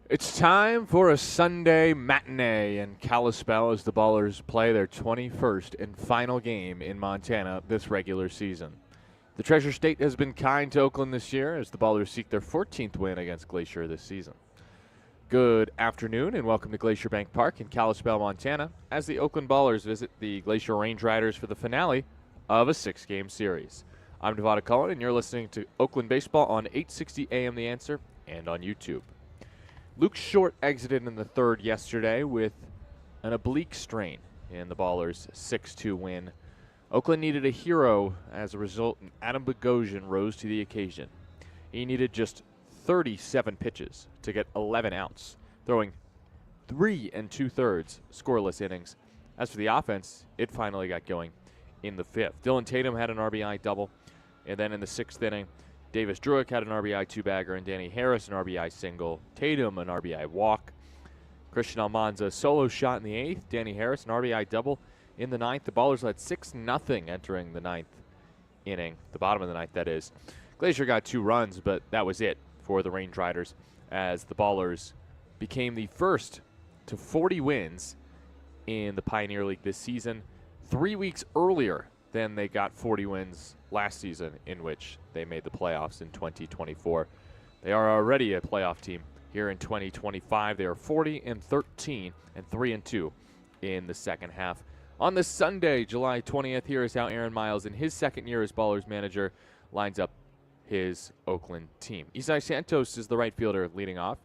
It's time for a Sunday matinee in Kalispell as the Ballers play their 21st and final game in Montana this regular season. The Treasure State has been kind to Oakland this year as the Ballers seek their 14th win against Glacier this season. Good afternoon and welcome to Glacier Bank Park in Kalispell, Montana, as the Oakland Ballers visit the Glacier Range Riders for the finale of a 6-game series. I'm Devada Cullen and you're listening to Oakland Baseball on 860 AM The Answer and on YouTube. Luke Short exited in the third yesterday with an oblique strain in the Ballers' 6-2 win. Oakland needed a hero as a result, and Adam Bogosian rose to the occasion. He needed just 37 pitches to get 11 outs, throwing 3 2/3 scoreless innings. As for the offense, it finally got going in the fifth. Dylan Tatum had an RBI double, and then in the sixth inning, Davis Druick had an RBI two-bagger, and Danny Harris an RBI single. Tatum an RBI walk. Christian Almanza solo shot in the eighth. Danny Harris an RBI double in the ninth. The Ballers led 6-0 entering the ninth inning, the bottom of the ninth, that is. Glacier got 2 runs, but that was it for the Range Riders as the Ballers became the first to 40 wins in the Pioneer League this season, 3 weeks earlier than they got 40 wins last season, in which they made the playoffs in 2024. They are already a playoff team here in 2025. They are 40-13 and 3-2 in the second half. On this Sunday, July 20th, here is how Aaron Miles, in his second year as Ballers manager, lines up his Oakland team. Isai Santos is the right fielder leading off.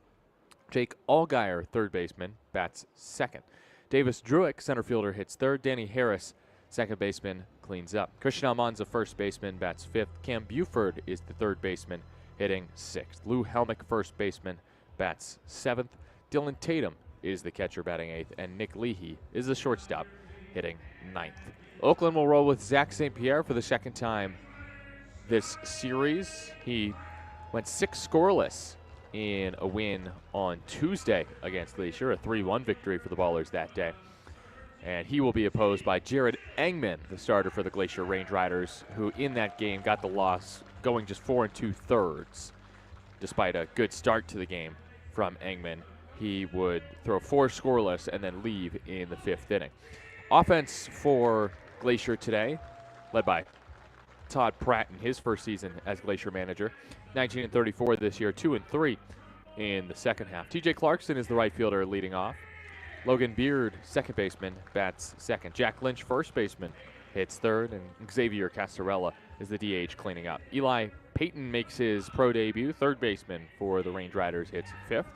Jake Allgaier, third baseman, bats second. Davis Druick, center fielder, hits third. Danny Harris, second baseman, cleans up. Christian Almanza, first baseman, bats fifth. Cam Buford is the third baseman, hitting sixth. Lou Helmick, first baseman, bats seventh. Dylan Tatum is the catcher, batting eighth. And Nick Leahy is the shortstop, hitting ninth. Oakland will roll with Zach St. Pierre for the second time this series. He went 6 scoreless in a win on Tuesday against Glacier, a 3-1 victory for the Ballers that day. And he will be opposed by Jared Engman, the starter for the Glacier Range Riders, who in that game got the loss going just 4 2/3. Despite a good start to the game from Engman, he would throw 4 scoreless and then leave in the 5th inning. Offense for Glacier today, led by Todd Pratt in his first season as Glacier manager, 19-34 this year, 2-3 in the second half. TJ Clarkson is the right fielder leading off. Logan Beard, second baseman, bats second. Jack Lynch, first baseman, hits third. And Xavier Castarella is the DH cleaning up. Eli Payton makes his pro debut, third baseman for the Range Riders, hits fifth.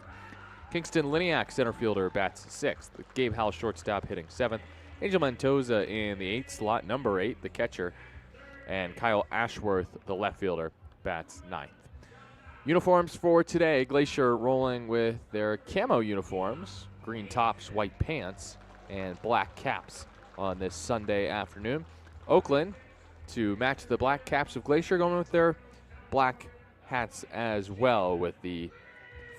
Kingston Liniak, center fielder, bats sixth. Gabe Howell, shortstop, hitting seventh. Angel Mendoza in the 8th slot, number 8, the catcher. And Kyle Ashworth, the left fielder, bats ninth. Uniforms for today, Glacier rolling with their camo uniforms, green tops, white pants, and black caps on this Sunday afternoon. Oakland, to match the black caps of Glacier, going with their black hats as well, with the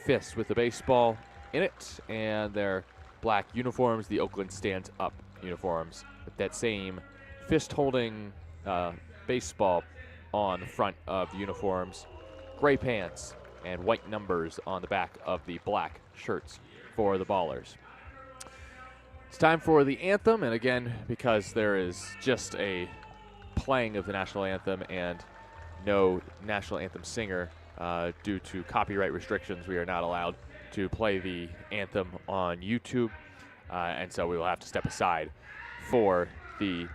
fist with the baseball in it, and their black uniforms, the Oakland Stands Up uniforms, with that same fist-holding baseball on the front of the uniforms, gray pants, and white numbers on the back of the black shirts for the Ballers. It's time for the anthem, and again, because there is just a playing of the national anthem and no national anthem singer due to copyright restrictions, we are not allowed to play the anthem on YouTube, and so we will have to step aside for the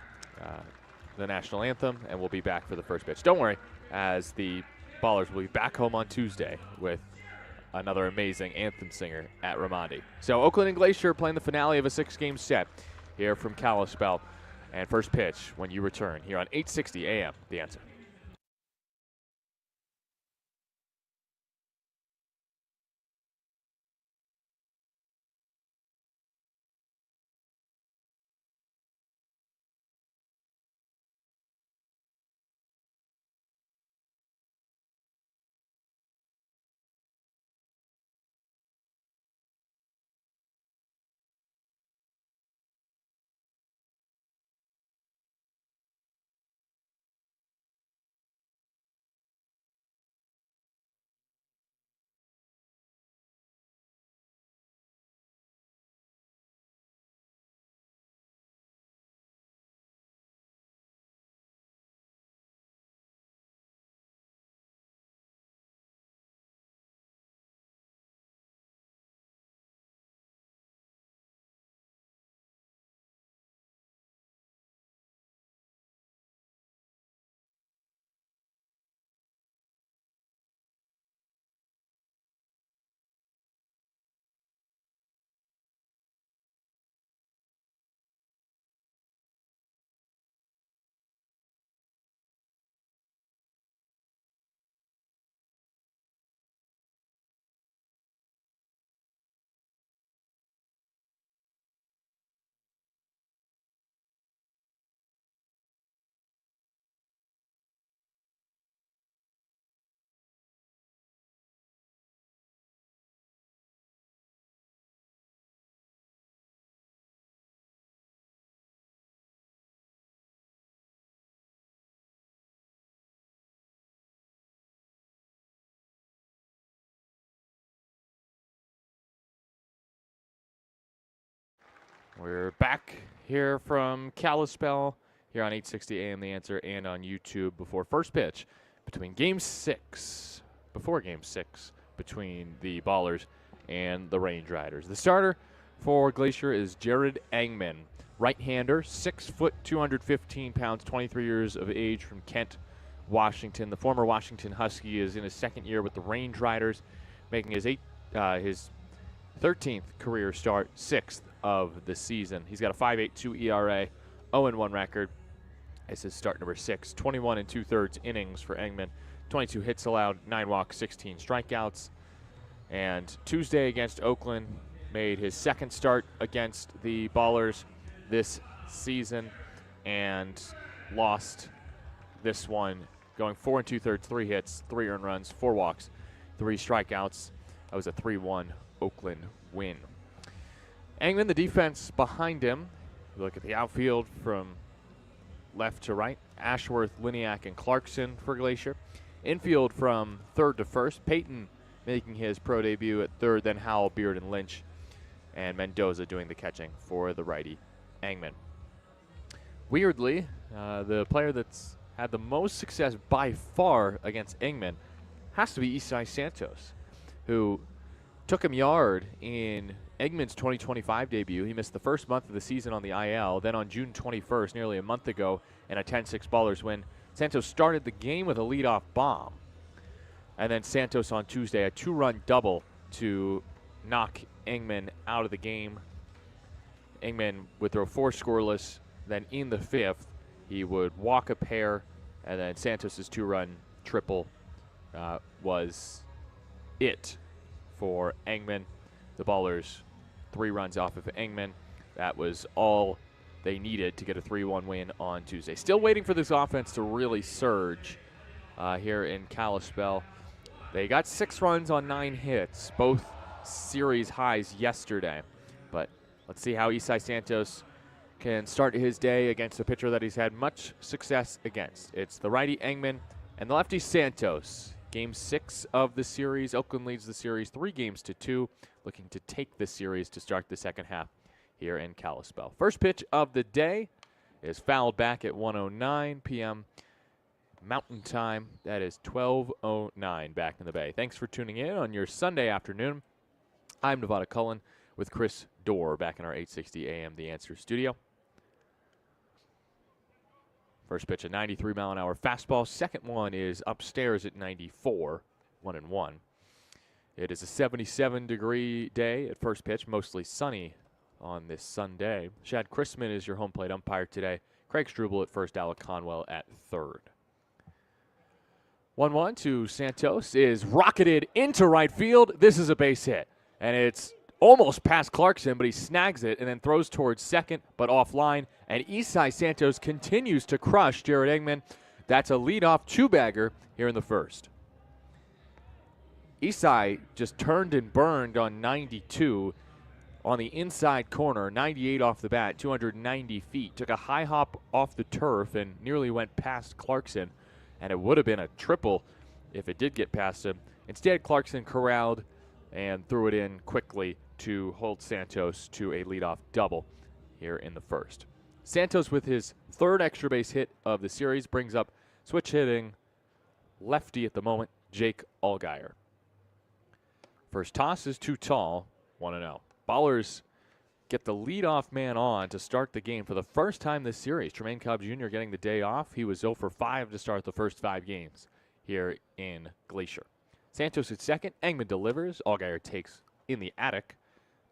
national anthem, and we'll be back for the first pitch. Don't worry, as the Ballers will be back home on Tuesday with another amazing anthem singer at Raimondi. So Oakland and Glacier playing the finale of a 6-game set here from Kalispell. And first pitch when you return here on 860 AM, The Answer. We're back here from Kalispell here on 860 AM The Answer and on YouTube before first pitch before Game 6 between the Ballers and the Range Riders. The starter for Glacier is Jared Engman, right-hander, 6 foot, 215 pounds, 23 years of age from Kent, Washington. The former Washington Husky is in his second year with the Range Riders, making his 13th career start, 6th of the season. He's got a 5.82 ERA, 0-1 record. This is start number 6. 21 2/3 innings for Engman, 22 hits allowed, 9 walks, 16 strikeouts. And Tuesday against Oakland made his second start against the Ballers this season and lost this one, going 4 2/3, 3 hits, 3 earned runs, 4 walks, 3 strikeouts. That was a 3-1 Oakland win. Engman, the defense behind him. Look at the outfield from left to right. Ashworth, Liniak, and Clarkson for Glacier. Infield from third to first. Peyton making his pro debut at third, then Howell, Beard, and Lynch. And Mendoza doing the catching for the righty Engman. Weirdly, the player that's had the most success by far against Engman has to be Isai Santos, who took him yard in Engman's 2025 debut. He missed the first month of the season on the IL. Then on June 21st, nearly a month ago, in a 10-6 Ballers win, Santos started the game with a leadoff bomb. And then Santos on Tuesday, a 2-run double to knock Engman out of the game. Engman would throw 4 scoreless. Then in the 5th, he would walk a pair, and then Santos' 2-run triple was it for Engman. The Ballers 3 runs off of Engman. That was all they needed to get a 3-1 win on Tuesday. Still waiting for this offense to really surge here in Kalispell. They got 6 runs on 9 hits, both series highs yesterday. But let's see how Isai Santos can start his day against a pitcher that he's had much success against. It's the righty Engman and the lefty Santos. Game 6 of the series. Oakland leads the series 3-2, looking to take this series to start the second half here in Kalispell. First pitch of the day is fouled back at 1:09 p.m. Mountain Time. That is 12:09 back in the Bay. Thanks for tuning in on your Sunday afternoon. I'm Nevada Cullen with Chris Dorr back in our 860 AM The Answer studio. First pitch, a 93-mile-an-hour fastball. Second one is upstairs at 94, 1-1. It is a 77-degree day at first pitch, mostly sunny on this Sunday. Shad Chrisman is your home plate umpire today. Craig Struble at first, Alec Conwell at third. 1-1 to Santos is rocketed into right field. This is a base hit, and it's almost past Clarkson, but he snags it and then throws towards second, but offline. And Isai Santos continues to crush Jared Engman. That's a leadoff 2-bagger here in the first. Isai just turned and burned on 92 on the inside corner, 98 off the bat, 290 feet. Took a high hop off the turf and nearly went past Clarkson, and it would have been a triple if it did get past him. Instead, Clarkson corralled and threw it in quickly to hold Santos to a leadoff double here in the first. Santos, with his third extra base hit of the series, brings up switch hitting lefty at the moment, Jake Allgaier. First toss is too tall, 1-0. Ballers get the leadoff man on to start the game for the first time this series. Tremaine Cobb Jr. getting the day off. He was 0 for 5 to start the first 5 games here in Glacier. Santos at second. Engman delivers. Allgaier takes in the attic.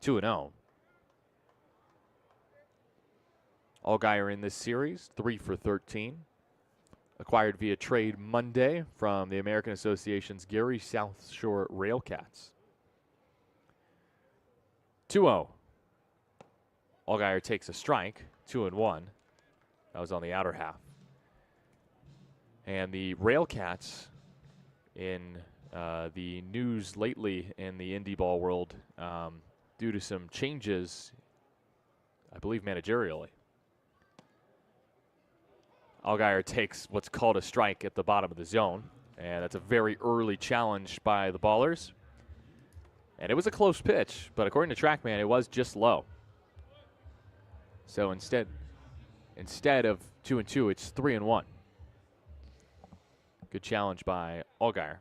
2-0. Allgaier in this series, 3 for 13. Acquired via trade Monday from the American Association's Gary South Shore Railcats. 2-0. Allgaier takes a strike, 2-1. That was on the outer half. And the Railcats in the news lately in the indie ball world due to some changes, I believe managerially. Allgaier takes what's called a strike at the bottom of the zone, and that's a very early challenge by the Ballers. And it was a close pitch, but according to TrackMan, it was just low. So instead of 2-2, it's 3-1. Good challenge by Allgaier.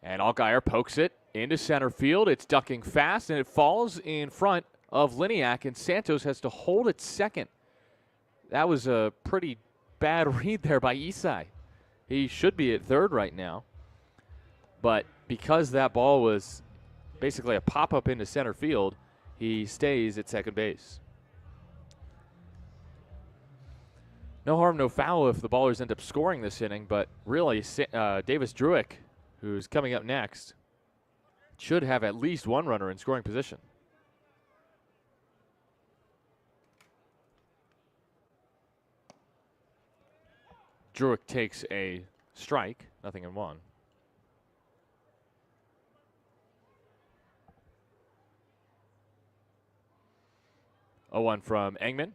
And Allgaier pokes it into center field. It's ducking fast, and it falls in front of Liniak, and Santos has to hold it second. That was a pretty bad read there by Isai. He should be at third right now. But because that ball was basically a pop-up into center field, he stays at second base. No harm, no foul if the Ballers end up scoring this inning, but really Davis Druick, who's coming up next, should have at least one runner in scoring position. Druick takes a strike, 0-1. A 1 from Engman.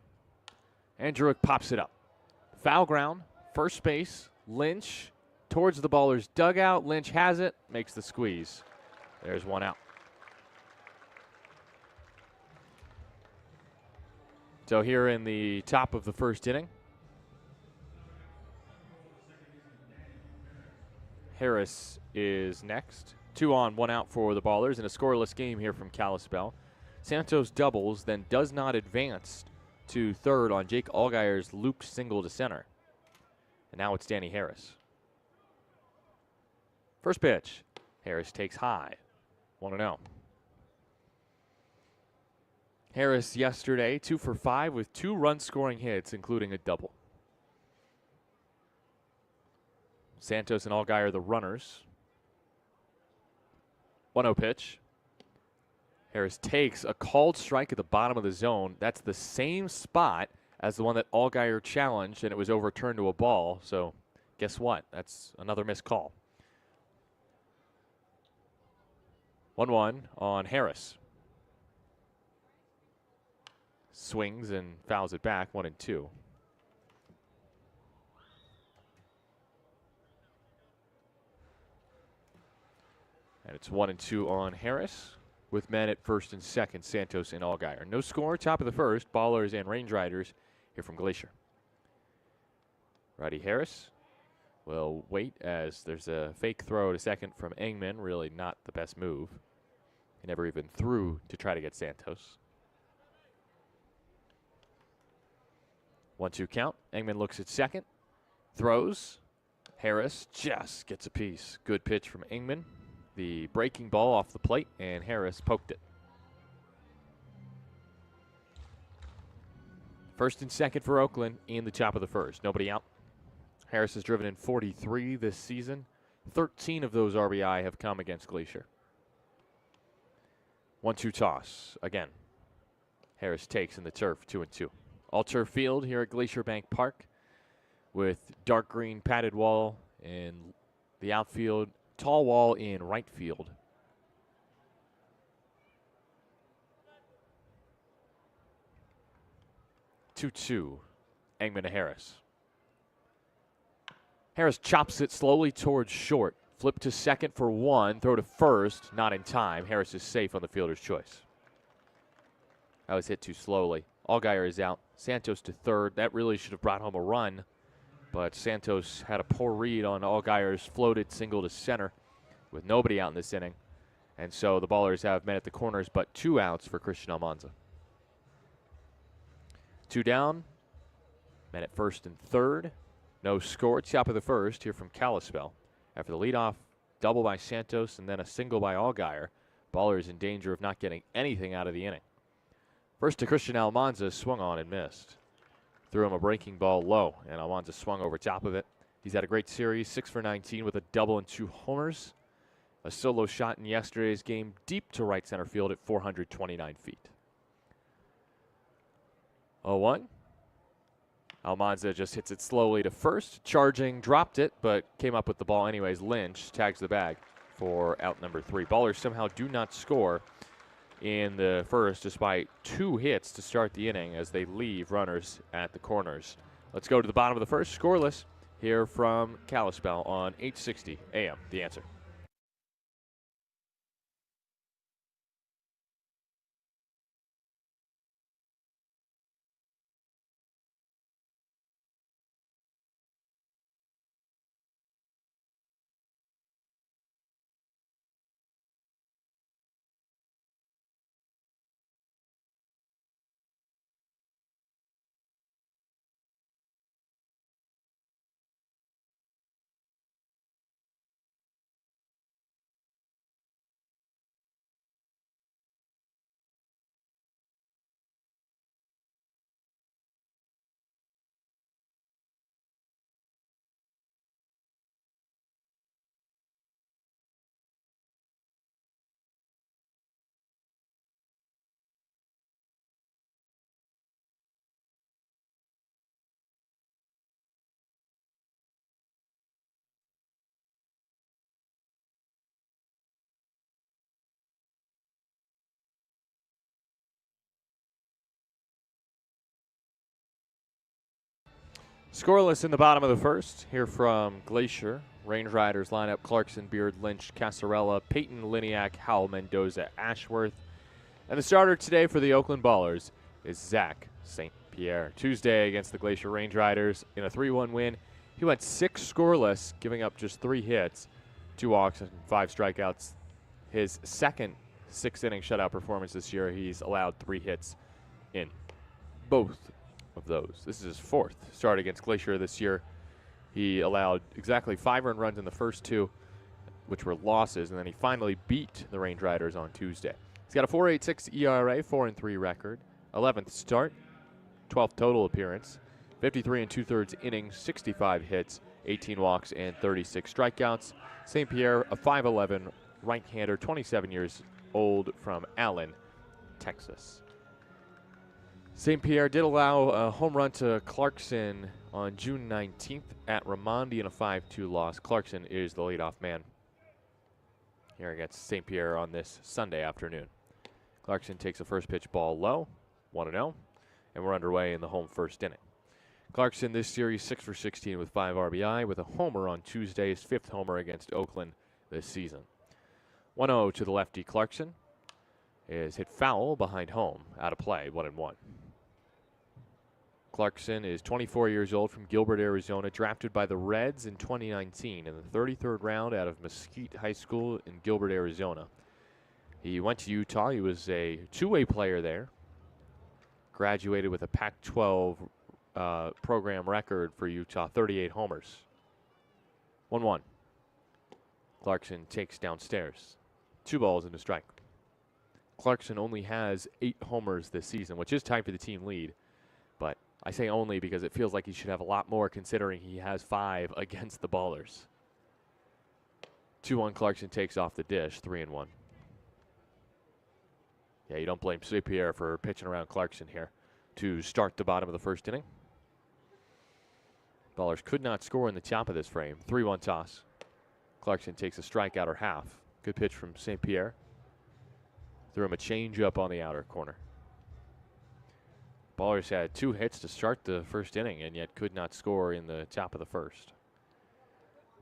And Druick pops it up. Foul ground, first base, Lynch towards the Ballers' dugout. Lynch has it, makes the squeeze. There's one out. So here in the top of the first inning, Harris is next. 2 on, 1 out for the Ballers in a scoreless game here from Kalispell. Santos doubles, then does not advance to third on Jake Allgaier's looped single to center. And now it's Danny Harris. First pitch, Harris takes high, 1-0. Harris yesterday, 2 for 5 with 2 run-scoring hits, including a double. Santos and Allgaier the runners. 1-0 pitch. Harris takes a called strike at the bottom of the zone. That's the same spot as the one that Allgaier challenged, and it was overturned to a ball. So guess what? That's another missed call. 1-1 on Harris. Swings and fouls it back, 1-2. And it's 1-2 on Harris with men at first and second, Santos and Allgaier. No score, top of the first, Ballers and Range Riders here from Glacier. Righty Harris will wait as there's a fake throw to second from Engman. Really not the best move. He never even threw to try to get Santos. 1-2 count. Engman looks at second. Throws. Harris just gets a piece. Good pitch from Engman. The breaking ball off the plate, and Harris poked it. First and second for Oakland in the top of the first. Nobody out. Harris has driven in 43 this season. 13 of those RBI have come against Glacier. 1-2 toss. Again, Harris takes in the turf, 2-2. All turf field here at Glacier Bank Park with dark green padded wall in the outfield. Tall wall in right field. Two, Engman to Harris. Harris chops it slowly towards short. Flip to second for 1. Throw to first, not in time. Harris is safe on the fielder's choice. That was hit too slowly. Allgaier is out. Santos to third. That really should have brought home a run. But Santos had a poor read on Allgaier's floated single to center with nobody out in this inning. And so the Ballers have men at the corners, but 2 outs for Christian Almanza. 2 down, men at first and third. No score, top of the first here from Kalispell. After the leadoff double by Santos and then a single by Allgaier, Ballers in danger of not getting anything out of the inning. First to Christian Almanza, swung on and missed. Threw him a breaking ball low, and Almanza swung over top of it. He's had a great series, 6 for 19 with a double and 2 homers. A solo shot in yesterday's game deep to right center field at 429 feet. 0-1. Almanza just hits it slowly to first. Charging, dropped it, but came up with the ball anyways. Lynch tags the bag for out number 3. Ballers somehow do not score in the first, despite 2 hits to start the inning as they leave runners at the corners. Let's go to the bottom of the first, scoreless, here from Kalispell on 860 AM. The Answer. Scoreless in the bottom of the first. Here from Glacier. Range Riders lineup: Clarkson, Beard, Lynch, Casarella, Peyton, Liniak, Howell, Mendoza, Ashworth. And the starter today for the Oakland Ballers is Zach St. Pierre. Tuesday against the Glacier Range Riders in a 3-1 win. He went 6 scoreless, giving up just 3 hits, 2 walks, and 5 strikeouts. His second 6-inning shutout performance this year, he's allowed 3 hits in both of those. This is his 4th start against Glacier this year. He allowed exactly 5 earned runs in the first 2, which were losses, and then he finally beat the Range Riders on Tuesday. He's got a 4.86 ERA, 4-3 record, 11th start, 12th total appearance, 53 2/3 innings, 65 hits, 18 walks, and 36 strikeouts. St. Pierre, a 5'11 right-hander, 27 years old, from Allen, Texas. St. Pierre did allow a home run to Clarkson on June 19th at Ramondi in a 5-2 loss. Clarkson is the leadoff man here against St. Pierre on this Sunday afternoon. Clarkson takes a first pitch ball low, 1-0, and we're underway in the home first inning. Clarkson this series 6 for 16 with 5 RBI with a homer on Tuesday's 5th homer against Oakland this season. 1-0 to the lefty. Clarkson is hit foul behind home, out of play, 1-1. Clarkson is 24 years old, from Gilbert, Arizona, drafted by the Reds in 2019 in the 33rd round out of Mesquite High School in Gilbert, Arizona. He went to Utah. He was a two-way player there. Graduated with a Pac-12 program record for Utah, 38 homers. 1-1. Clarkson takes downstairs. 2 balls and a strike. Clarkson only has 8 homers this season, which is tied for the team lead. But I say only because it feels like he should have a lot more, considering he has 5 against the Ballers. 2-1. Clarkson takes off the dish, 3-1. Yeah, you don't blame St. Pierre for pitching around Clarkson here to start the bottom of the first inning. Ballers could not score in the top of this frame. 3-1 toss. Clarkson takes a strikeout or half. Good pitch from St. Pierre. Threw him a changeup on the outer corner. Ballers had 2 hits to start the first inning and yet could not score in the top of the first.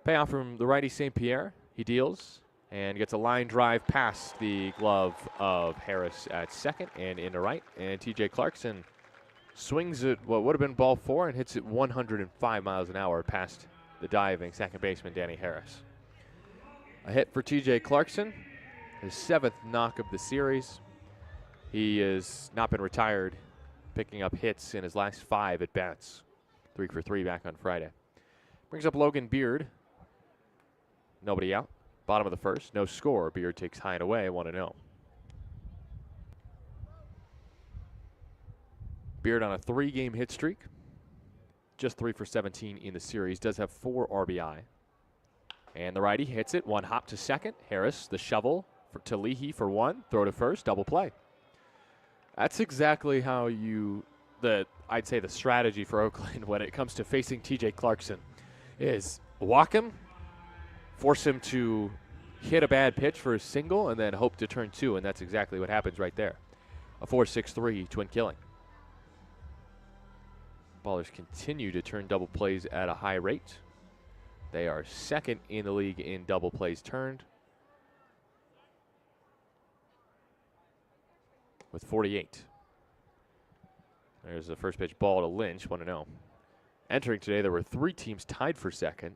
Payoff from the righty St. Pierre. He deals and gets a line drive past the glove of Harris at second and into right. And TJ Clarkson swings at what would have been ball 4 and hits it 105 miles an hour past the diving second baseman Danny Harris. A hit for TJ Clarkson, his 7th knock of the series. He has not been retired, picking up hits in his last 5 at bats. 3 for 3 back on Friday. Brings up Logan Beard. Nobody out. Bottom of the first, no score. Beard takes high and away, 1-0. Beard on a 3-game hit streak. Just 3 for 17 in the series. Does have 4 RBI. And the righty hits it. 1 hop to second. Harris, the shovel to Leahy for 1. Throw to first. Double play. That's exactly how I'd say the strategy for Oakland when it comes to facing TJ Clarkson is walk him, force him to hit a bad pitch for a single, and then hope to turn 2, and that's exactly what happens right there. A 4.63 twin killing. Ballers continue to turn double plays at a high rate. They are 2nd in the league in double plays turned with 48. There's the first pitch ball to Lynch, 1-0. Entering today, there were 3 teams tied for 2nd.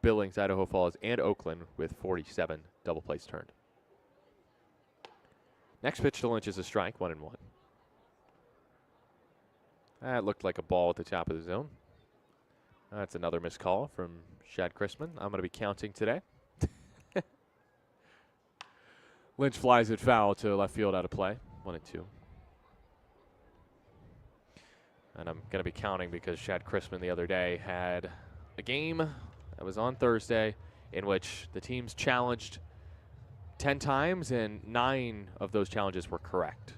Billings, Idaho Falls, and Oakland with 47 double plays turned. Next pitch to Lynch is a strike, 1-1. That looked like a ball at the top of the zone. That's another missed call from Shad Chrisman. I'm going to be counting today. Lynch flies it foul to left field, out of play, 1-2. And I'm going to be counting because Shad Chrisman the other day had a game that was on Thursday in which the teams challenged 10 times and 9 of those challenges were correct.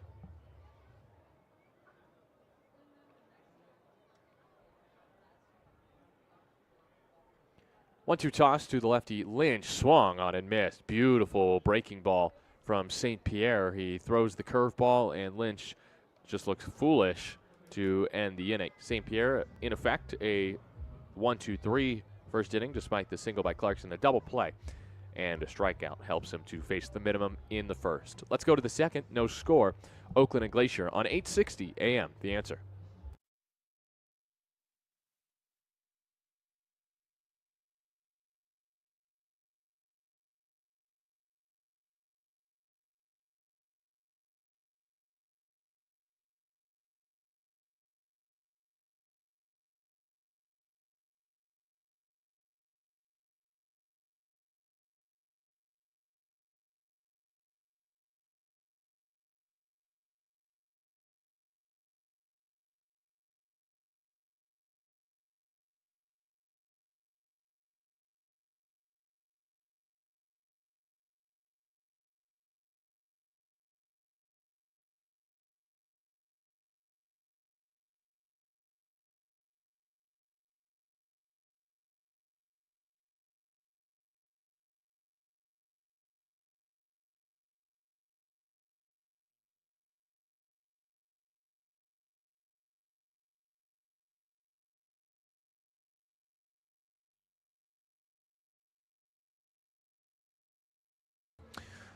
One-two toss to the lefty. Lynch swung on and missed. Beautiful breaking ball from St. Pierre. He throws the curveball, and Lynch just looks foolish to end the inning. St. Pierre, in effect, a 1-2-3 first inning, despite the single by Clarkson, the double play, and a strikeout helps him to face the minimum in the first. Let's go to the second. No score. Oakland and Glacier on 860 AM. The Answer.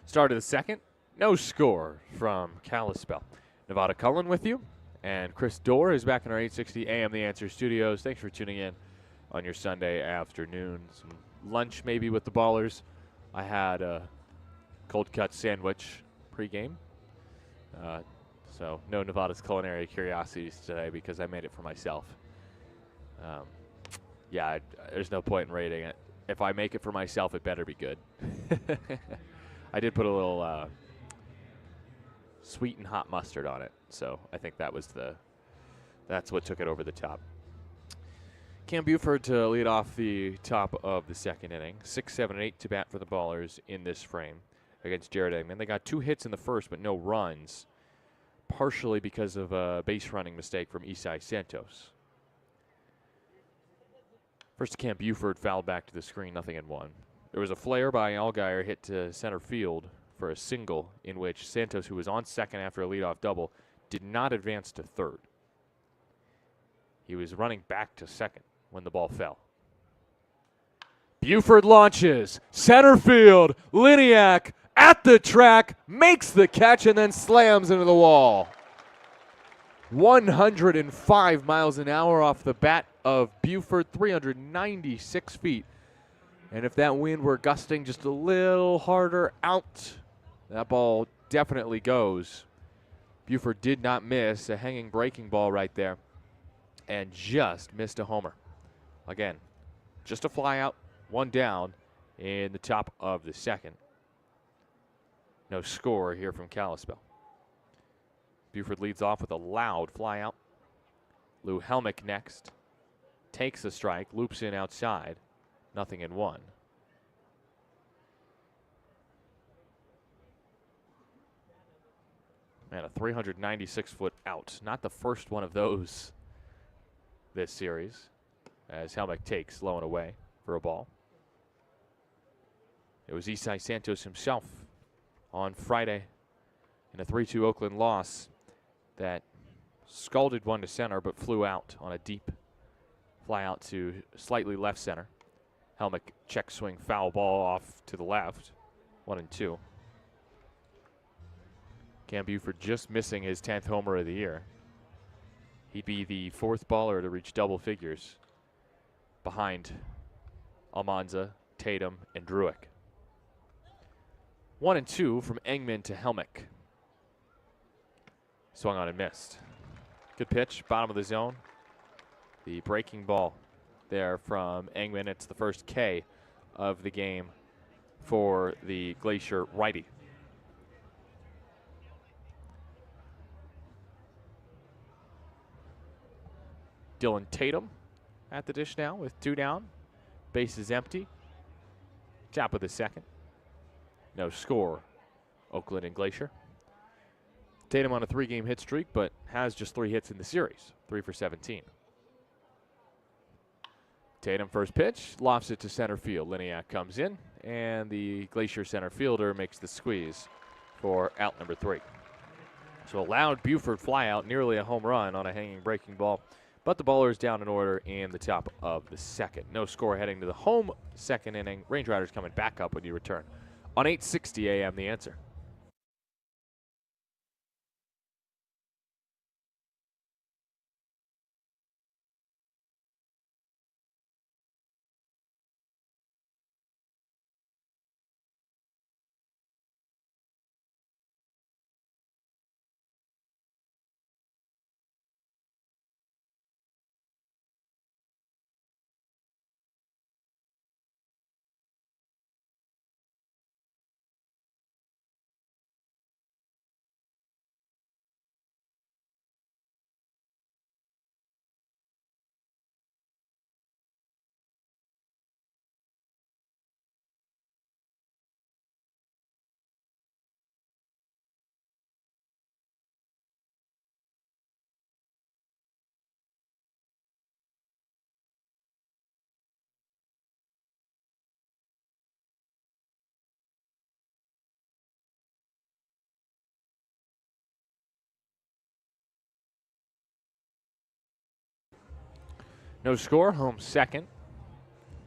Start of the second. No score from Kalispell. Nevada Cullen with you. And Chris Dorr is back in our 860 AM The Answer studios. Thanks for tuning in on your Sunday afternoon. Some lunch maybe with the Ballers. I had a cold cut sandwich pregame. So no Nevada's culinary curiosities today because I made it for myself. There's no point in rating it. If I make it for myself, it better be good. I did put a little sweet and hot mustard on it, so I think that's what took it over the top. Cam Buford to lead off the top of the second inning. 6, 7, and 8 to bat for the Ballers in this frame against Jared Eggman. They got 2 hits in the first, but no runs, partially because of a base running mistake from Isai Santos. First, Cam Buford fouled back to the screen, 0-1. There was a flare by Allgaier hit to center field for a single in which Santos, who was on second after a leadoff double, did not advance to third. He was running back to second when the ball fell. Buford launches, center field, Liniak at the track, makes the catch and then slams into the wall. 105 miles an hour off the bat of Buford, 396 feet. And if that wind were gusting just a little harder out, that ball definitely goes. Buford did not miss, a hanging breaking ball right there, and just missed a homer. Again, just a fly out, 1 down in the top of the second. No score here from Kalispell. Buford leads off with a loud fly out. Lou Helmick next. Takes a strike, loops in outside. 0-1. Man, a 396-foot out. Not the first one of those this series, as Helmick takes low and away for a ball. It was Isai Santos himself on Friday in a 3-2 Oakland loss that scalded one to center but flew out on a deep fly out to slightly left center. Helmick check swing foul ball off to the left. 1-2. Cam Buford just missing his 10th homer of the year. He'd be the 4th baller to reach double figures behind Almanza, Tatum, and Druick. 1-2 from Engman to Helmick. Swung on and missed. Good pitch, bottom of the zone. The breaking ball there from Engman. It's the first K of the game for the Glacier righty. Dylan Tatum at the dish now with 2 down. Base is empty. Top of the second. No score. Oakland and Glacier. Tatum on a 3-game hit streak, but has just 3 hits in the series. 3 for 17. Tatum first pitch, lofts it to center field. Liniak comes in, and the Glacier center fielder makes the squeeze for out number 3. So a loud Buford fly out, nearly a home run on a hanging breaking ball but the Ballers down in order in the top of the second. No score heading to the home second inning. Range Riders coming back up when you return. On 8:60 a.m., The Answer. No score, home second.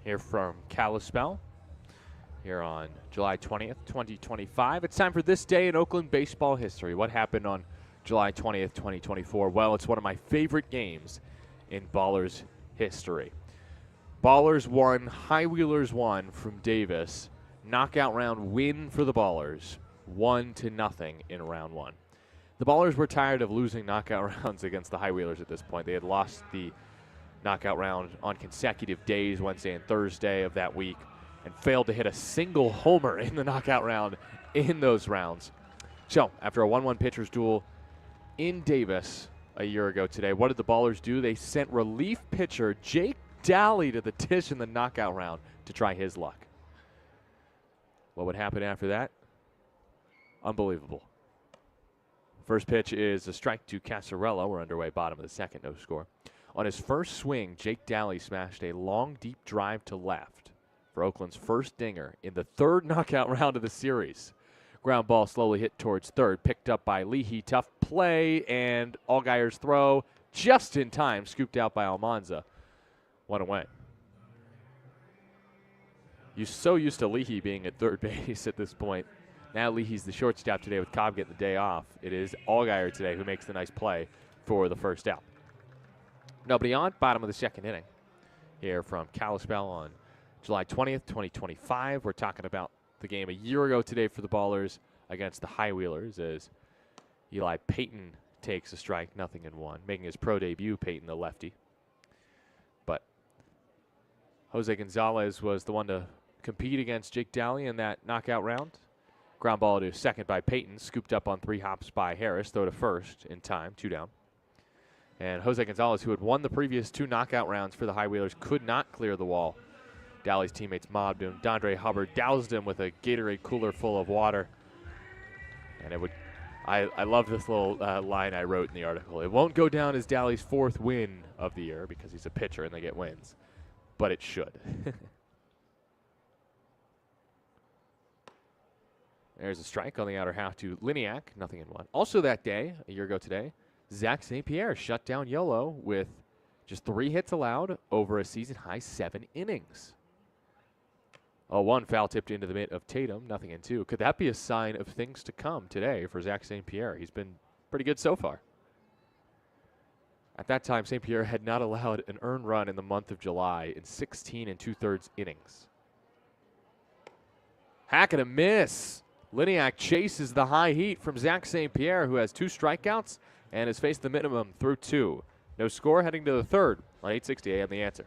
Here from Kalispell. Here on July 20th, 2025. It's time for This Day in Oakland Baseball History. What happened on July 20th, 2024? Well, it's one of my favorite games in Ballers history. Ballers won, High Wheelers won from Davis. Knockout round win for the Ballers, 1-0 in round one. The Ballers were tired of losing knockout rounds against the High Wheelers at this point. They had lost the knockout round on consecutive days, Wednesday and Thursday of that week, and failed to hit a single homer in the knockout round in those rounds. So, after a 1-1 pitcher's duel in Davis a year ago today, what did the Ballers do? They sent relief pitcher Jake Daly to the dish in the knockout round to try his luck. What would happen after that? Unbelievable. First pitch is a strike to Casarella. We're underway, bottom of the second, no score. On his first swing, Jake Daly smashed a long, deep drive to left for Oakland's first dinger in the third knockout round of the series. Ground ball slowly hit towards third, picked up by Leahy. Tough play, and Allgaier's throw just in time, scooped out by Almanza. One away. You're so used to Leahy being at third base at this point. Now Leahy's the shortstop today with Cobb getting the day off. It is Allgaier today who makes the nice play for the first out. Nobody on, bottom of the second inning. Here from Kalispell on July 20th, 2025. We're talking about the game a year ago today for the Ballers against the High Wheelers as Eli Payton takes a strike, 0-1. Making his pro debut, Payton, the lefty. But Jose Gonzalez was the one to compete against Jake Daly in that knockout round. Ground ball to second by Payton, scooped up on 3 hops by Harris, throw to first in time, 2 down. And Jose Gonzalez, who had won the previous 2 knockout rounds for the High Wheelers, could not clear the wall. Daly's teammates mobbed him. Dondre Hubbard doused him with a Gatorade cooler full of water. And it would, I love this little line I wrote in the article. It won't go down as Daly's 4th win of the year because he's a pitcher and they get wins. But it should. There's a strike on the outer half to Liniak, 0-1. Also that day, a year ago today, Zach St. Pierre shut down YOLO with just 3 hits allowed over a season-high 7 innings. 0-1 foul tipped into the mitt of Tatum, 0-2. Could that be a sign of things to come today for Zach St. Pierre? He's been pretty good so far. At that time, St. Pierre had not allowed an earned run in the month of July in 16 2/3 innings. Hack and a miss. Liniak chases the high heat from Zach St. Pierre, who has 2 strikeouts and has faced the minimum through 2. No score heading to the third on 8:60 a.m. The Answer.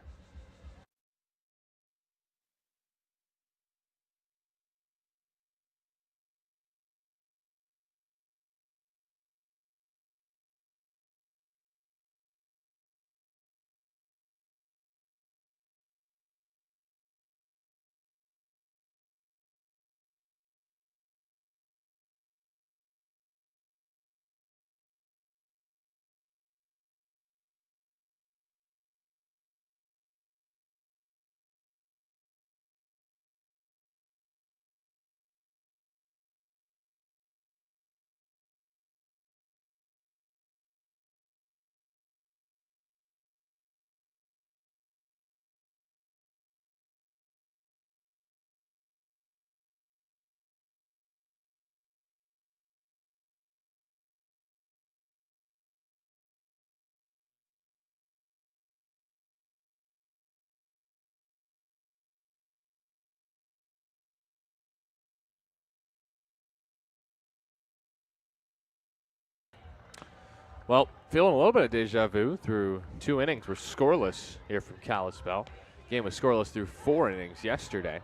Well, feeling a little bit of deja vu through 2 innings. We're scoreless here from Kalispell. Game was scoreless through 4 innings yesterday.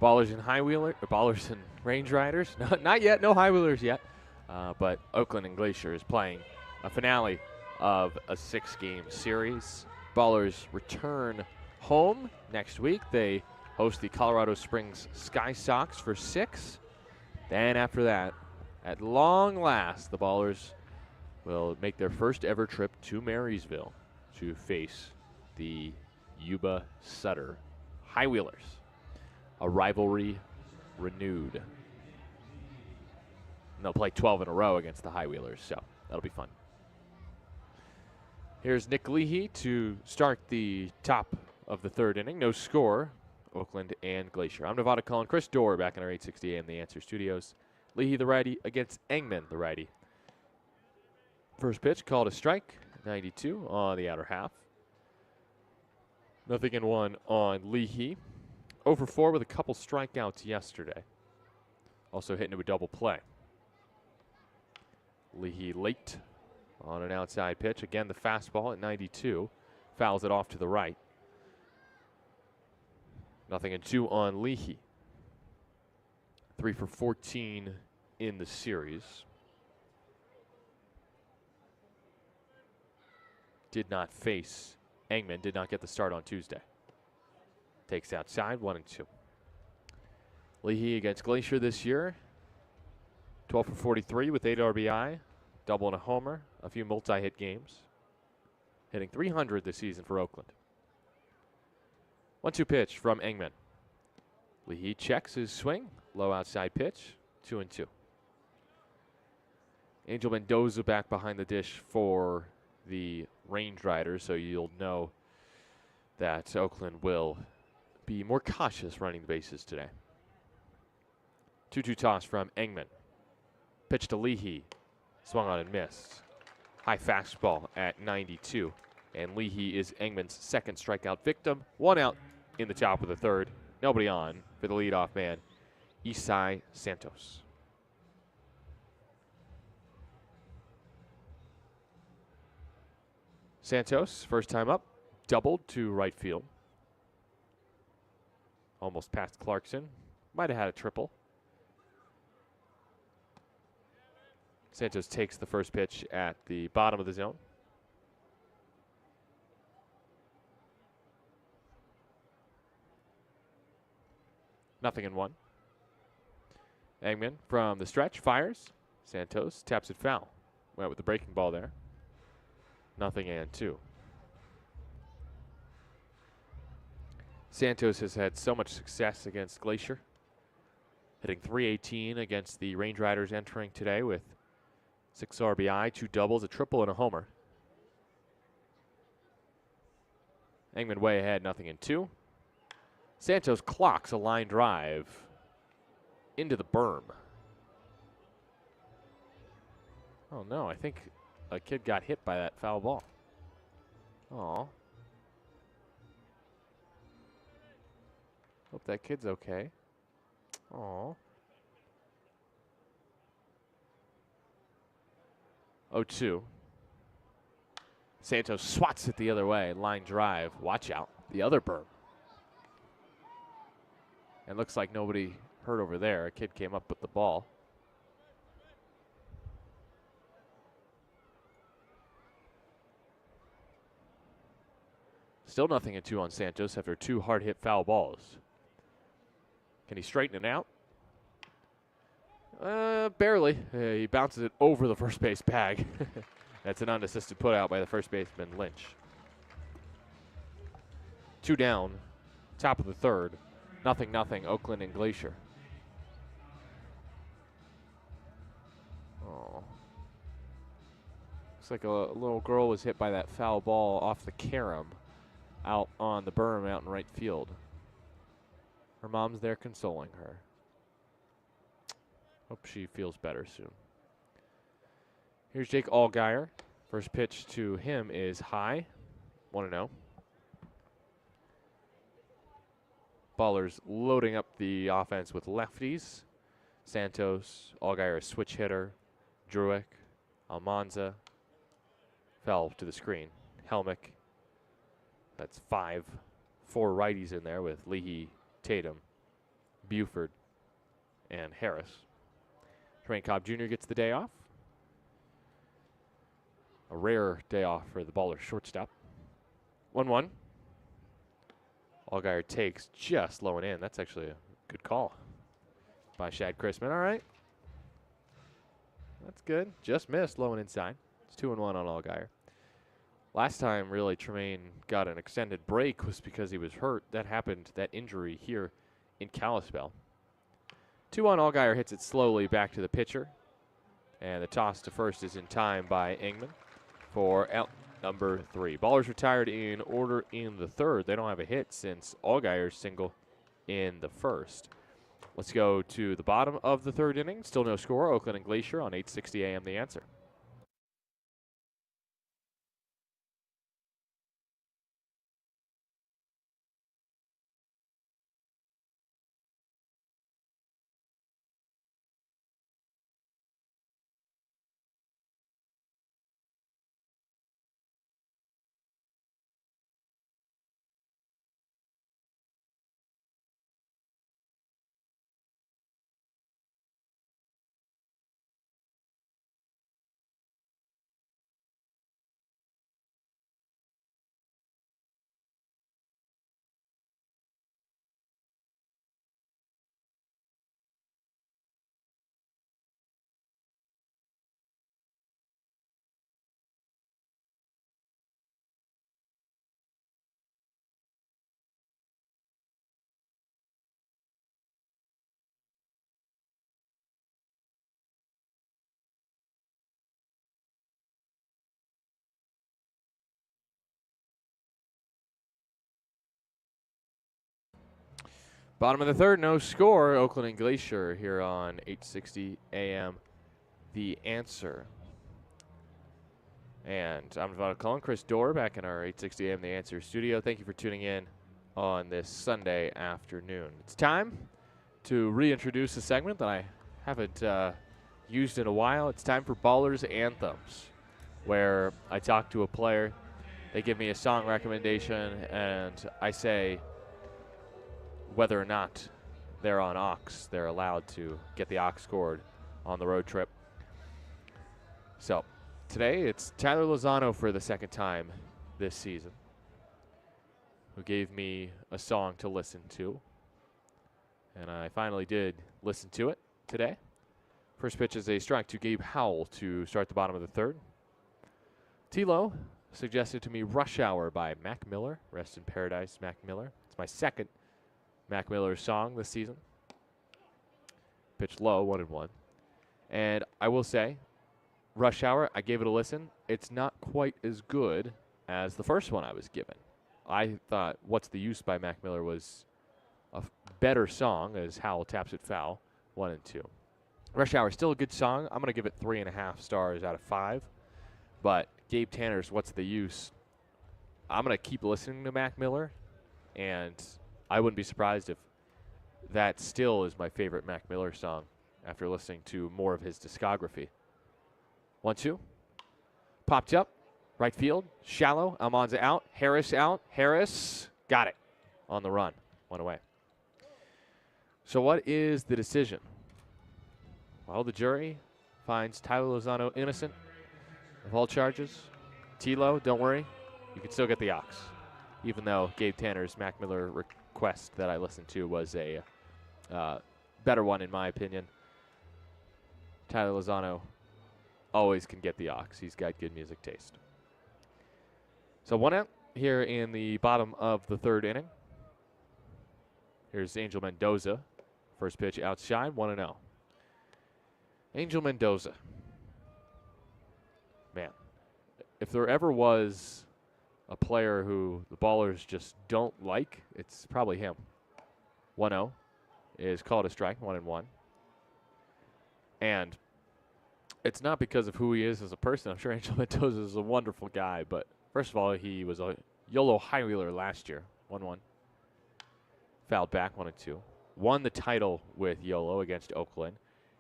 Ballers and Ballers and Range Riders. No, not yet, no High Wheelers yet. But Oakland and Glacier is playing a finale of a 6-game series. Ballers return home next week. They host the Colorado Springs Sky Sox for 6. Then after that, at long last, the Ballers will make their first ever trip to Marysville to face the Yuba Sutter High Wheelers. A rivalry renewed. And they'll play 12 in a row against the High Wheelers, so that'll be fun. Here's Nick Leahy to start the top of the 3rd inning. No score, Oakland and Glacier. I'm Nevada Cullen. Chris Dorr back in our 860 AM The Answer studios. Leahy, the righty, against Engman, the righty. First pitch called a strike, 92 on the outer half. 0-1 on Leahy. 0 for 4 with a couple strikeouts yesterday. Also hit into a double play. Leahy late on an outside pitch. Again, the fastball at 92. Fouls it off to the right. 0-2 on Leahy. 3 for 14 in the series. Did not face Engman, did not get the start on Tuesday. Takes outside, 1-2. Leahy against Glacier this year. 12 for 43 with 8 RBI, double and a homer, a few multi-hit games. Hitting .300 this season for Oakland. 1-2 pitch from Engman. Leahy checks his swing, low outside pitch, 2-2. Angel Mendoza back behind the dish for the Range Riders, so you'll know that Oakland will be more cautious running the bases today. 2-2 toss from Engman. Pitch to Leahy. Swung on and missed. High fastball at 92. And Leahy is Engman's second strikeout victim. 1 out in the top of the 3rd. Nobody on for the leadoff man, Isai Santos. Santos, first time up, doubled to right field. Almost past Clarkson. Might have had a triple. Santos takes the first pitch at the bottom of the zone. Nothing in 1. Engman from the stretch fires. Santos taps it foul. Went with the breaking ball there. 0-2. Santos has had so much success against Glacier. Hitting .318 against the Range Riders entering today with 6 RBI, 2 doubles, a triple, and a homer. Engman way ahead, 0-2. Santos clocks a line drive into the berm. Oh no, I think a kid got hit by that foul ball. Aw. Hope that kid's okay. Aw. 0-2. Santos swats it the other way. Line drive. Watch out. The other berm. And looks like nobody hurt over there. A kid came up with the ball. Still 0-2 on Santos after 2 hard-hit foul balls. Can he straighten it out? Barely. He bounces it over the first base bag. That's an unassisted putout by the first baseman, Lynch. 2 down, top of the 3rd. 0-0, Oakland and Glacier. Oh. Looks like a little girl was hit by that foul ball off the carom out on the berm out in right field. Her mom's there consoling her. Hope she feels better soon. Here's Jake Allgaier. First pitch to him is high. 1-0. Ballers loading up the offense with lefties. Santos, Allgaier a switch hitter. Druick, Almanza, fell to the screen. Helmick, that's 4 righties in there with Leahy, Tatum, Buford, and Harris. Tremaine Cobb Jr. gets the day off. A rare day off for the Ballers shortstop. 1-1. Allgaier takes just low and in. That's actually a good call by Shad Chrisman. All right. That's good. Just missed low and inside. It's 2-1 on Allgaier. Last time, really, Tremaine got an extended break was because he was hurt. That happened, that injury here in Kalispell. 2-1, Allgaier hits it slowly back to the pitcher. And the toss to first is in time by Ingman for out number 3. Ballers retired in order in the third. They don't have a hit since Allgaier's single in the first. Let's go to the bottom of the third inning. Still no score. Oakland and Glacier on 860 AM The Answer. Bottom of the third, no score. Oakland and Glacier here on 860 AM The Answer. And I'm Nevada Cullen, Chris Dorr, back in our 860 AM The Answer studio. Thank you for tuning in on this Sunday afternoon. It's time to reintroduce a segment that I haven't used in a while. It's time for Ballers Anthems, where I talk to a player, they give me a song recommendation, and I say whether or not they're on aux. They're allowed to get the aux scored on the road trip. So today it's Tyler Lozano for the second time this season, who gave me a song to listen to. And I finally did listen to it today. First pitch is a strike to Gabe Howell to start the bottom of the third. T-Lo suggested to me Rush Hour by Mac Miller. Rest in paradise, Mac Miller. It's my second Mac Miller song this season. Pitched low, 1-1. And I will say, Rush Hour, I gave it a listen. It's not quite as good as the first one I was given. I thought What's the Use by Mac Miller was a better song, as Howell taps it foul, 1 and 2. Rush Hour, still a good song. I'm going to give it 3.5 stars out of 5. But Gabe Tanner's What's the Use, I'm going to keep listening to Mac Miller, and I wouldn't be surprised if that still is my favorite Mac Miller song after listening to more of his discography. 1-2. Popped up. Right field. Shallow. Almanza out. Harris out. Harris got it on the run. 1 away. So what is the decision? Well, the jury finds Tyler Lozano innocent of all charges. T-Lo, don't worry. You can still get the aux. Even though Gabe Tanner's Mac Miller request that I listened to was a better one, in my opinion. Tyler Lozano always can get the aux. He's got good music taste. So 1 out here in the bottom of the third inning. Here's Angel Mendoza. First pitch outside, 1-0. Angel Mendoza. Man, if there ever was a player who the Ballers just don't like, it's probably him. 1-0 is called a strike, 1-1. And it's not because of who he is as a person. I'm sure Angel Mendoza is a wonderful guy, but first of all, he was a YOLO high-wheeler last year, 1-1. Fouled back, 1-2. Won the title with YOLO against Oakland.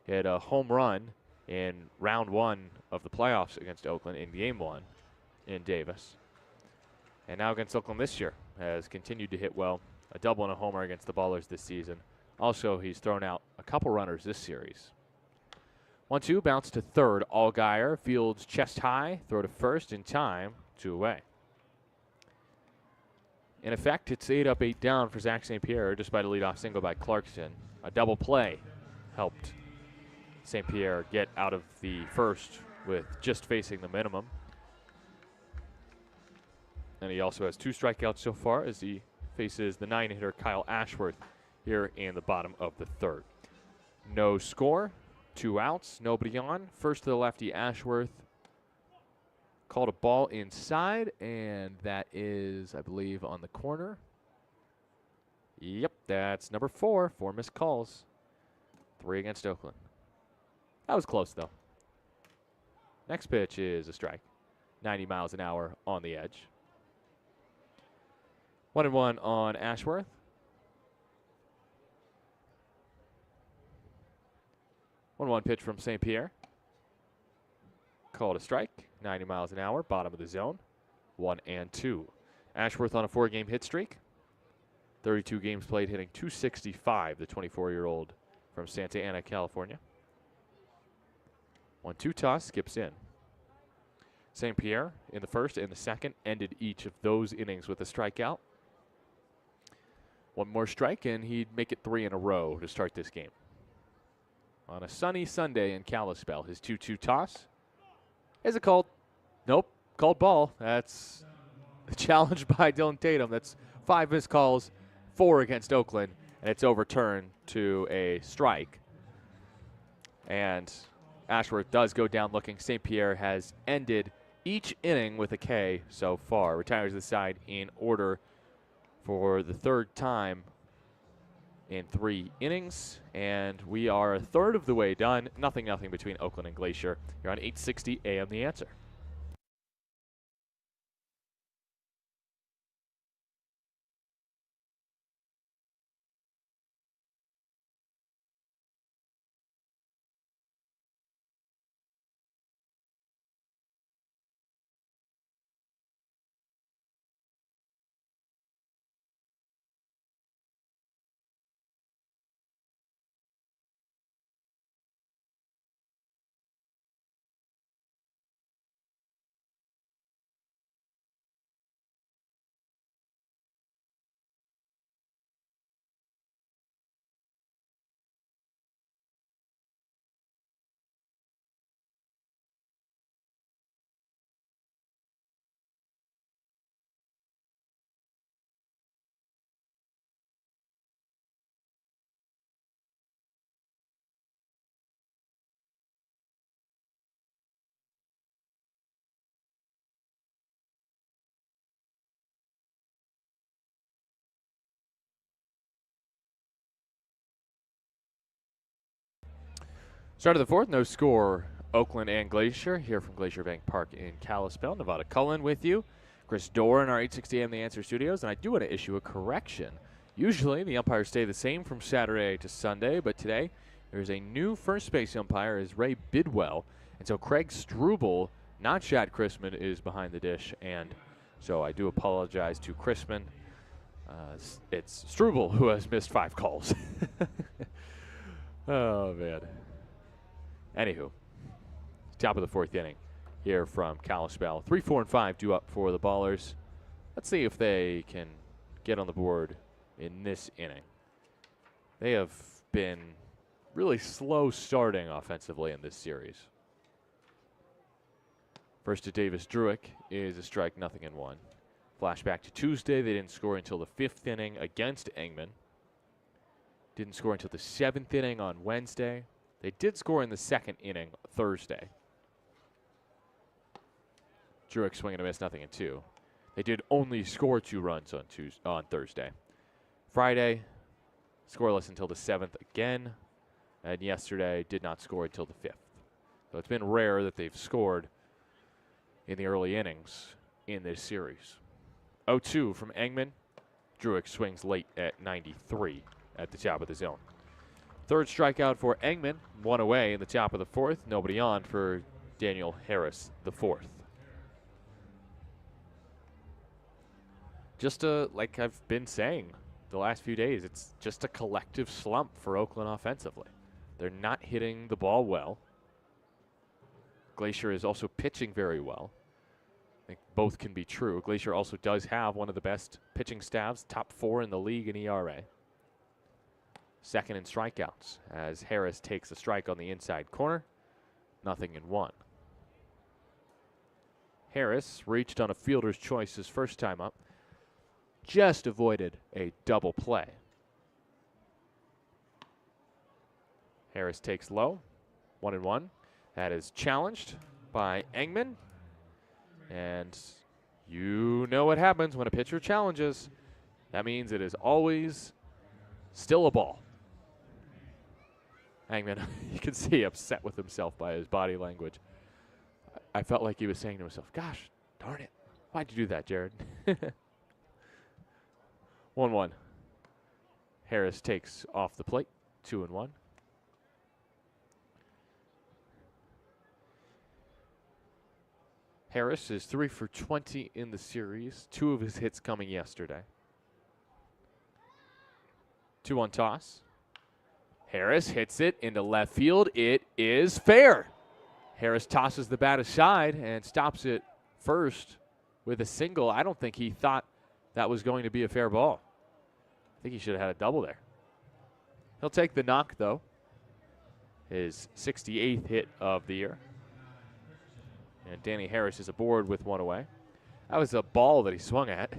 He had a home run in round 1 of the playoffs against Oakland in game 1. in Davis. And now against Oakland this year, has continued to hit well. A double and a homer against the Ballers this season. Also, he's thrown out a couple runners this series. 1-2, bounce to third. Allgaier fields chest high, throw to first in time, 2 away. In effect, it's 8 up, 8 down for Zach St. Pierre, despite a leadoff single by Clarkson. A double play helped St. Pierre get out of the first with just facing the minimum. And he also has 2 strikeouts so far as he faces the 9-hitter Kyle Ashworth here in the bottom of the third. No score, 2 outs, nobody on. First to the lefty, Ashworth called a ball inside, and that is, I believe, on the corner. Yep, that's number 4 missed calls. 3 against Oakland. That was close, though. Next pitch is a strike. 90 miles an hour on the edge. 1-1 on Ashworth. 1-1 pitch from St. Pierre. Called a strike. 90 miles an hour, bottom of the zone. 1-2. Ashworth on a 4-game hit streak. 32 games played, hitting .265, the 24-year-old from Santa Ana, California. 1-2 toss, skips in. St. Pierre in the first and the second ended each of those innings with a strikeout. 1 more strike, and he'd make it 3 in a row to start this game. On a sunny Sunday in Kalispell, his 2-2 toss is a called ball. That's a challenge by Dylan Tatum. That's 5 missed calls, 4 against Oakland, and it's overturned to a strike. And Ashworth does go down looking. St. Pierre has ended each inning with a K so far. Retires the side in order for the 3rd time in 3 innings. And we are a third of the way done. Nothing between Oakland and Glacier. You're on 860 AM The Answer. Start of the 4th, no score. Oakland and Glacier here from Glacier Bank Park in Kalispell. Nevada Cullen with you. Chris Dorr in our 860 AM The Answer studios. And I do want to issue a correction. Usually the umpires stay the same from Saturday to Sunday, but today there's a new first base umpire is Ray Bidwell. And so Craig Struble, not Chad Chrisman, is behind the dish. And so I do apologize to Chrisman. It's Struble who has missed 5 calls. Oh, man. Anywho, top of the 4th inning here from Kalispell. 3, 4, and 5 due up for the Ballers. Let's see if they can get on the board in this inning. They have been really slow starting offensively in this series. First to Davis Druick is a strike, 0-1. Flashback to Tuesday. They didn't score until the 5th inning against Engman. Didn't score until the 7th inning on Wednesday. They did score in the 2nd inning Thursday. Druick swinging a miss, 0-2. They did only score 2 runs on Thursday. Friday, scoreless until the 7th again. And yesterday, did not score until the 5th. So it's been rare that they've scored in the early innings in this series. 0-2 from Engman. Druick swings late at 93 at the top of the zone. 3rd strikeout for Engman, 1 away in the top of the 4th. Nobody on for Daniel Harris, the 4th. just like I've been saying the last few days, it's just a collective slump for Oakland offensively. They're not hitting the ball well. Glacier is also pitching very well. I think both can be true. Glacier also does have one of the best pitching staffs, top 4 in the league in ERA. Second in strikeouts as Harris takes a strike on the inside corner. 0-1. Harris reached on a fielder's choice his first time up. Just avoided a double play. Harris takes low. 1-1. That is challenged by Engman. And you know what happens when a pitcher challenges. That means it is always still a ball. Engman, you can see upset with himself by his body language. I felt like he was saying to himself, gosh, darn it. Why'd you do that, Jared? 1-1. Harris takes off the plate. 2-1. Harris is 3 for 20 in the series. 2 of his hits coming yesterday. 2-1 toss. Harris hits it into left field. It is fair. Harris tosses the bat aside and stops it first with a single. I don't think he thought that was going to be a fair ball. I think he should have had a double there. He'll take the knock, though. His 68th hit of the year. And Danny Harris is aboard with 1 away. That was a ball that he swung at.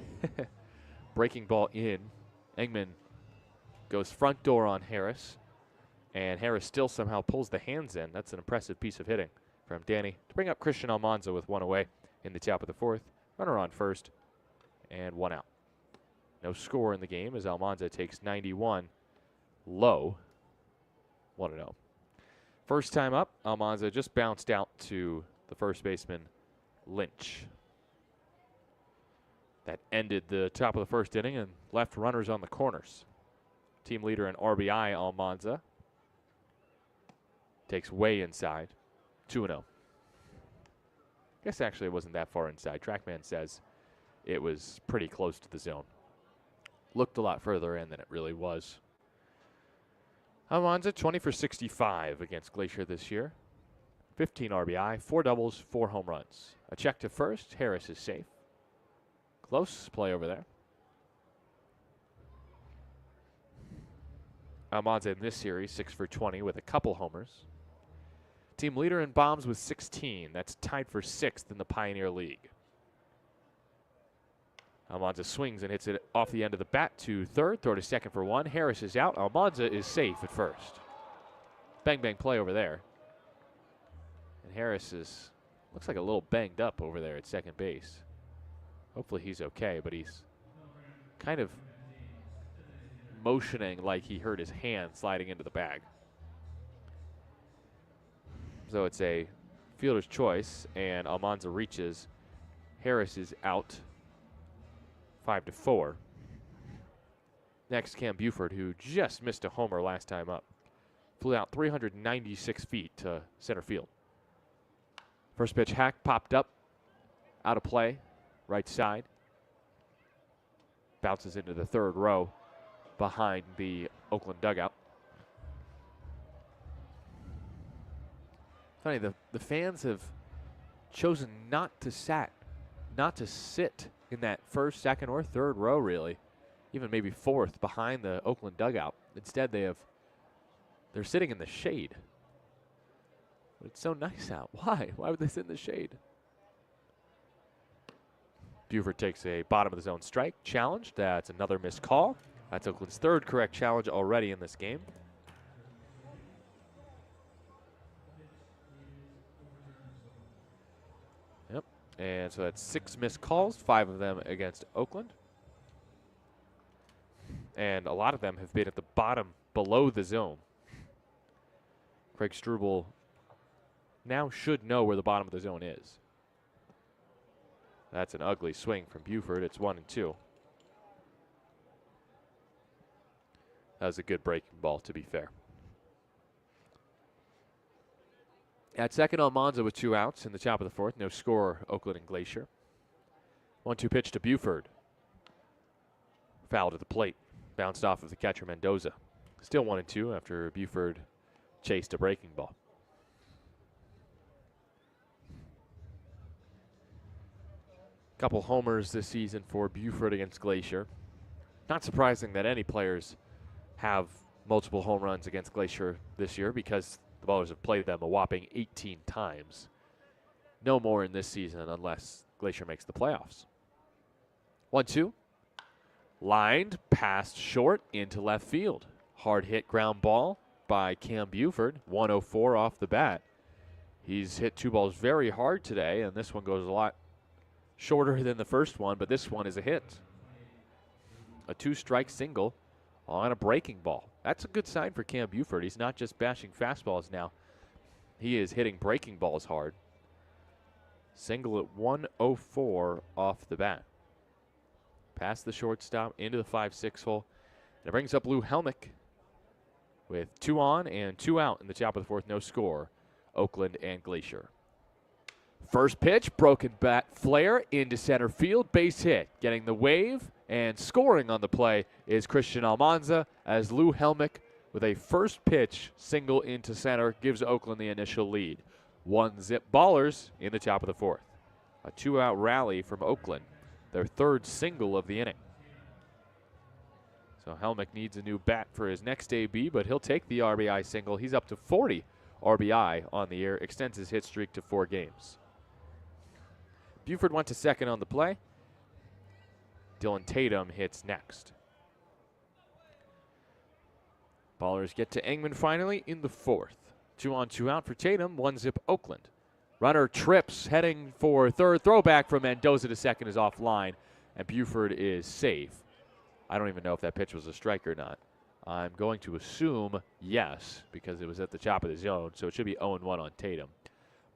Breaking ball in. Engman goes front door on Harris. And Harris still somehow pulls the hands in. That's an impressive piece of hitting from Danny to bring up Christian Almanza with 1 away in the top of the 4th. Runner on first and 1 out. No score in the game as Almanza takes 91 low. 1-0. First time up, Almanza just bounced out to the first baseman, Lynch. That ended the top of the first inning and left runners on the corners. Team leader in RBI, Almanza. Takes way inside. 2-0. Guess actually it wasn't that far inside. TrackMan says it was pretty close to the zone. Looked a lot further in than it really was. Almanza 20 for 65 against Glacier this year. 15 RBI, 4 doubles, 4 home runs. A check to first. Harris is safe. Close play over there. Almanza in this series, 6 for 20 with a couple homers. Team leader in bombs with 16. That's tied for 6th in the Pioneer League. Almanza swings and hits it off the end of the bat to third. Throw to second for 1. Harris is out. Almanza is safe at first. Bang, bang play over there. And Harris looks like a little banged up over there at second base. Hopefully he's okay, but he's kind of motioning like he hurt his hand sliding into the bag. So it's a fielder's choice, and Almanza reaches. Harris is out 5-4. Next, Cam Buford, who just missed a homer last time up. Flew out 396 feet to center field. First pitch hack popped up, out of play, right side. Bounces into the third row behind the Oakland dugout. Funny, the fans have chosen not to sit in that first, second, or third row, really. Even maybe fourth behind the Oakland dugout. Instead, they're sitting in the shade. But it's so nice out. Why? Why would they sit in the shade? Buford takes a bottom of the zone strike. Challenged. That's another missed call. That's Oakland's third correct challenge already in this game. Yep. And so that's 6 missed calls, 5 of them against Oakland. And a lot of them have been at the bottom below the zone. Craig Struble now should know where the bottom of the zone is. That's an ugly swing from Buford. It's 1-2. That was a good breaking ball, to be fair. At second, Almanza with 2 outs in the top of the 4th. No score, Oakland and Glacier. 1-2 pitch to Buford. Foul to the plate. Bounced off of the catcher Mendoza. Still 1-2 after Buford chased a breaking ball. Couple homers this season for Buford against Glacier. Not surprising that any players have multiple home runs against Glacier this year because the Ballers have played them a whopping 18 times. No more in this season unless Glacier makes the playoffs. 1-2. Lined, passed short into left field. Hard hit ground ball by Cam Buford. 104 off the bat. He's hit 2 balls very hard today, and this one goes a lot shorter than the first one, but this one is a hit. A 2-strike single on a breaking ball. That's a good sign for Cam Buford. He's not just bashing fastballs now. He is hitting breaking balls hard. Single at 104 off the bat. Past the shortstop into the 5-6 hole. And it brings up Lou Helmick with 2 on and 2 out in the top of the 4th. No score. Oakland and Glacier. First pitch, broken bat flare into center field, base hit. Getting the wave and scoring on the play is Christian Almanza as Lou Helmick with a first pitch single into center gives Oakland the initial lead. 1-0 Ballers in the top of the 4th. A 2-out rally from Oakland, their 3rd single of the inning. So Helmick needs a new bat for his next AB, but he'll take the RBI single. He's up to 40 RBI on the year, extends his hit streak to 4 games. Buford went to second on the play. Dylan Tatum hits next. Ballers get to Engman finally in the 4th. 2 on, 2 out for Tatum. 1-0 Oakland. Runner trips, heading for third. Throwback from Mendoza to second is offline, and Buford is safe. I don't even know if that pitch was a strike or not. I'm going to assume yes, because it was at the top of the zone, so it should be 0-1 on Tatum.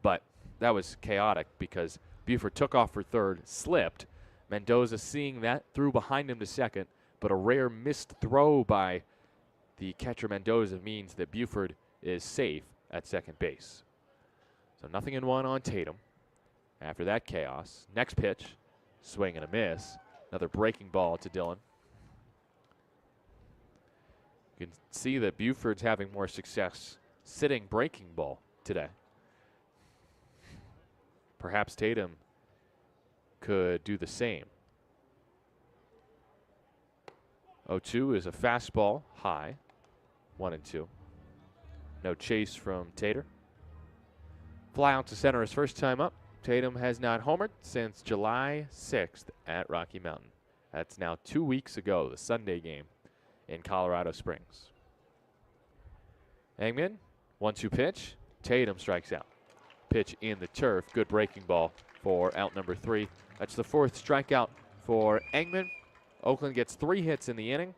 But that was chaotic because Buford took off for third, slipped. Mendoza, seeing that, threw behind him to second, but a rare missed throw by the catcher Mendoza means that Buford is safe at second base. So 0-1 on Tatum. After that chaos, next pitch, swing and a miss. Another breaking ball to Dylan. You can see that Buford's having more success sitting breaking ball today. Perhaps Tatum could do the same. 0-2 is a fastball high. 1-2. No chase from Tater. Fly out to center his first time up. Tatum has not homered since July 6th at Rocky Mountain. That's now 2 weeks ago, the Sunday game in Colorado Springs. Engman, 1-2 pitch. Tatum strikes out. Pitch in the turf. Good breaking ball for out number 3. That's the 4th strikeout for Engman. Oakland gets 3 hits in the inning,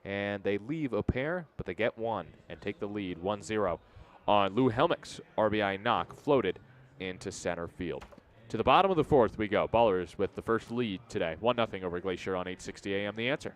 and they leave a pair, but they get 1 and take the lead 1-0 on Lou Helmick's RBI knock floated into center field. To the bottom of the 4th we go. Ballers with the first lead today. 1-0 over Glacier on 860 AM. The Answer.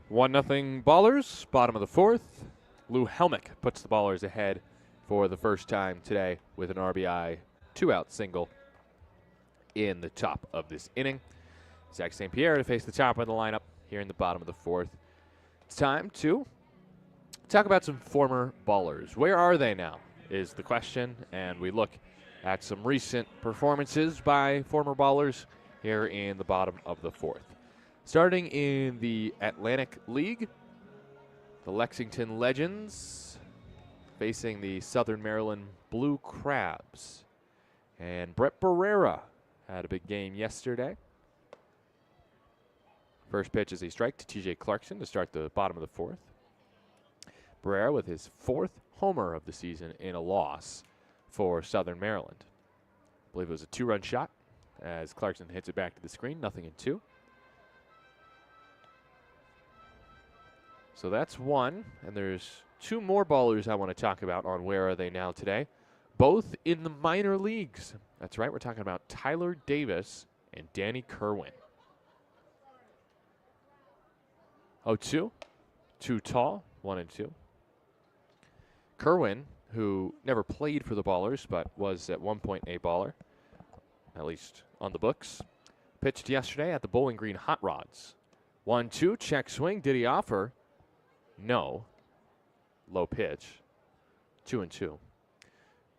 One nothing Ballers, bottom of the 4th. Lou Helmick puts the Ballers ahead for the first time today with an RBI 2-out single in the top of this inning. Zach St. Pierre to face the top of the lineup here in the bottom of the fourth. It's time to talk about some former ballers. Where are they now is the question, and we look at some recent performances by former ballers here in the bottom of the fourth. Starting in the Atlantic League, the Lexington Legends facing the Southern Maryland Blue Crabs. And Brett Barrera had a big game yesterday. First pitch is a strike to TJ Clarkson to start the bottom of the fourth. Barrera with his fourth homer of the season in a loss for Southern Maryland. I believe it was a 2-run shot as Clarkson hits it back to the screen, 0-2. So that's one, and there's two more ballers I want to talk about on Where Are They Now today, both in the minor leagues. That's right, we're talking about Tyler Davis and Danny Kerwin. 0-2, too tall, 1-2. Kerwin, who never played for the Ballers but was at one point a baller, at least on the books, pitched yesterday at the Bowling Green Hot Rods. 1-2, check swing, did he offer? No. Low pitch. 2-2.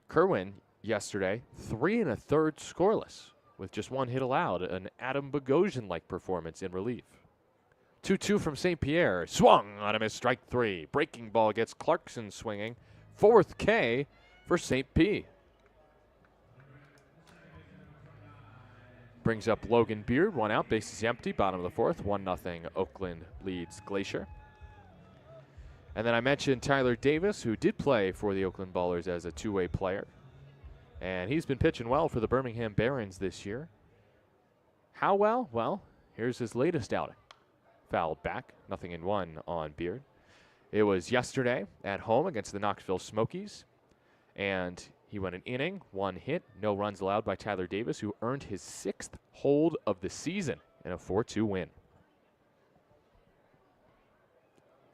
Kerwin yesterday, 3 1/3 scoreless with just one hit allowed. An Adam Bogosian-like performance in relief. 2-2 from St. Pierre. Swung on a missed strike 3. Breaking ball gets Clarkson swinging. 4th K for St. P. Brings up Logan Beard. 1 out. Bases empty. Bottom of the fourth. 1-0. Oakland leads Glacier. And then I mentioned Tyler Davis, who did play for the Oakland Ballers as a two-way player. And he's been pitching well for the Birmingham Barons this year. How well? Well, here's his latest outing. Fouled back, 0-1 on Beard. It was yesterday at home against the Knoxville Smokies. And he went an inning, 1 hit, no runs allowed by Tyler Davis, who earned his 6th hold of the season in a 4-2 win.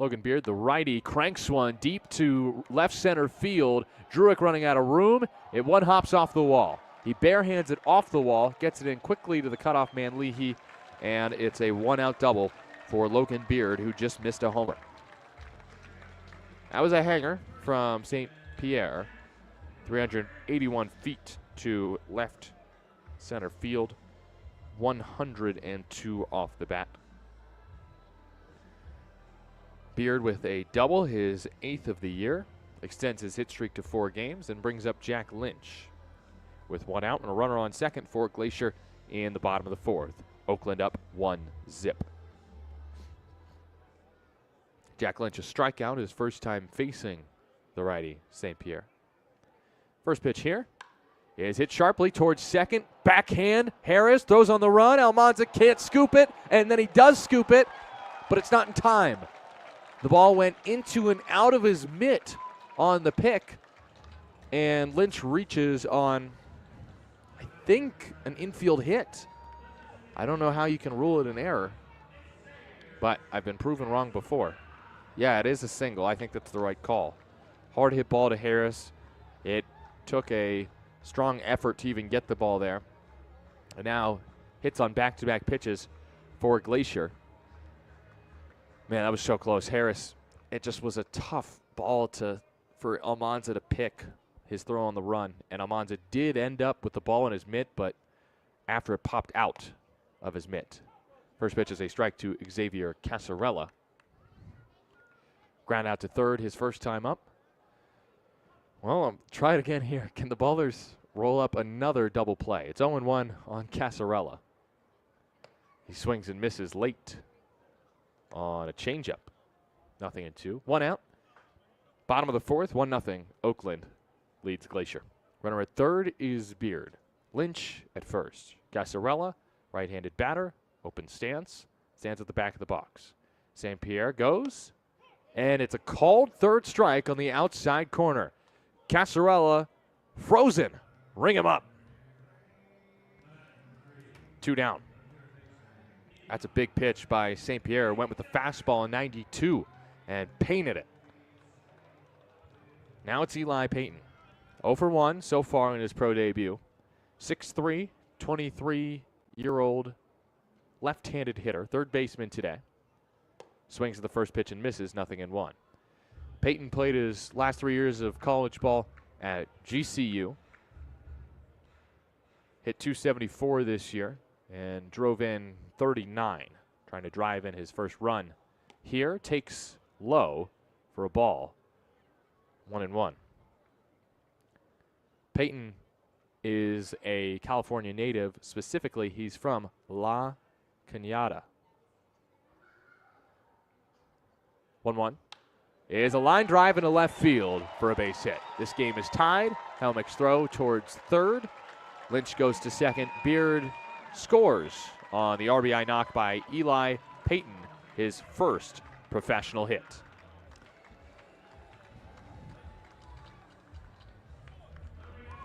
Logan Beard, the righty, cranks one deep to left center field. Druick running out of room. It one hops off the wall. He barehands it off the wall, gets it in quickly to the cutoff man Leahy, and it's a 1-out double for Logan Beard, who just missed a homer. That was a hanger from St. Pierre. 381 feet to left center field. 102 off the bat. Beard with a double, his 8th of the year, extends his hit streak to 4 games, and brings up Jack Lynch with 1 out and a runner on second for Glacier in the bottom of the fourth. Oakland up 1-0. Jack Lynch a strikeout, his first time facing the righty St. Pierre. First pitch here is hit sharply towards second. Backhand, Harris throws on the run. Almanza can't scoop it, and then he does scoop it, but it's not in time. The ball went into and out of his mitt on the pick, and Lynch reaches on, I think, an infield hit. I don't know how you can rule it an error, but I've been proven wrong before. Yeah, it is a single. I think that's the right call. Hard hit ball to Harris. It took a strong effort to even get the ball there. And now hits on back-to-back pitches for Glacier. Man, that was so close. Harris, it just was a tough ball for Almanza to pick his throw on the run. And Almanza did end up with the ball in his mitt, but after it popped out of his mitt. First pitch is a strike to Xavier Casarella. Ground out to third, his first time up. Well, I'll try it again here. Can the Ballers roll up another double play? It's 0-1 on Casarella. He swings and misses late on a changeup. 0-2. 1 out. Bottom of the fourth, 1-0. Oakland leads Glacier. Runner at third is Beard. Lynch at first. Casarella, right-handed batter, open stance, stands at the back of the box. St. Pierre goes, and it's a called third strike on the outside corner. Casarella frozen. Ring him up. 2 down. That's a big pitch by St. Pierre. Went with the fastball in 92 and painted it. Now it's Eli Payton. 0 for 1 so far in his pro debut. 6'3", 23-year-old left-handed hitter, third baseman today. Swings at the first pitch and misses, 0-1. Peyton played his last 3 years of college ball at GCU. Hit .274 this year and drove in 39, trying to drive in his first run. Here, takes low for a ball, 1-1. Peyton is a California native. Specifically, he's from La Cañada. 1-1. Is a line drive into left field for a base hit. This game is tied. Helmick's throw towards third. Lynch goes to second. Beard scores on the RBI knock by Eli Peyton, his first professional hit.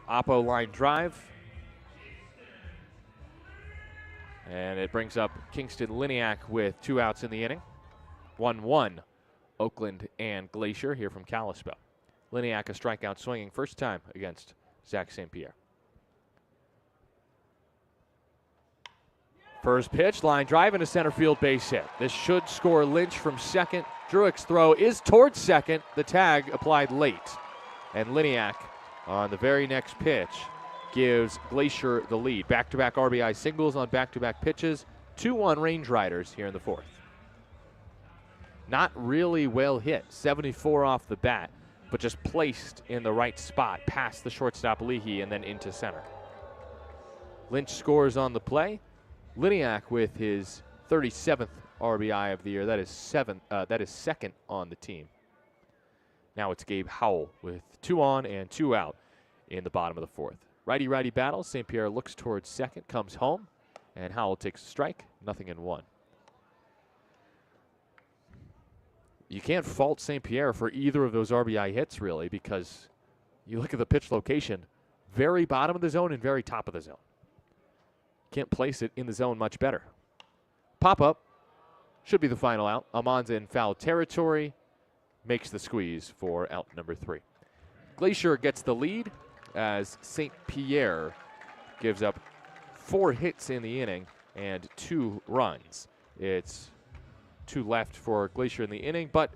Oppo line drive. And it brings up Kingston Liniak with 2 outs in the inning. 1-1. Oakland and Glacier here from Kalispell. Liniak a strikeout swinging first time against Zach St. Pierre. First pitch, line drive into center field, base hit. This should score Lynch from second. Druick's throw is towards second. The tag applied late. And Liniak on the very next pitch gives Glacier the lead. Back-to-back RBI singles on back-to-back pitches. 2-1 Range Riders here in the fourth. Not really well hit. 74 off the bat, but just placed in the right spot past the shortstop Leahy and then into center. Lynch scores on the play. Liniak with his 37th RBI of the year. That is second on the team. Now it's Gabe Howell with 2 on and 2 out in the bottom of the fourth. Righty-righty battle. St. Pierre looks towards second, comes home, and Howell takes a strike. 0-1. You can't fault St. Pierre for either of those RBI hits, really, because you look at the pitch location, very bottom of the zone and very top of the zone. Can't place it in the zone much better. Pop-up should be the final out. Amon's in foul territory, makes the squeeze for out number 3. Glacier gets the lead as St. Pierre gives up 4 hits in the inning and 2 runs. It's 2 left for Glacier in the inning, but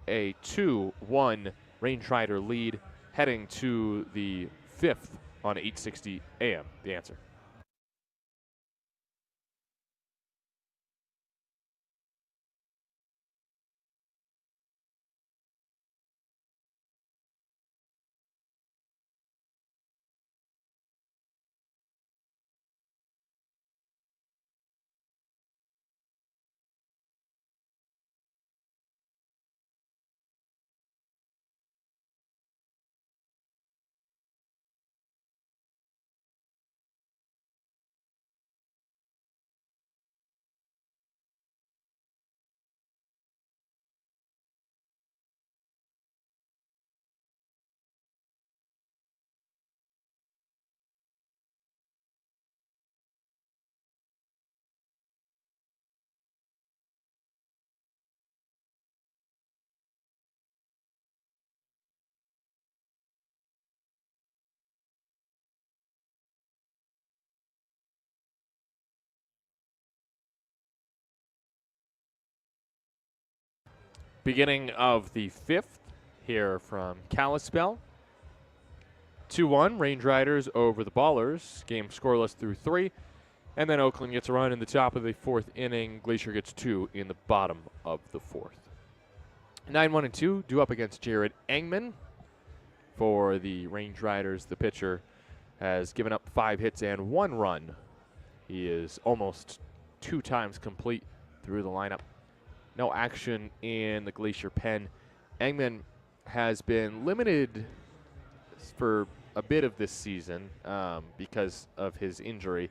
a 2-1 Range Rider lead heading to the 5th on 8:60 a.m. The answer. Beginning of the 5th here from Kalispell. 2-1 Range Riders over the Ballers. Game scoreless through 3. And then Oakland gets a run in the top of the 4th inning. Glacier gets 2 in the bottom of the 4th. 9-1-2 due up against Jared Engman for the Range Riders. The pitcher has given up 5 hits and 1 run. He is almost 2 times complete through the lineup. No action in the Glacier pen. Engman has been limited for a bit of this season because of his injury.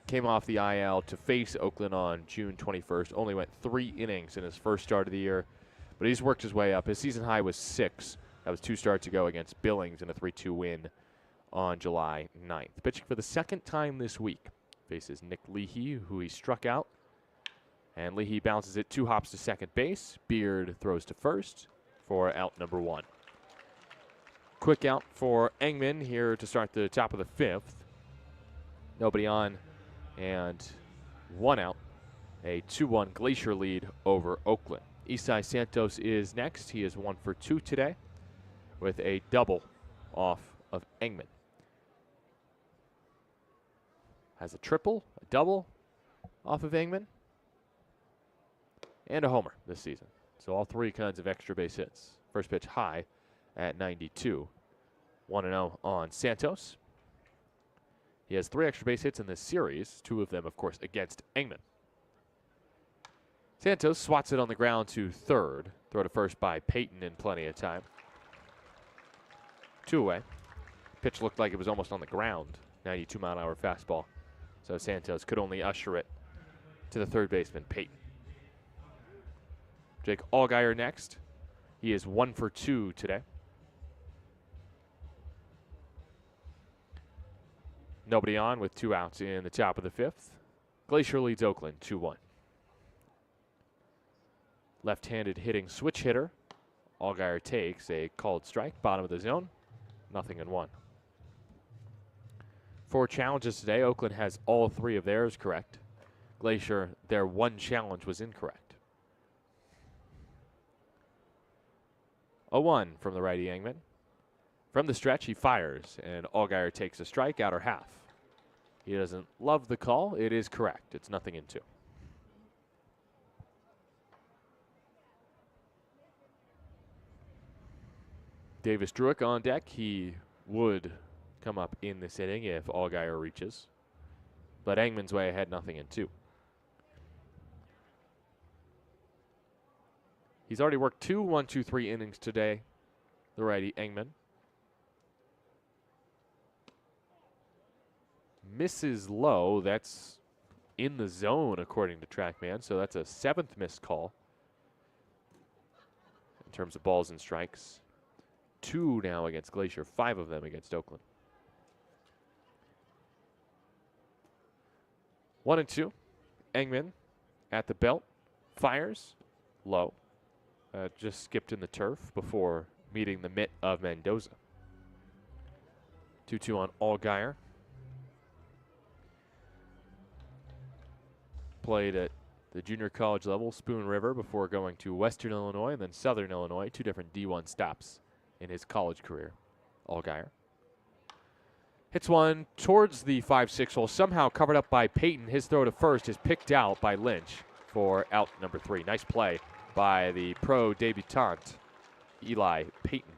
Came off the IL to face Oakland on June 21st. Only went 3 innings in his first start of the year, but he's worked his way up. His season high was 6. That was 2 starts ago against Billings in a 3-2 win on July 9th. Pitching for the second time this week. Faces Nick Leahy, who he struck out. And Leahy bounces it 2 hops to second base. Beard throws to first for out number 1. Quick out for Engman here to start the top of the 5th. Nobody on and 1 out A 2-1 Glacier lead over Oakland. Isai Santos is next. He is 1 for 2 today with a double off of Engman. Has a triple, a double off of Engman, and a homer this season. So all three kinds of extra base hits. First pitch high at 92. 1-0 on Santos. He has 3 extra base hits in this series, 2 of them, of course, against Engman. Santos swats it on the ground to third. Throw to first by Payton in plenty of time. 2 away. Pitch looked like it was almost on the ground. 92-mile-an-hour fastball. So Santos could only usher it to the third baseman, Payton. Jake Allgaier next. He is 1 for 2 today. Nobody on with 2 outs in the top of the 5th. Glacier leads Oakland 2-1. Left-handed hitting switch hitter. Allgaier takes a called strike, bottom of the zone. 0-1. 4 challenges today. Oakland has all 3 of theirs correct. Glacier, their 1 challenge was incorrect. 0-1 from the righty Engman. From the stretch, he fires, and Allgaier takes a strike, outer half. He doesn't love the call. It is correct. It's 0-2. Davis Druick on deck. He would come up in this inning if Allgaier reaches. But Engman's way ahead, 0-2. He's already worked 2 1-2-3 innings today, the righty Engman. Misses low. That's in the zone, according to TrackMan. So that's a 7th missed call in terms of balls and strikes. 2 now against Glacier, 5 of them against Oakland. 1-2. Engman at the belt. Fires. Low. Just skipped in the turf before meeting the mitt of Mendoza. 2-2 on Allgaier. Played at the junior college level, Spoon River, before going to Western Illinois and then Southern Illinois. 2 different D1 stops in his college career. Allgaier hits one towards the 5-6 hole, somehow covered up by Payton. His throw to first is picked out by Lynch for out number 3. Nice play by the pro debutant, Eli Payton.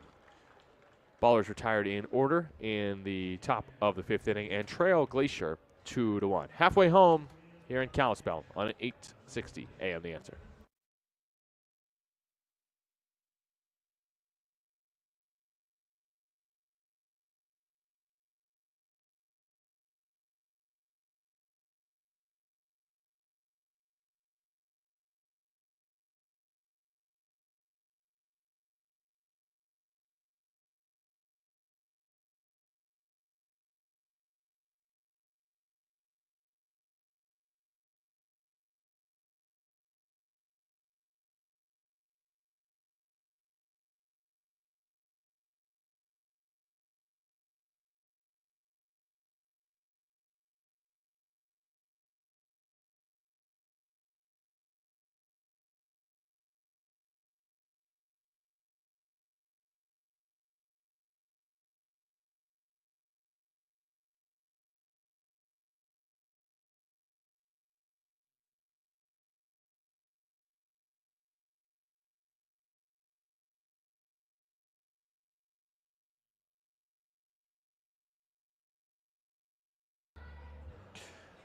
Ballers retired in order in the top of the 5th inning and trail Glacier 2-1. Halfway home here in Kalispell on 860 AM The Answer.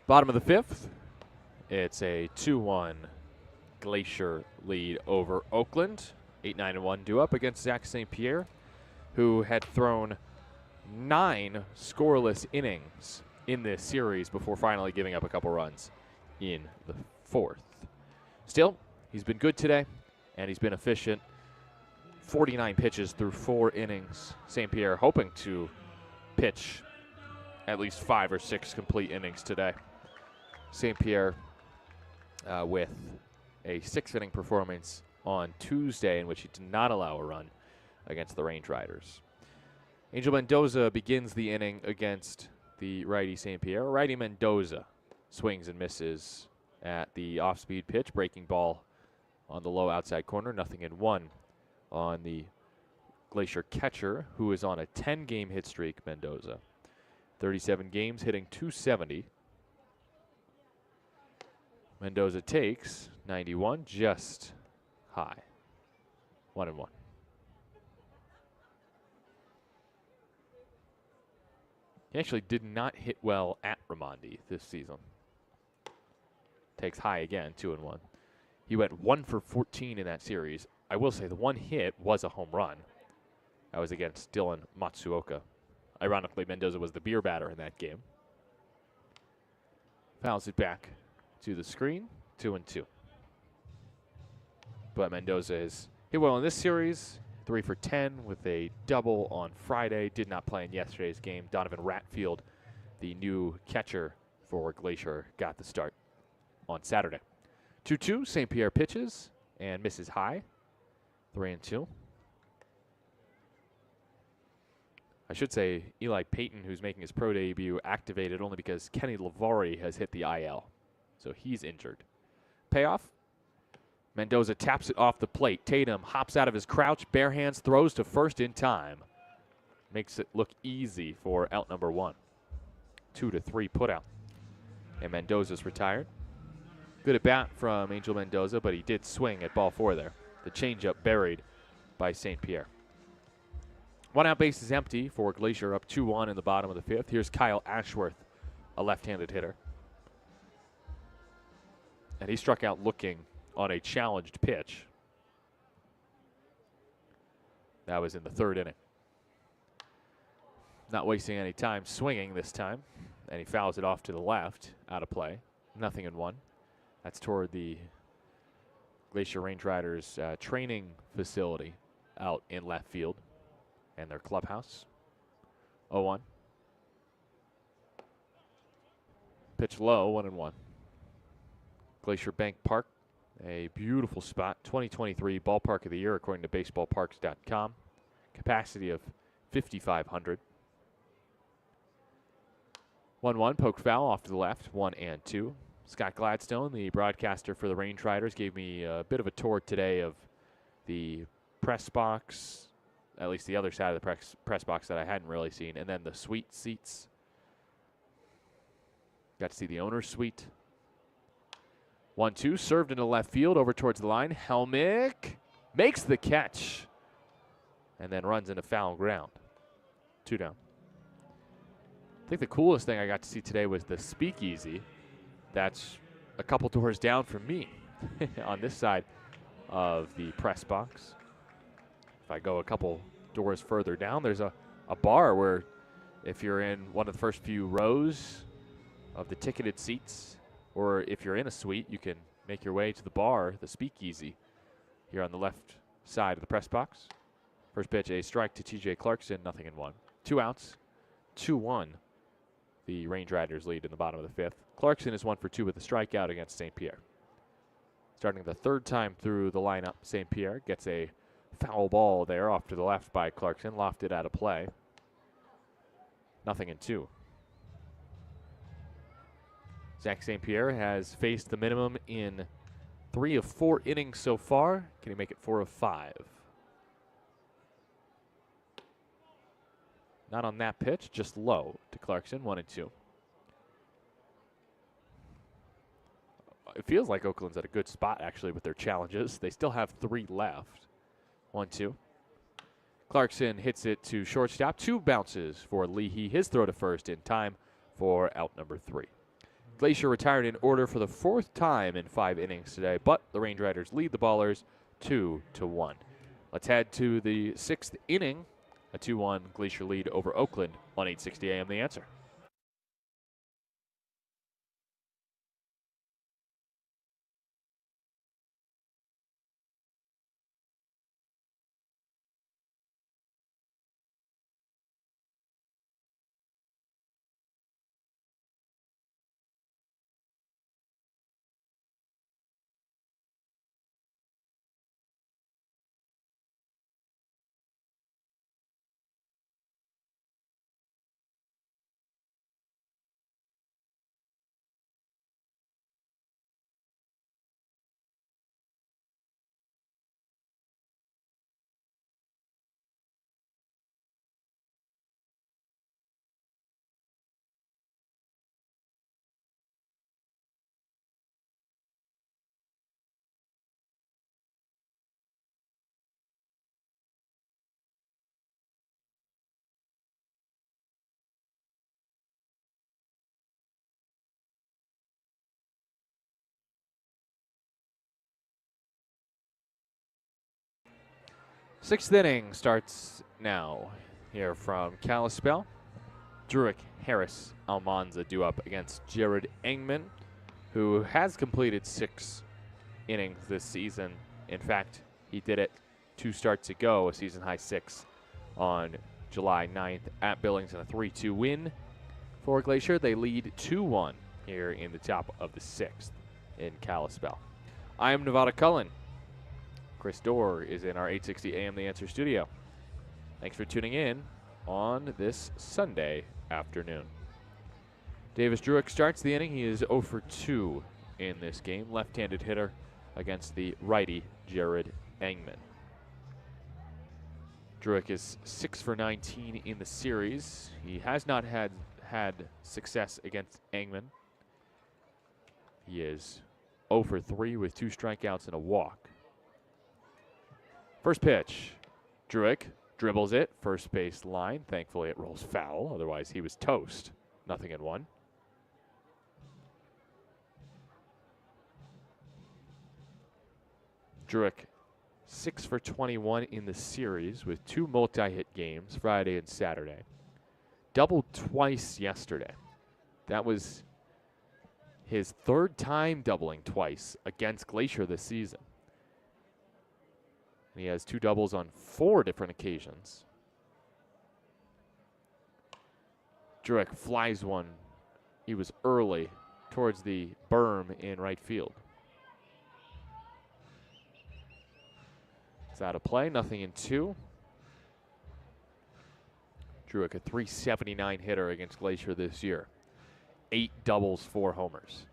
Bottom of the 5th, it's a 2-1 Glacier lead over Oakland. 8-9-1 due up against Zach St. Pierre, who had thrown 9 scoreless innings in this series before finally giving up a couple runs in the 4th. Still, he's been good today, and he's been efficient. 49 pitches through 4 innings. St. Pierre hoping to pitch at least 5 or 6 complete innings today. St. Pierre with a 6th-inning performance on Tuesday in which he did not allow a run against the Range Riders. Angel Mendoza begins the inning against the righty St. Pierre. Righty Mendoza swings and misses at the off-speed pitch. Breaking ball on the low outside corner. 0-1 on the Glacier catcher, who is on a 10-game hit streak, Mendoza. 37 games, hitting .270. Mendoza takes 91, just high. 1-1. He actually did not hit well at Raimondi this season. Takes high again, 2-1. He went 1 for 14 in that series. I will say the one hit was a home run. That was against Dylan Matsuoka. Ironically, Mendoza was the beer batter in that game. Fouls it back to the screen, 2-2. But Mendoza has hit well in this series, 3 for 10 with a double on Friday. Did not play in yesterday's game. Donovan Ratfield, the new catcher for Glacier, got the start on Saturday. 2-2, St. Pierre pitches and misses high, 3-2. I should say Eli Payton, who's making his pro debut, activated only because Kenny Lavari has hit the IL. So he's injured. Payoff. Mendoza taps it off the plate. Tatum hops out of his crouch, bare hands, throws to first in time. Makes it look easy for out number 1. 2-3 put out. And Mendoza's retired. Good at bat from Angel Mendoza, but he did swing at ball 4 there. The changeup buried by St. Pierre. 1 out, base is empty for Glacier, up 2-1 in the bottom of the 5th. Here's Kyle Ashworth, a left-handed hitter. And he struck out looking on a challenged pitch. That was in the 3rd inning. Not wasting any time swinging this time. And he fouls it off to the left, out of play. 0-1. That's toward the Glacier Range Riders training facility out in left field and their clubhouse. 0-1. Pitch low, 1-1. Glacier Bank Park, a beautiful spot. 2023 Ballpark of the Year, according to baseballparks.com. Capacity of 5,500. 1-1, poked foul off to the left, 1-2. Scott Gladstone, the broadcaster for the Range Riders, gave me a bit of a tour today of the press box, at least the other side of the press box that I hadn't really seen, and then the suite seats. Got to see the owner's suite. 1-2, served into left field, over towards the line. Helmick makes the catch, and then runs into foul ground. 2 down. I think the coolest thing I got to see today was the speakeasy. That's a couple doors down from me on this side of the press box. If I go a couple doors further down, there's a bar where if you're in one of the first few rows of the ticketed seats, or if you're in a suite, you can make your way to the bar, the speakeasy, here on the left side of the press box. First pitch, a strike to TJ Clarkson, 0-1. 2 outs, 2-1. The Range Riders lead in the bottom of the 5th. Clarkson is 1 for 2 with a strikeout against St. Pierre. Starting the 3rd time through the lineup, St. Pierre gets a foul ball there off to the left by Clarkson, lofted out of play. 0-2. Zach St. Pierre has faced the minimum in 3 of 4 innings so far. Can he make it 4 of 5? Not on that pitch, just low to Clarkson, 1-2. It feels like Oakland's at a good spot, actually, with their challenges. They still have 3 left. 1-2. Clarkson hits it to shortstop. 2 bounces for Leahy. His throw to first in time for out number 3. Glacier retired in order for the 4th time in 5 innings today, but the Range Riders lead the Ballers 2-1. Let's head to the 6th inning. A 2-1 Glacier lead over Oakland on 860 AM The Answer. Sixth inning starts now here from Kalispell. Druick, Harris, Almanza due up against Jared Engman, who has completed 6 innings this season. In fact, he did it 2 starts ago, a season-high 6 on July 9th at Billings in a 3-2 win for Glacier. They lead 2-1 here in the top of the 6th in Kalispell. I am Nevada Cullen. Chris Dorr is in our 860 AM The Answer studio. Thanks for tuning in on this Sunday afternoon. Davis Druick starts the inning. He is 0 for 2 in this game. Left-handed hitter against the righty Jared Engman. Druick is 6 for 19 in the series. He has not had success against Engman. He is 0 for 3 with 2 strikeouts and a walk. First pitch, Druick dribbles it, first base line. Thankfully it rolls foul, otherwise he was toast. 0-1. Druick 6 for 21 in the series with 2 multi-hit games, Friday and Saturday. Doubled twice yesterday. That was his 3rd time doubling twice against Glacier this season. And he has 2 doubles on 4 different occasions. Druick flies one. He was early towards the berm in right field. It's out of play, 0-2. Druick, a .379 hitter against Glacier this year. 8 doubles, 4 homers.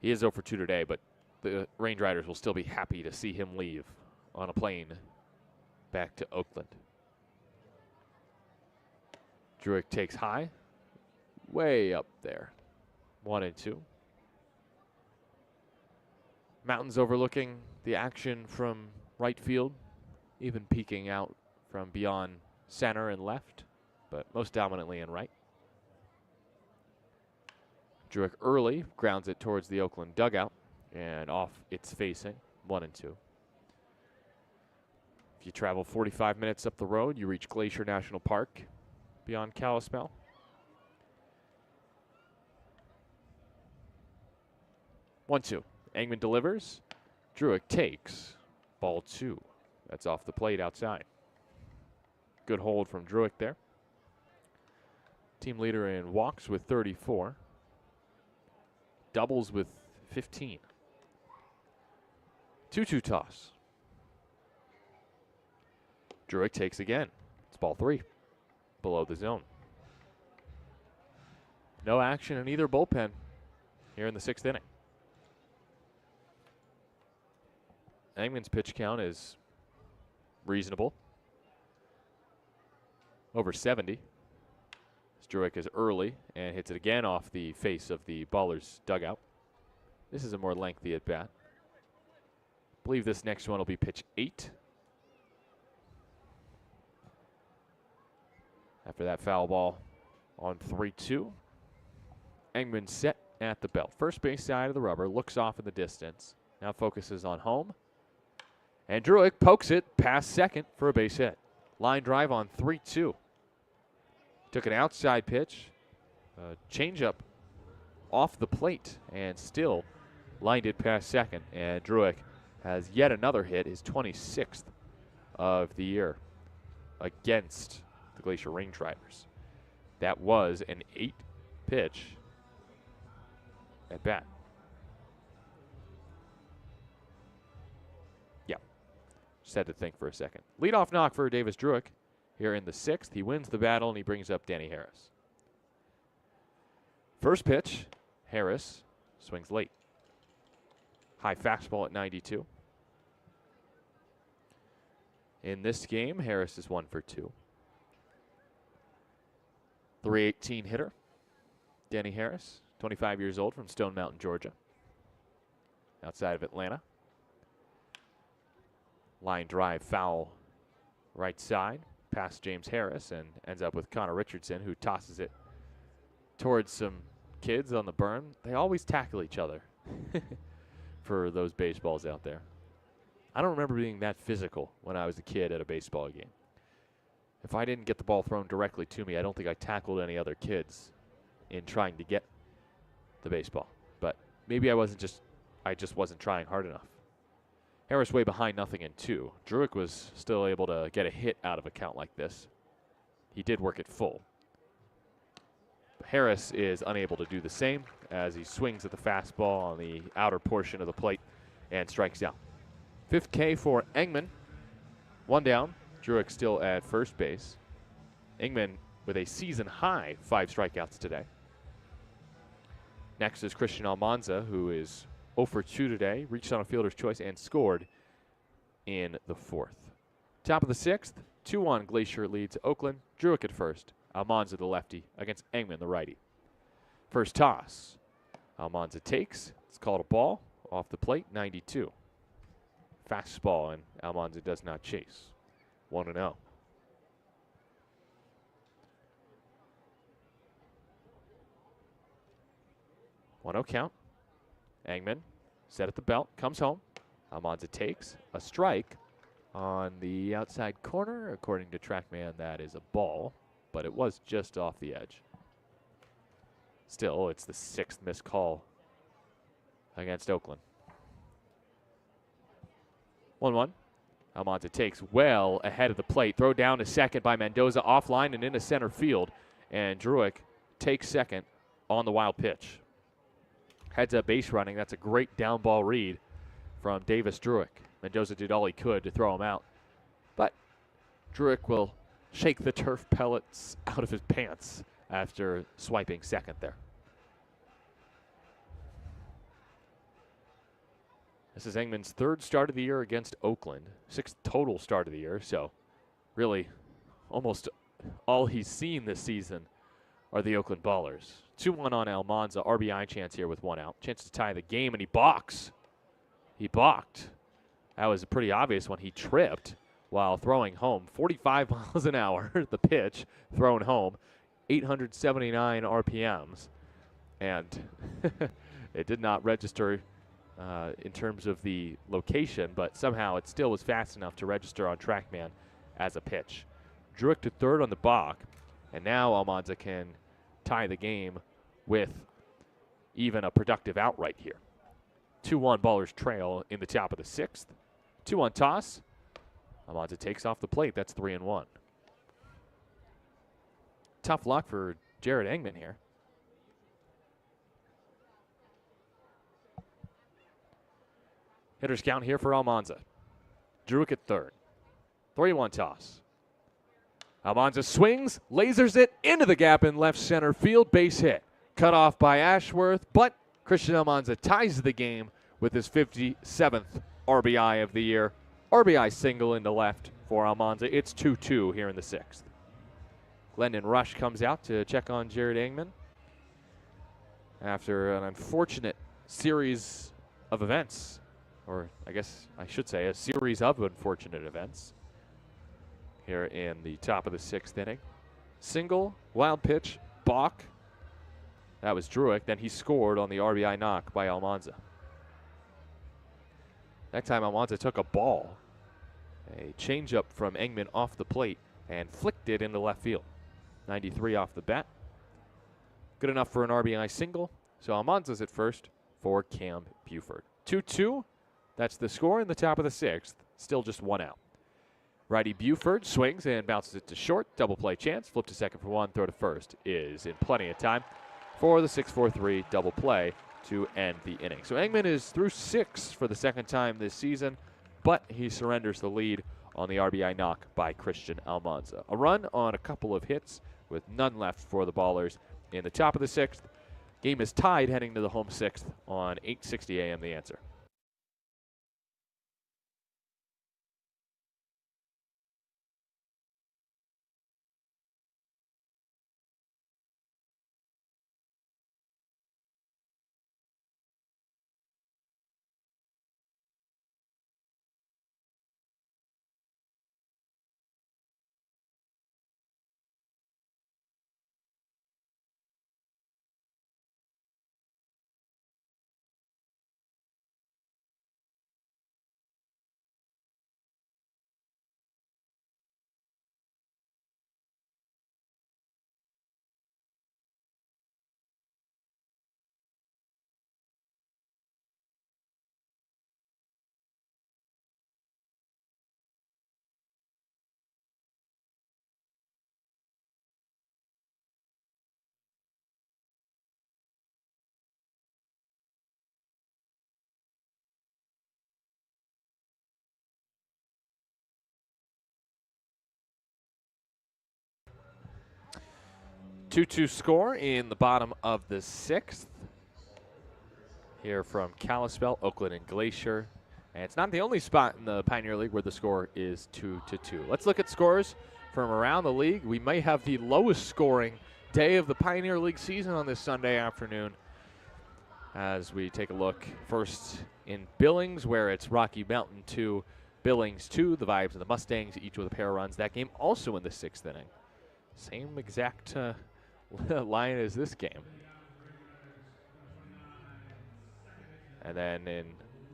He is 0 for 2 today, but the Range Riders will still be happy to see him leave on a plane back to Oakland. Druick takes high, way up there. 1-2. Mountains overlooking the action from right field, even peeking out from beyond center and left, but most dominantly in right. Druick early grounds it towards the Oakland dugout and off its facing. 1-2. If you travel 45 minutes up the road, you reach Glacier National Park beyond Kalispell. One-two. Engman delivers. Druick takes. Ball 2. That's off the plate outside. Good hold from Druick there. Team leader in walks with 34. Doubles with 15. 2-2 toss. Druick takes again. It's ball 3. Below the zone. No action in either bullpen here in the 6th inning. Engman's pitch count is reasonable. Over 70. Druick is early and hits it again off the face of the Ballers dugout. This is a more lengthy at bat. I believe this next one will be pitch 8. After that foul ball on 3-2. Engman set at the belt. First base side of the rubber, looks off in the distance. Now focuses on home. And Druick pokes it past second for a base hit. Line drive on 3-2. Took an outside pitch, changeup off the plate, and still lined it past second. And Druick has yet another hit, his 26th of the year against the Glacier Range Riders. That was an 8-pitch at bat. Yeah, just had to think for a second. Leadoff knock for Davis Druick here in the 6th. He wins the battle and he brings up Danny Harris. First pitch, Harris swings late. High fastball at 92. In this game, Harris is 1 for 2. .318 hitter, Danny Harris, 25 years old, from Stone Mountain, Georgia, outside of Atlanta. Line drive foul right side, past James Harris, and ends up with Connor Richardson, who tosses it towards some kids on the berm. They always tackle each other for those baseballs out there. I don't remember being that physical when I was a kid at a baseball game. If I didn't get the ball thrown directly to me, I don't think I tackled any other kids in trying to get the baseball. But maybe I just wasn't trying hard enough. Harris way behind, 0-2. Druick was still able to get a hit out of a count like this. He did work it full. But Harris is unable to do the same as he swings at the fastball on the outer portion of the plate and strikes out. Fifth K for Engman. One down. Druick still at first base. Engman with a season high 5 strikeouts today. Next is Christian Almanza, who is 0 for 2 today, reached on a fielder's choice and scored in the 4th. Top of the 6th, 2-1 Glacier leads Oakland. Druick at first. Almanza, the lefty, against Engman, the righty. First toss. Almanza takes. It's called a ball off the plate, 92. Fastball, and Almanza does not chase. 1-0. 1-0 count. Engman set at the belt, comes home. Almanza takes a strike on the outside corner. According to TrackMan, that is a ball, but it was just off the edge. Still, it's the 6th missed call against Oakland. 1-1. Almanza takes well ahead of the plate. Throw down to second by Mendoza, offline and into center field. And Druick takes second on the wild pitch. Heads up base running. That's a great down ball read from Davis Druick. Mendoza did all he could to throw him out. But Druick will shake the turf pellets out of his pants after swiping second there. This is Engman's 3rd start of the year against Oakland. 6th total start of the year. So really almost all he's seen this season are the Oakland Ballers. 2-1 on Almanza. RBI chance here with 1 out. Chance to tie the game, and he balks. He balked. That was a pretty obvious one. He tripped while throwing home. 45 miles an hour, the pitch, thrown home. 879 RPMs. And it did not register in terms of the location, but somehow it still was fast enough to register on TrackMan as a pitch. Druick to third on the balk, and now Almanza can tie the game with even a productive outright here. 2-1 Ballers trail in the top of the 6th. 2-1 toss. Almanza takes off the plate. That's 3-1. Tough luck for Jared Engman here. Hitters count here for Almanza. Druick at third. 3-1 toss. Almanza swings, lasers it into the gap in left center field. Base hit. Cut off by Ashworth, but Christian Almanza ties the game with his 57th RBI of the year. RBI single into left for Almanza. It's 2-2 here in the 6th. Glendon Rush comes out to check on Jared Engman after an unfortunate series of events. Or I guess I should say a series of unfortunate events here in the top of the 6th inning. Single, wild pitch, balk. That was Druick. Then he scored on the RBI knock by Almanza. That time Almanza took a ball, a changeup from Engman off the plate, and flicked it into left field. 93 off the bat. Good enough for an RBI single. So Almanza's at first for Cam Buford. 2-2. That's the score in the top of the 6th. Still just 1 out. Righty Buford swings and bounces it to short. Double play chance. Flip to second for 1. Throw to first is in plenty of time for the 6-4-3 double play to end the inning. So Engman is through 6 for the 2nd time this season, but he surrenders the lead on the RBI knock by Christian Almanza. A run on a couple of hits with none left for the Ballers in the top of the 6th. Game is tied heading to the home 6th on 8:60 a.m. The Answer. 2-2 score in the bottom of the 6th. Here from Kalispell, Oakland, and Glacier. And it's not the only spot in the Pioneer League where the score is 2-2. Let's look at scores from around the league. We may have the lowest scoring day of the Pioneer League season on this Sunday afternoon as we take a look first in Billings, where it's Rocky Mountain 2, Billings 2, the Vibes and the Mustangs, each with a pair of runs. That game also in the 6th inning. Same exact line as this game. And then in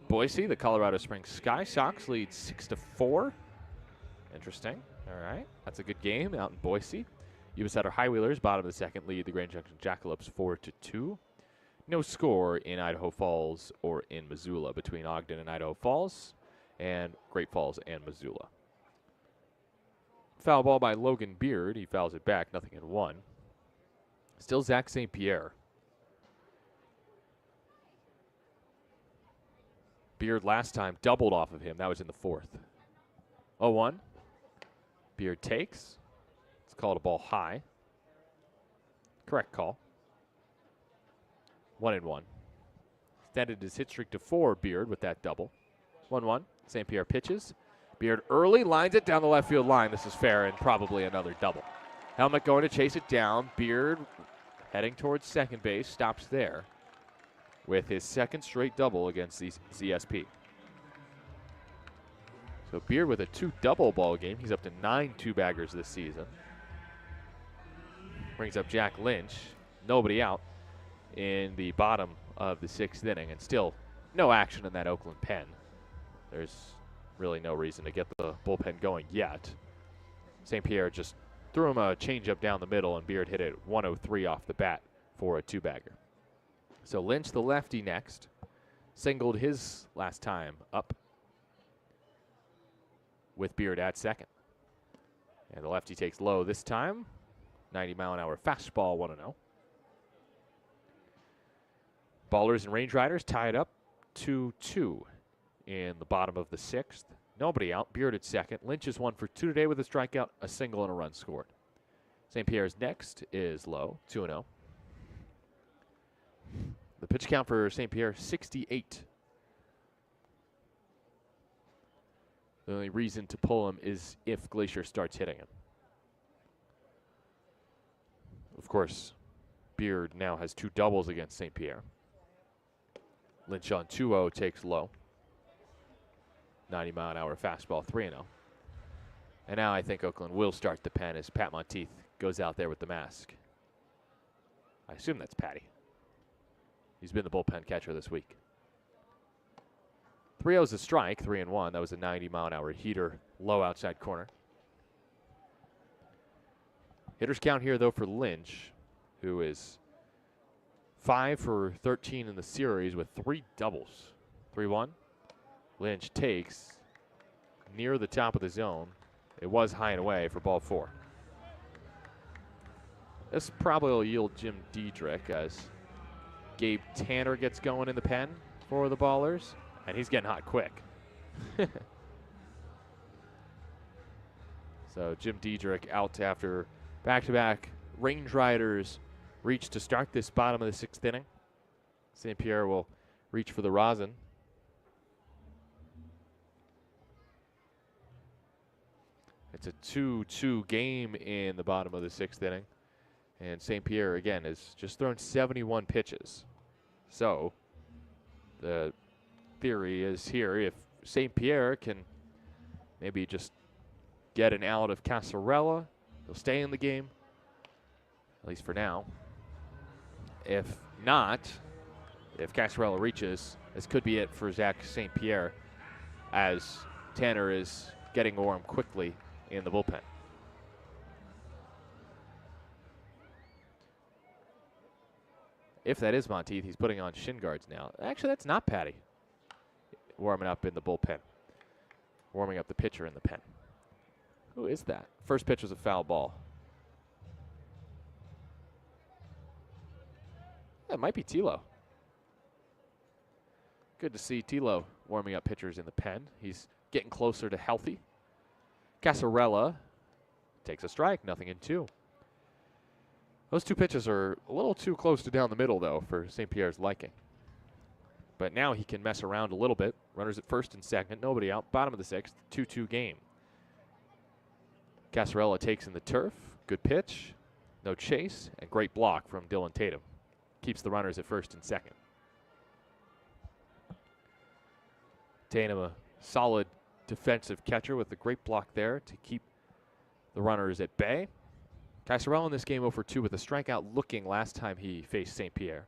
Boise, the Colorado Springs Sky Sox lead 6-4. Interesting. All right. That's a good game out in Boise. U.S. Sutter High Wheelers, bottom of the 2nd, lead the Grand Junction Jackalopes 4-2. No score in Idaho Falls or in Missoula between Ogden and Idaho Falls and Great Falls and Missoula. Foul ball by Logan Beard. He fouls it back. 0-1. Still Zach St. Pierre. Beard last time doubled off of him. That was in the 4th. 0-1. Beard takes. It's called a ball high. Correct call. 1-1. Extended his hit streak to 4, Beard, with that double. 1-1. St. Pierre pitches. Beard early lines it down the left field line. This is fair and probably another double. Helmet going to chase it down. Beard heading towards second base. Stops there with his 2nd straight double against the ZSP. So Beard with a 2-double ball game. He's up to 9 two-baggers this season. Brings up Jack Lynch. Nobody out in the bottom of the 6th inning, and still no action in that Oakland pen. There's really no reason to get the bullpen going yet. St. Pierre just threw him a changeup down the middle, and Beard hit it 103 off the bat for a 2-bagger. So Lynch, the lefty, next. Singled his last time up with Beard at second. And the lefty takes low this time. 90-mile-an-hour fastball, 1-0. Ballers and Range Riders tied up 2-2 in the bottom of the 6th. Nobody out. Beard at second. Lynch is 1 for 2 today with a strikeout, a single, and a run scored. St. Pierre's next is low, 2-0. The pitch count for St. Pierre, 68. The only reason to pull him is if Glacier starts hitting him. Of course, Beard now has 2 doubles against St. Pierre. Lynch on 2-0 takes low. 90-mile-an-hour fastball, 3-0. And now I think Oakland will start the pen as Pat Monteith goes out there with the mask. I assume that's Patty. He's been the bullpen catcher this week. 3-0 is a strike, 3-1. That was a 90-mile-an-hour heater, low outside corner. Hitters count here, though, for Lynch, who is 5 for 13 in the series with 3 doubles. 3-1. Lynch takes near the top of the zone. It was high and away for ball 4. This probably will yield Jim Diedrich as Gabe Tanner gets going in the pen for the Ballers, and he's getting hot quick. So Jim Diedrich out after back-to-back Range Riders reach to start this bottom of the 6th inning. St. Pierre will reach for the rosin. It's a 2-2 game in the bottom of the 6th inning. And St. Pierre, again, has just thrown 71 pitches. So the theory is here, if St. Pierre can maybe just get an out of Casarella, he'll stay in the game, at least for now. If not, if Casarella reaches, this could be it for Zach St. Pierre, as Tanner is getting warm quickly in the bullpen. If that is Monteith, he's putting on shin guards now. Actually, that's not Patty warming up in the bullpen, warming up the pitcher in the pen. Who is that? First pitch was a foul ball. That might be Tilo. Good to see Tilo warming up pitchers in the pen. He's getting closer to healthy. Casarella takes a strike, 0-2. Those two pitches are a little too close to down the middle, though, for St. Pierre's liking. But now he can mess around a little bit. Runners at first and second, nobody out. Bottom of the sixth, 2-2 game. Casarella takes in the turf. Good pitch, no chase, and great block from Dylan Tatum. Keeps the runners at first and second. Tatum, a solid defensive catcher with a great block there to keep the runners at bay. Casarella in this game 0 for 2 with a strikeout looking last time he faced St. Pierre.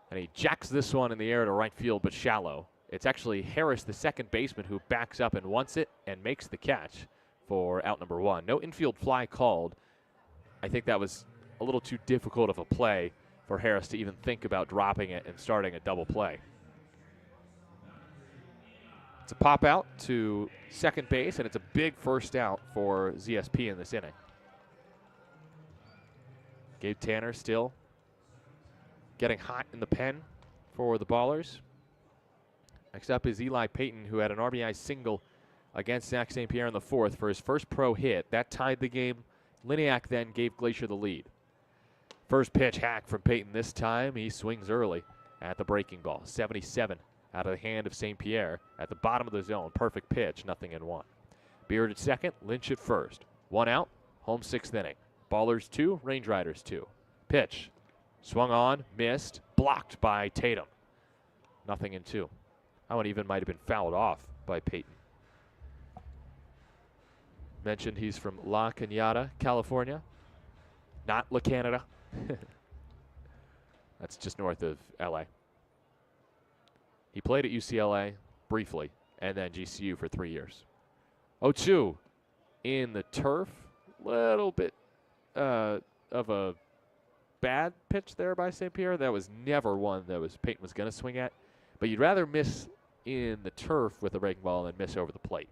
And he jacks this one in the air to right field, but shallow. It's actually Harris, the second baseman, who backs up and wants it and makes the catch for out number 1. No infield fly called. I think that was a little too difficult of a play for Harris to even think about dropping it and starting a double play. It's a pop out to second base, and it's a big first out for ZSP in this inning. Gabe Tanner still getting hot in the pen for the Ballers. Next up is Eli Payton, who had an RBI single against Zach St. Pierre in the fourth for his first pro hit. That tied the game. Liniak then gave Glacier the lead. First pitch hack from Payton this time. He swings early at the breaking ball. 77 out of the hand of St. Pierre at the bottom of the zone. Perfect pitch, 0-1. Beard at second, Lynch at first. 1 out, home 6th inning. Ballers 2, Range Riders 2. Pitch, swung on, missed, blocked by Tatum. 0-2. That one even might have been fouled off by Payton. Mentioned he's from La Cañada, California. Not La Canada. That's just north of LA. He played at UCLA briefly and then GCU for 3 years. 0-2 in the turf. Little bit of a bad pitch there by St. Pierre. That was never one that Payton was going to swing at. But you'd rather miss in the turf with a breaking ball than miss over the plate.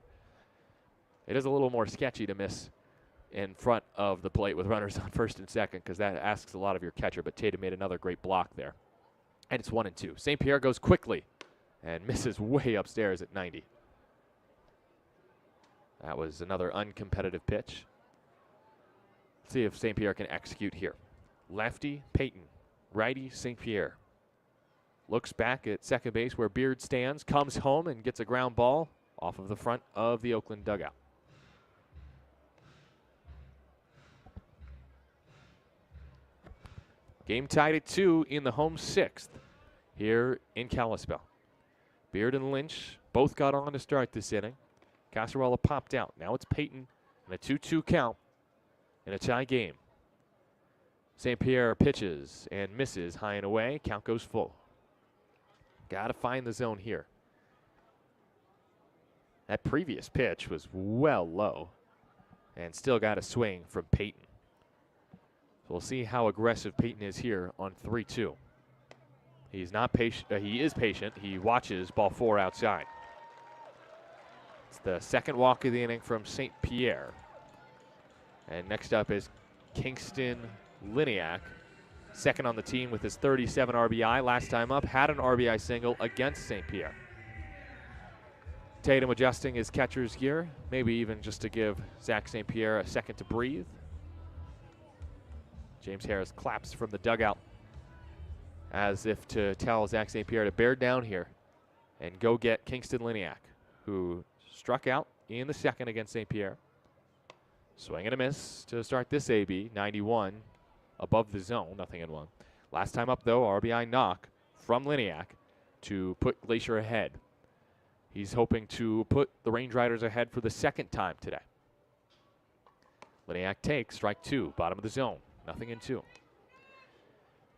It is a little more sketchy to miss in front of the plate with runners on first and second because that asks a lot of your catcher. But Tatum made another great block there. And it's 1-2. St. Pierre goes quickly and misses way upstairs at 90. That was another uncompetitive pitch. Let's see if St. Pierre can execute here. Lefty, Payton. Righty, St. Pierre. Looks back at second base where Beard stands, comes home and gets a ground ball off of the front of the Oakland dugout. Game tied at 2 in the home 6th here in Kalispell. Beard and Lynch both got on to start this inning. Casarella popped out. Now it's Payton and a 2-2 count in a tie game. St. Pierre pitches and misses high and away. Count goes full. Got to find the zone here. That previous pitch was well low and still got a swing from Payton. So we'll see how aggressive Payton is here on 3-2. He's not patient. He is patient. He watches ball 4 outside. It's the second walk of the inning from St. Pierre. And next up is Kingston Liniak, second on the team with his 37 RBI. Last time up, had an RBI single against St. Pierre. Tatum adjusting his catcher's gear, maybe even just to give Zach St. Pierre a second to breathe. James Harris claps from the dugout as if to tell Zach St. Pierre to bear down here and go get Kingston Liniak, who struck out in the second against St. Pierre. Swing and a miss to start this AB, 91 above the zone, 0-1. Last time up, though, RBI knock from Liniak to put Glacier ahead. He's hoping to put the Range Riders ahead for the second time today. Liniak takes strike 2, bottom of the zone, 0-2.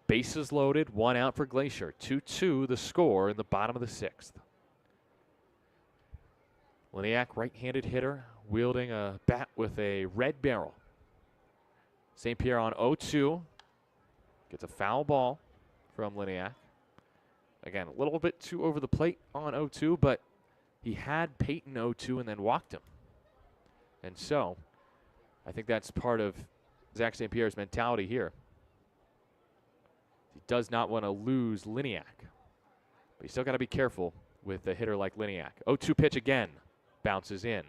Bases loaded, 1 out for Glacier. 2-2 the score in the bottom of the 6th. Liniak, right-handed hitter, wielding a bat with a red barrel. St. Pierre on 0-2. Gets a foul ball from Liniak. Again, a little bit too over the plate on 0-2, but he had Payton 0-2 and then walked him. And so, I think that's part of Zach St. Pierre's mentality here. He does not want to lose Liniak. But you still got to be careful with a hitter like Liniak. 0-2 pitch again. Bounces in.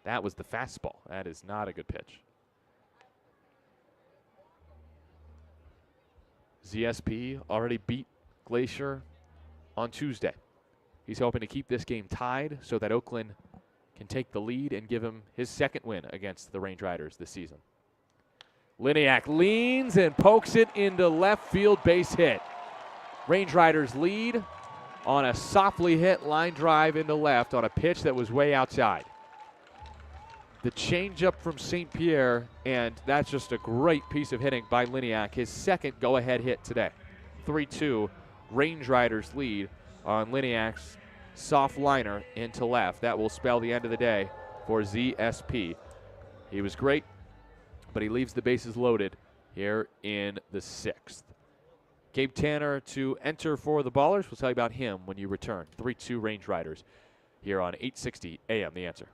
That was the fastball. That is not a good pitch. ZSP already beat Glacier on Tuesday. He's hoping to keep this game tied so that Oakland can take the lead and give him his second win against the Range Riders this season. Liniak leans and pokes it into left field, base hit. Range Riders lead on a softly hit line drive into left on a pitch that was way outside. The changeup from St. Pierre, and that's just a great piece of hitting by Liniak, his second go-ahead hit today. 3-2, Range Riders lead on Liniak's soft liner into left. That will spell the end of the day for ZSP. He was great, but he leaves the bases loaded here in the sixth. Gabe Tanner to enter for the Ballers. We'll tell you about him when you return. 3-2 Range Riders here on 860 AM The Answer.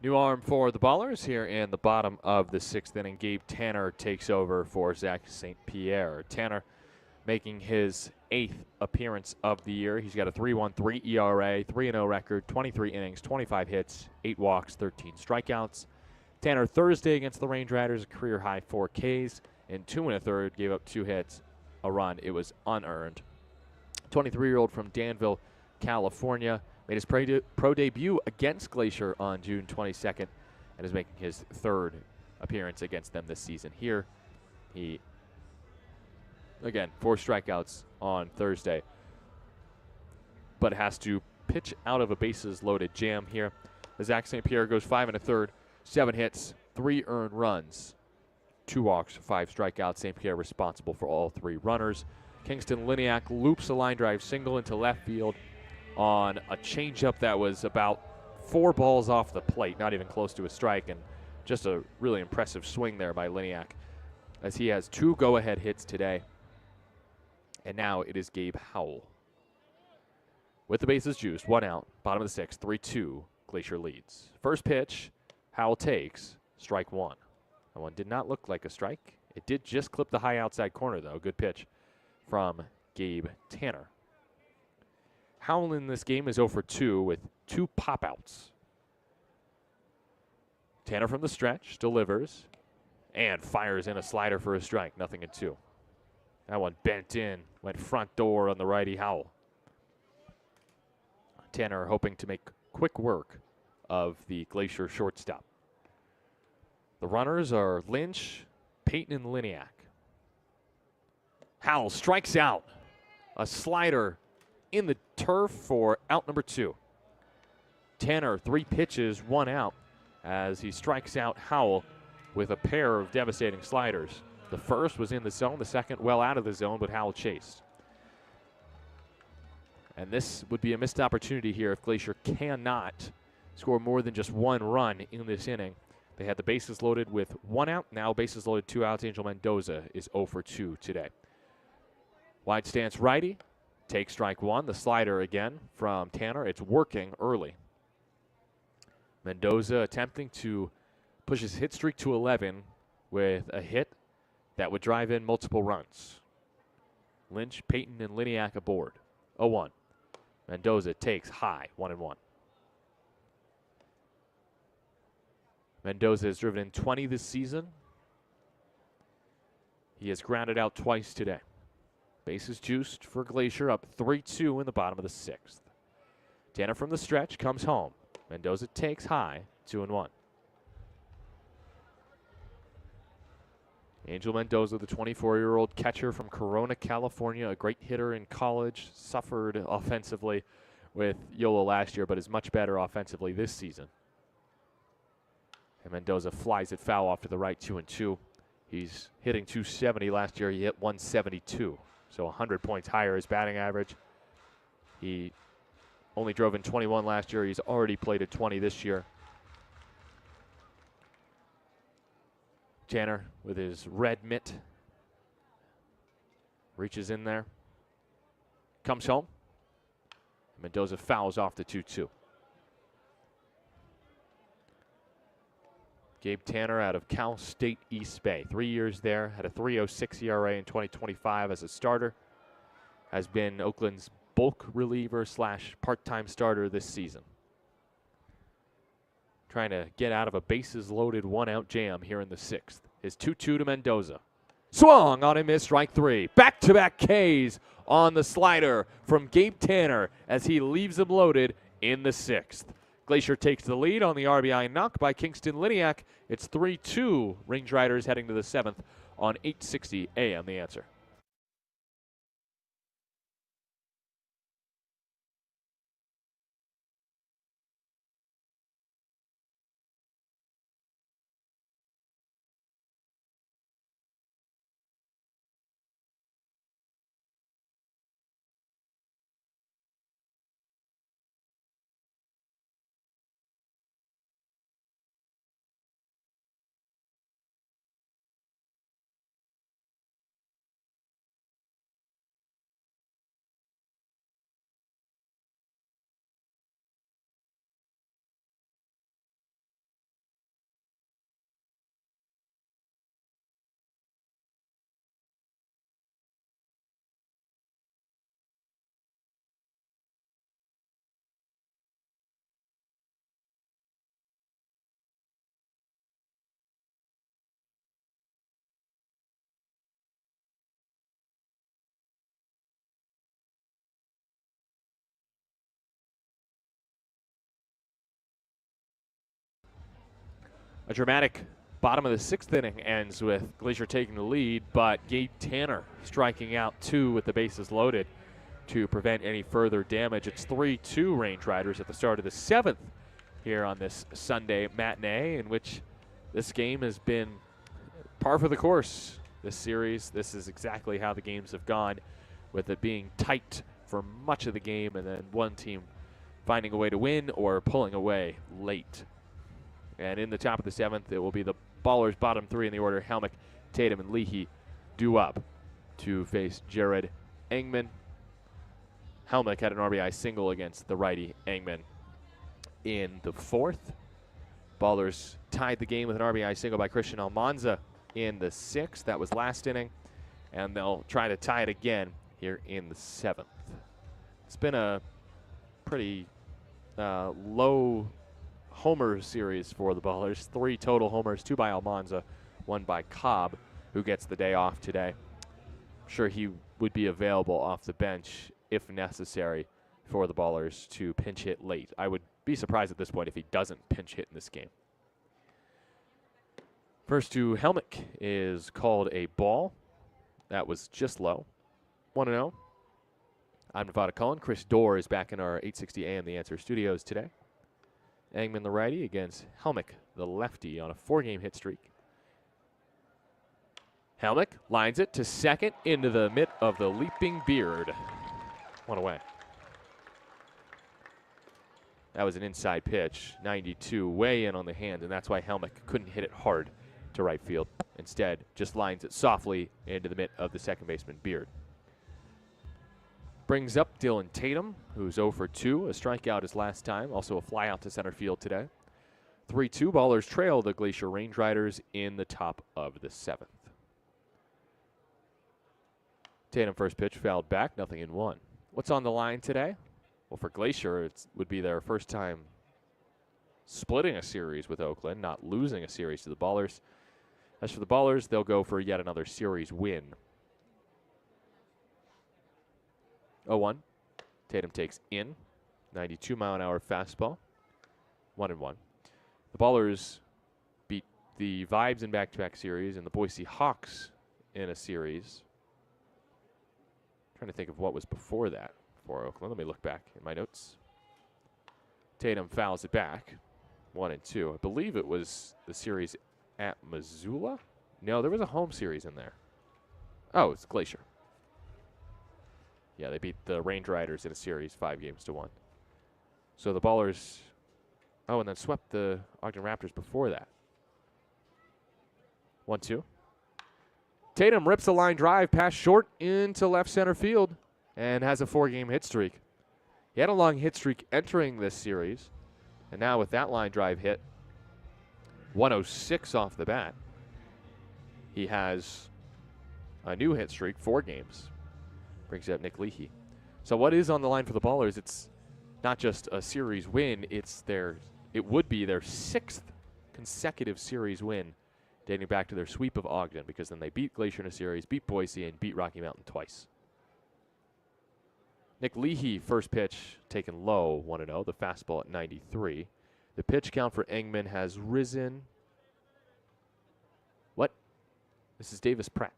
New arm for the Ballers here in the bottom of the sixth inning. Gabe Tanner takes over for Zach St. Pierre. Tanner making his 8th appearance of the year. He's got a 3.13 ERA, 3-0 record, 23 innings, 25 hits, 8 walks, 13 strikeouts. Tanner Thursday against the Range Riders, a career high 4 Ks in 2 1/3, gave up 2 hits, a run. It was unearned. 23-year-old from Danville, California. Made his pro debut against Glacier on June 22nd and is making his 3rd appearance against them this season. Here, he, again, 4 strikeouts on Thursday, but has to pitch out of a bases-loaded jam here. Zach St. Pierre goes 5 1/3, 7 hits, 3 earned runs, 2 walks, 5 strikeouts. St. Pierre responsible for all 3 runners. Kingston Liniak loops a line drive single into left field on a changeup that was about 4 balls off the plate, not even close to a strike, and just a really impressive swing there by Liniak, as he has 2 go-ahead hits today. And now it is Gabe Howell. With the bases juiced, 1 out, bottom of the 6th, 3-2, Glacier leads. First pitch, Howell takes, strike 1. That one did not look like a strike. It did just clip the high outside corner, though. Good pitch from Gabe Tanner. Howell in this game is 0 for 2 with 2 pop-outs. Tanner from the stretch delivers and fires in a slider for a strike. 0-2. That one bent in, went front door on the righty Howell. Tanner hoping to make quick work of the Glacier shortstop. The runners are Lynch, Peyton, and Liniak. Howell strikes out. A slider in the turf for out number 2. Tanner, 3 pitches, 1 out, as he strikes out Howell with a pair of devastating sliders. The first was in the zone, the second well out of the zone, but Howell chased. And this would be a missed opportunity here if Glacier cannot score more than just 1 run in this inning. They had the bases loaded with 1 out. Now bases loaded, 2 outs. Angel Mendoza is 0 for 2 today. Wide stance righty. Take strike 1. The slider again from Tanner. It's working early. Mendoza attempting to push his hit streak to 11 with a hit that would drive in multiple runs. Lynch, Peyton, and Liniak aboard. 0-1. Mendoza takes high, 1-1. Mendoza has driven in 20 this season. He has grounded out twice today. Bases juiced for Glacier, up 3-2 in the bottom of the 6th. Tanner from the stretch comes home. Mendoza takes high, 2-1. Angel Mendoza, the 24-year-old catcher from Corona, California, a great hitter in college, suffered offensively with Yola last year, but is much better offensively this season. And Mendoza flies it foul off to the right, 2-2. He's hitting 270. Last year he hit 172, so 100 points higher his batting average. He only drove in 21 last year. He's already played at 20 this year. Tanner with his red mitt reaches in there, comes home. Mendoza fouls off the 2-2. Gabe Tanner out of Cal State East Bay. 3 years there, had a 3.06 ERA in 2025 as a starter. Has been Oakland's bulk reliever / part-time starter this season. Trying to get out of a bases-loaded one-out jam here in the 6th. His 2-2 to Mendoza. Swung on and missed, strike 3. Back-to-back Ks on the slider from Gabe Tanner as he leaves him loaded in the 6th. Glacier takes the lead on the RBI knock by Kingston Liniak. It's 3-2 Range Riders heading to the 7th on 860 AM The Answer. A dramatic bottom of the 6th inning ends with Glacier taking the lead, but Gabe Tanner striking out 2 with the bases loaded to prevent any further damage. It's 3-2 Range Riders at the start of the 7th here on this Sunday matinee, in which this game has been par for the course. This series, this is exactly how the games have gone, with it being tight for much of the game and then one team finding a way to win or pulling away late. And in the top of the 7th, it will be the Ballers' bottom 3 in the order. Helmick, Tatum, and Leahy due up to face Jared Engman. Helmick had an RBI single against the righty Engman in the 4th. Ballers tied the game with an RBI single by Christian Almanza in the 6th. That was last inning. And they'll try to tie it again here in the 7th. It's been a pretty low homer series for the Ballers. 3 total homers, 2 by Almanza, 1 by Cobb, who gets the day off today. I'm sure he would be available off the bench if necessary for the Ballers to pinch hit late. I would be surprised at this point if he doesn't pinch hit in this game. First to Helmick is called a ball. That was just low. 1-0. I'm Nevada Cullen. Chris Dorr is back in our 860 AM The Answer studios today. Engman, the righty, against Helmick, the lefty, on a 4-game hit streak. Helmick lines it to second into the mitt of the leaping beard. 1 away. That was an inside pitch, 92, way in on the hand, and that's why Helmick couldn't hit it hard to right field. Instead, just lines it softly into the mitt of the second baseman, Beard. Brings up Dylan Tatum, who's 0 for 2, a strikeout his last time, also a fly out to center field today. 3-2, Ballers trail the Glacier Range Riders in the top of the 7th. Tatum first pitch fouled back, 0-1. What's on the line today? Well, for Glacier, it would be their first time splitting a series with Oakland, not losing a series to the Ballers. As for the Ballers, they'll go for yet another series win. 0-1. Tatum takes in. 92-mile-an-hour fastball. 1-1. The Ballers beat the Vibes in back-to-back series and the Boise Hawks in a series. Trying to think of what was before that for Oakland. Let me look back in my notes. Tatum fouls it back, 1-2. I believe it was the series at Missoula. No, there was a home series in there. Oh, it's Glacier. Yeah, they beat the Range Riders in a series 5-1. So the Ballers, and then swept the Ogden Raptors before that. 1-2. Tatum rips a line drive pass short into left center field and has a 4-game hit streak. He had a long hit streak entering this series, and now with that line drive hit, 106 off the bat, he has a new hit streak, 4 games. Brings up Nick Leahy. So what is on the line for the Ballers? It's not just a series win, it would be their 6th consecutive series win dating back to their sweep of Ogden, because then they beat Glacier in a series, beat Boise, and beat Rocky Mountain twice. Nick Leahy, first pitch taken low, 1-0, the fastball at 93. The pitch count for Engman has risen. What? This is Davis Pratt.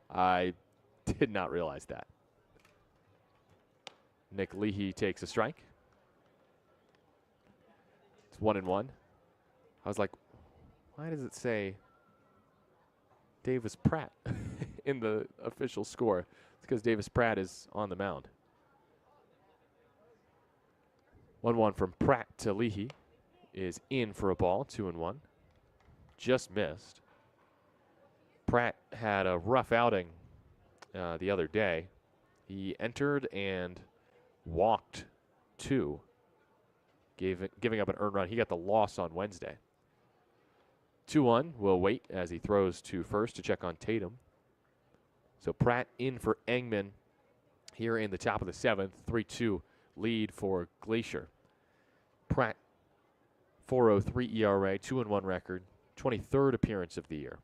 I did not realize that. Nick Leahy takes a strike. It's 1-1. I was like, why does it say Davis Pratt in the official score? It's because Davis Pratt is on the mound. 1-1 from Pratt to Leahy is in for a ball, 2-1. Just missed. Pratt had a rough outing the other day. He entered and walked 2, giving up an earned run. He got the loss on Wednesday. 2-1 will wait as he throws to first to check on Tatum. So Pratt in for Engman here in the top of the 7th. 3-2 lead for Glacier. Pratt, 4.03 ERA, 2-1 record, 23rd appearance of the year.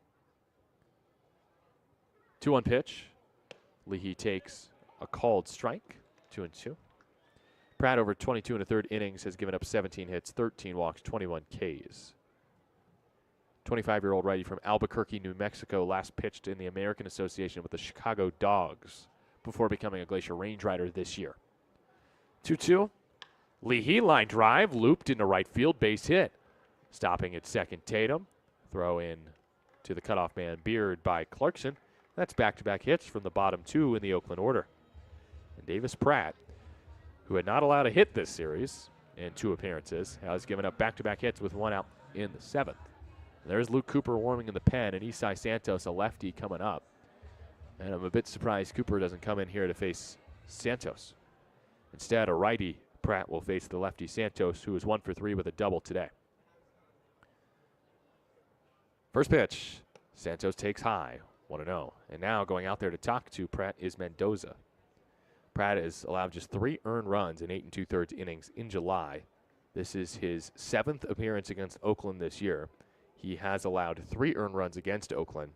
2-1 pitch. Leahy takes a called strike, 2-2. Pratt over 22 1/3 innings has given up 17 hits, 13 walks, 21 Ks. 25-year-old righty from Albuquerque, New Mexico, last pitched in the American Association with the Chicago Dogs before becoming a Glacier Range Rider this year. 2-2. Leahy line drive, looped into right field, base hit. Stopping at second, Tatum. Throw in to the cutoff man, Beard, by Clarkson. That's back-to-back hits from the bottom 2 in the Oakland order. And Davis Pratt, who had not allowed a hit this series in 2 appearances, has given up back-to-back hits with 1 out in the 7th. And there's Luke Cooper warming in the pen, and Isai Santos, a lefty, coming up. And I'm a bit surprised Cooper doesn't come in here to face Santos. Instead, a righty, Pratt, will face the lefty Santos, who is 1 for 3 with a double today. First pitch, Santos takes high, 1-0. And now going out there to talk to Pratt is Mendoza. Pratt has allowed just 3 earned runs in 8 2/3 innings in July. This is his 7th appearance against Oakland this year. He has allowed 3 earned runs against Oakland.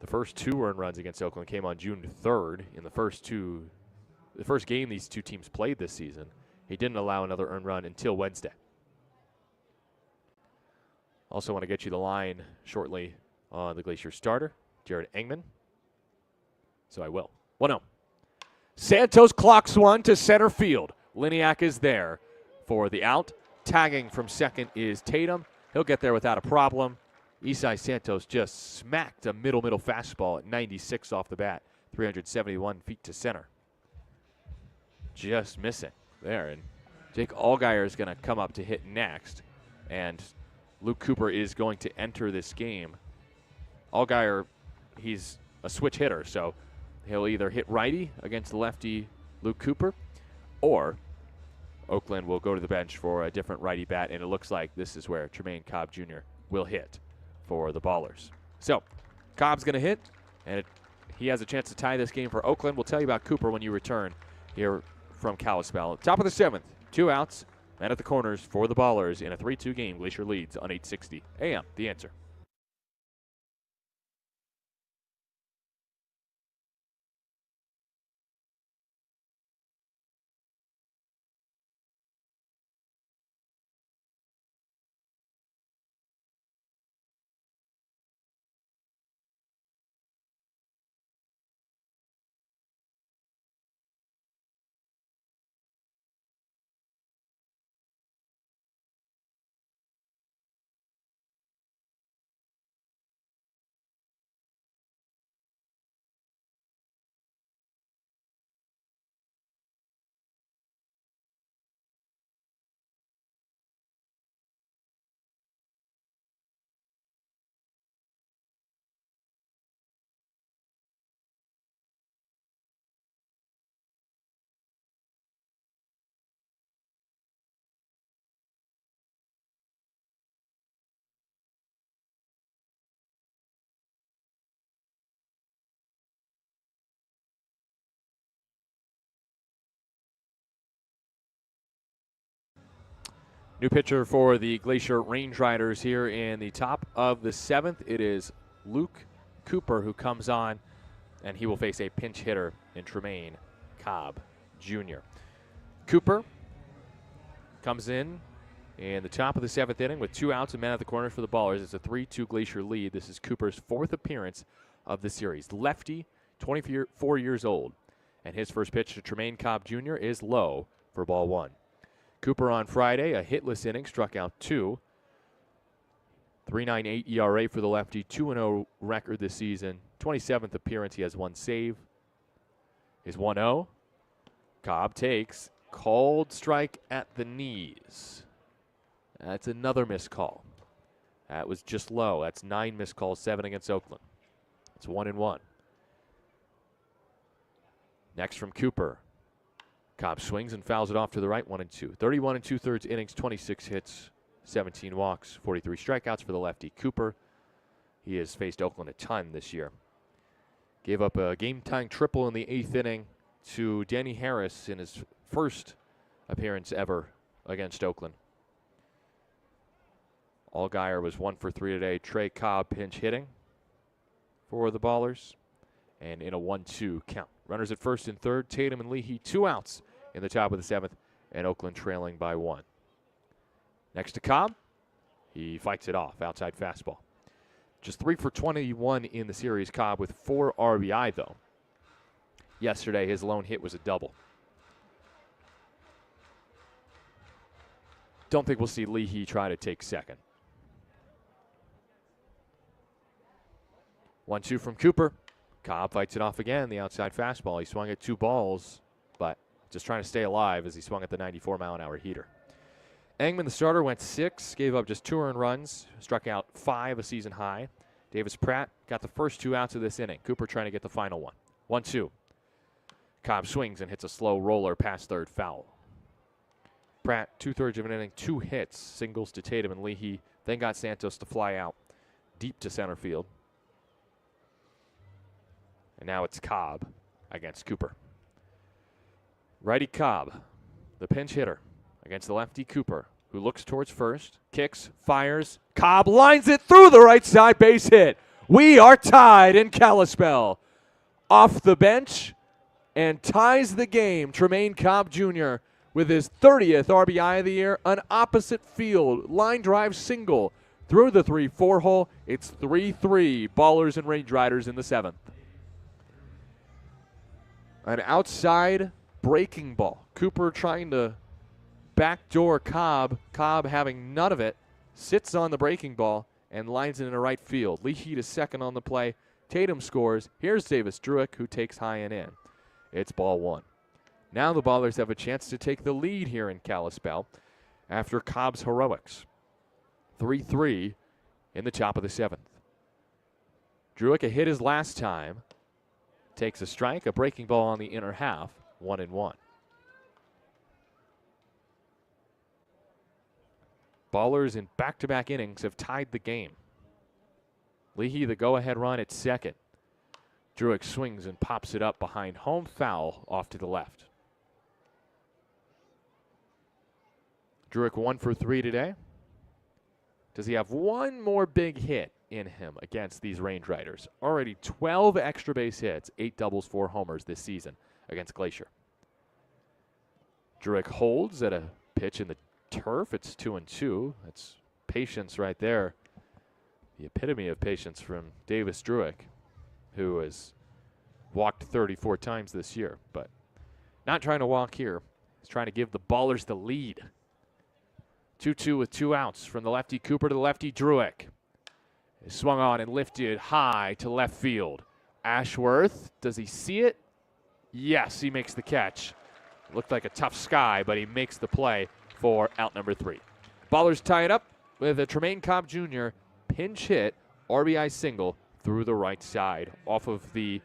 The first 2 earned runs against Oakland came on June 3rd in the first game these 2 teams played this season. He didn't allow another earned run until Wednesday. Also want to get you the line shortly on the Glacier starter, Jared Engman. So I will. 1-0. Santos clocks one to center field. Liniak is there for the out. Tagging from second is Tatum. He'll get there without a problem. Isai Santos just smacked a middle fastball at 96 off the bat, 371 feet to center. Just missing there. And Jake Allgaier is going to come up to hit next. And Luke Cooper is going to enter this game. Allgaier, he's a switch hitter, so he'll either hit righty against the lefty Luke Cooper, or Oakland will go to the bench for a different righty bat, and it looks like this is where Tremaine Cobb Jr. will hit for the Ballers. So Cobb's going to hit, and he has a chance to tie this game for Oakland. We'll tell you about Cooper when you return here from Kalispell. Top of the 7th, 2 outs, and at the corners for the Ballers in a 3-2 game. Glacier leads on 860 AM. The Answer. New pitcher for the Glacier Range Riders here in the top of the 7th. It is Luke Cooper who comes on, and he will face a pinch hitter in Tremaine Cobb Jr. Cooper comes in the top of the 7th inning with 2 outs and men at the corners for the Ballers. It's a 3-2 Glacier lead. This is Cooper's 4th appearance of the series. Lefty, 24 years old, and his first pitch to Tremaine Cobb Jr. is low for ball 1. Cooper on Friday, a hitless inning, struck out 2. 3.98 ERA for the lefty, 2-0 record this season. 27th appearance, he has 1 save. His 1-0. Cobb takes called strike at the knees. That's another missed call. That was just low. That's 9 missed calls, 7 against Oakland. It's 1-1. Next from Cooper. Cobb swings and fouls it off to the right, 1-2. 31 2/3 innings, 26 hits, 17 walks, 43 strikeouts for the lefty. Cooper, he has faced Oakland a ton this year. Gave up a game-tying triple in the 8th inning to Danny Harris in his first appearance ever against Oakland. Allgaier was 1 for 3 today. Trey Cobb pinch hitting for the Ballers, and in a 1-2 count. Runners at first and third, Tatum and Leahy, 2 outs in the top of the 7th, and Oakland trailing by 1. Next to Cobb, he fights it off, outside fastball. Just 3 for 21 in the series, Cobb with 4 RBI, though. Yesterday, his lone hit was a double. Don't think we'll see Leahy try to take second. 1-2 from Cooper. Cobb fights it off again, the outside fastball. He swung at 2 balls, but just trying to stay alive as he swung at the 94-mile-an-hour heater. Engman, the starter, went 6, gave up just 2 earned runs, struck out 5, a season high. Davis Pratt got the first 2 outs of this inning. Cooper trying to get the final one. 1-2. Cobb swings and hits a slow roller past third, foul. Pratt, 2/3 of an inning, 2 hits, singles to Tatum and Leahy, then got Santos to fly out deep to center field. And now it's Cobb against Cooper. Righty Cobb, the pinch hitter, against the lefty Cooper, who looks towards first, kicks, fires. Cobb lines it through the right side, base hit. We are tied in Kalispell. Off the bench and ties the game. Tremaine Cobb Jr. with his 30th RBI of the year, an opposite field line drive single through the 3-4 hole. It's 3-3 Ballers and Range Riders in the 7th. An outside breaking ball. Cooper trying to backdoor Cobb. Cobb having none of it. Sits on the breaking ball and lines it into right field. Leahy to second on the play. Tatum scores. Here's Davis Druick, who takes high and in. It's ball 1. Now the Ballers have a chance to take the lead here in Kalispell after Cobb's heroics. 3-3 in the top of the 7th. Druick a hit his last time. Takes a strike, a breaking ball on the inner half, 1-1. Ballers in back-to-back innings have tied the game. Leahy the go-ahead run at second. Druick swings and pops it up behind home, foul off to the left. Druick 1 for 3 today. Does he have one more big hit in him against these Range Riders? Already 12 extra base hits, 8 doubles, 4 homers this season against Glacier. Druick holds at a pitch in the turf. It's 2-2. That's patience right there. The epitome of patience from Davis Druick, who has walked 34 times this year, but not trying to walk here. He's trying to give the Ballers the lead. 2-2 with 2 outs from the lefty Cooper to the lefty Druick. He swung on and lifted high to left field. Ashworth, does he see it? Yes, he makes the catch. Looked like a tough sky, but he makes the play for out number 3. Ballers tie it up with a Tremaine Cobb Jr. pinch hit, RBI single through the right side off of the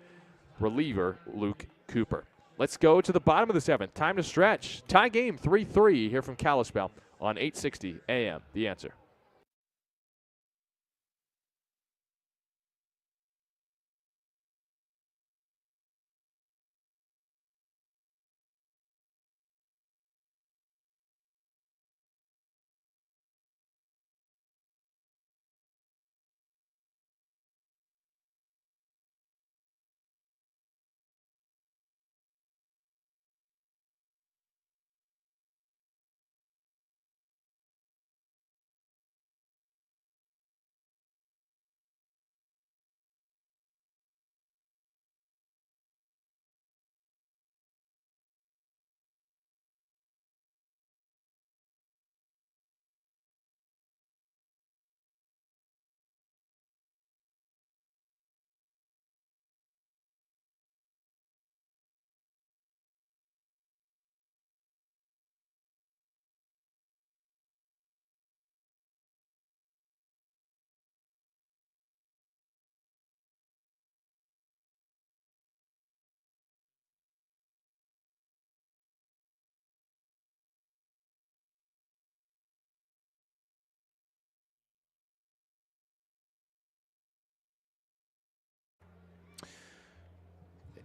reliever, Luke Cooper. Let's go to the bottom of the 7th. Time to stretch. Tie game 3-3 here from Kalispell on 860 AM. The Answer.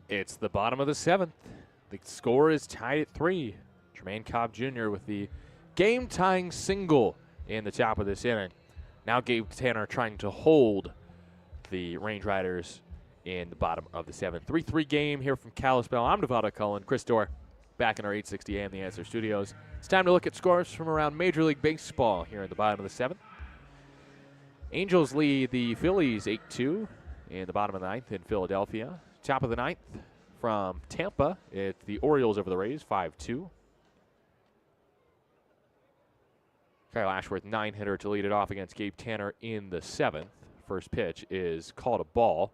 It's the bottom of the 7th. The score is tied at 3. Jermaine Cobb Jr. with the game-tying single in the top of this inning. Now Gabe Tanner trying to hold the Range Riders in the bottom of the 7th. 3-3 game here from Kalispell. I'm Nevada Cullen. Chris Dorr back in our 860 AM The Answer studios. It's time to look at scores from around Major League Baseball here in the bottom of the 7th. Angels lead the Phillies 8-2 in the bottom of the 9th in Philadelphia. Top of the 9th from Tampa, it's the Orioles over the Rays 5-2. Kyle Ashworth, 9-hitter to lead it off against Gabe Tanner in the 7th. First pitch is called a ball.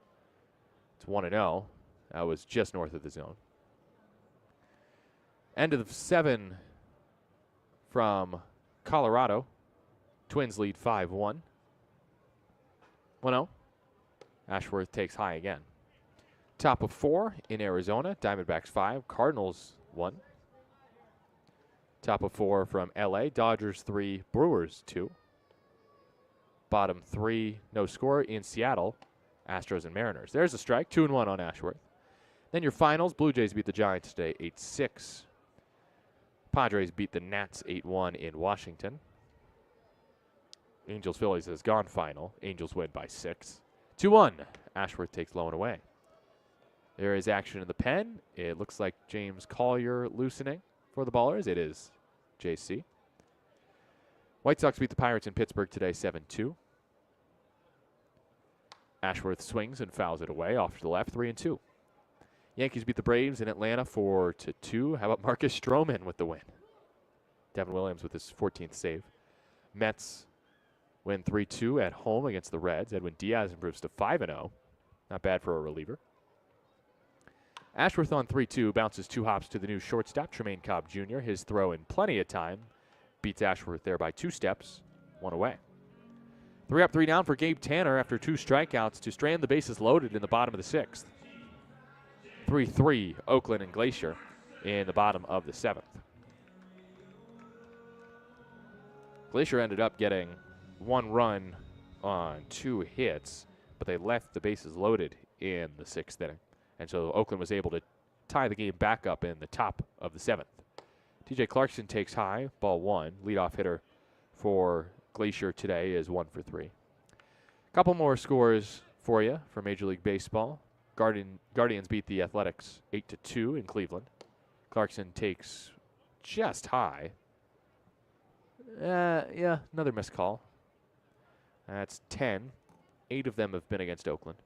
It's 1-0. That was just north of the zone. End of 7 from Colorado. Twins lead 5-1. 1-0. Ashworth takes high again. Top of 4 in Arizona. Diamondbacks 5. Cardinals 1. Top of 4 from LA. Dodgers 3. Brewers 2. Bottom 3, no score in Seattle. Astros and Mariners. There's a strike. 2-1 on Ashworth. Then your finals. Blue Jays beat the Giants today 8-6. Padres beat the Nats 8-1 in Washington. Angels Phillies has gone final. Angels win by 6. 2-1. Ashworth takes low and away. There is action in the pen. It looks like James Collier loosening for the Ballers. It is JC. White Sox beat the Pirates in Pittsburgh today 7-2. Ashworth swings and fouls it away off to the left 3-2. Yankees beat the Braves in Atlanta 4-2. How about Marcus Stroman with the win? Devin Williams with his 14th save. Mets win 3-2 at home against the Reds. Edwin Diaz improves to 5-0. Not bad for a reliever. Ashworth on 3-2 bounces 2 hops to the new shortstop, Jermaine Cobb Jr. His throw in plenty of time beats Ashworth there by 2 steps, 1 away. 3 up, 3 down for Gabe Tanner after 2 strikeouts to strand the bases loaded in the bottom of the 6th. 3-3 Oakland and Glacier in the bottom of the 7th. Glacier ended up getting 1 run on 2 hits, but they left the bases loaded in the 6th inning. And so Oakland was able to tie the game back up in the top of the 7th. TJ Clarkson takes high, ball 1. Leadoff hitter for Glacier today is 1 for 3. Couple more scores for you for Major League Baseball. Guardians beat the Athletics 8-2 in Cleveland. Clarkson takes just high. Yeah, another missed call. That's 10. 8 of them have been against Oakland.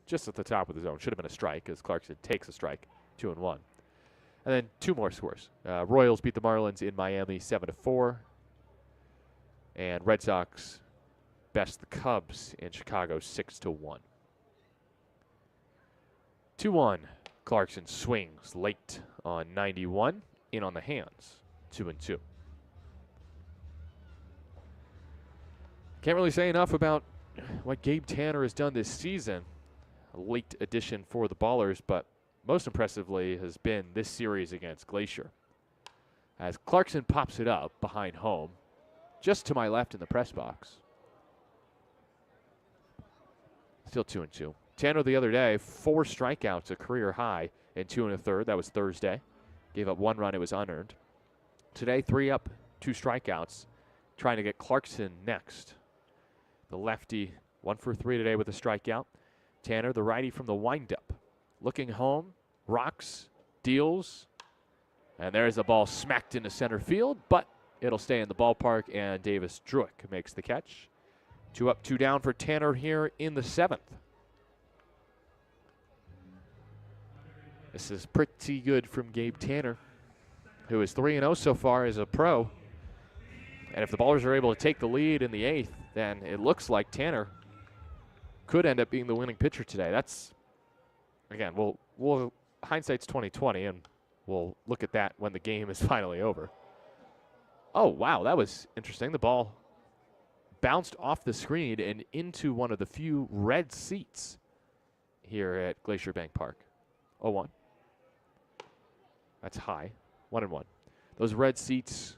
Just at the top of the zone. Should have been a strike as Clarkson takes a strike. 2-1. And then 2 more scores. Royals beat the Marlins in Miami 7-4. And Red Sox best the Cubs in Chicago 6-1. 2-1. Clarkson swings late on 91. In on the hands. 2-2. Can't really say enough about what Gabe Tanner has done this season. A late addition for the Ballers, but most impressively has been this series against Glacier. As Clarkson pops it up behind home, just to my left in the press box. Still 2-2. Tanner the other day, 4 strikeouts, a career high in 2 1/3. That was Thursday. Gave up 1 run, it was unearned. Today, 3 up, 2 strikeouts, trying to get Clarkson next. The lefty, 1 for 3 today with a strikeout. Tanner, the righty from the windup, looking home, rocks, deals, and there's a ball smacked into center field, but it'll stay in the ballpark, and Davis Druick makes the catch. 2 up, 2 down for Tanner here in the 7th. This is pretty good from Gabe Tanner, who is 3-0 so far as a pro. And if the Ballers are able to take the lead in the 8th, then it looks like Tanner could end up being the winning pitcher today. That's, again, we'll hindsight's 20/20, and we'll look at that when the game is finally over. Oh, wow, that was interesting. The ball bounced off the screen and into one of the few red seats here at Glacier Bank Park. 0-1. That's high. 1-1. Those red seats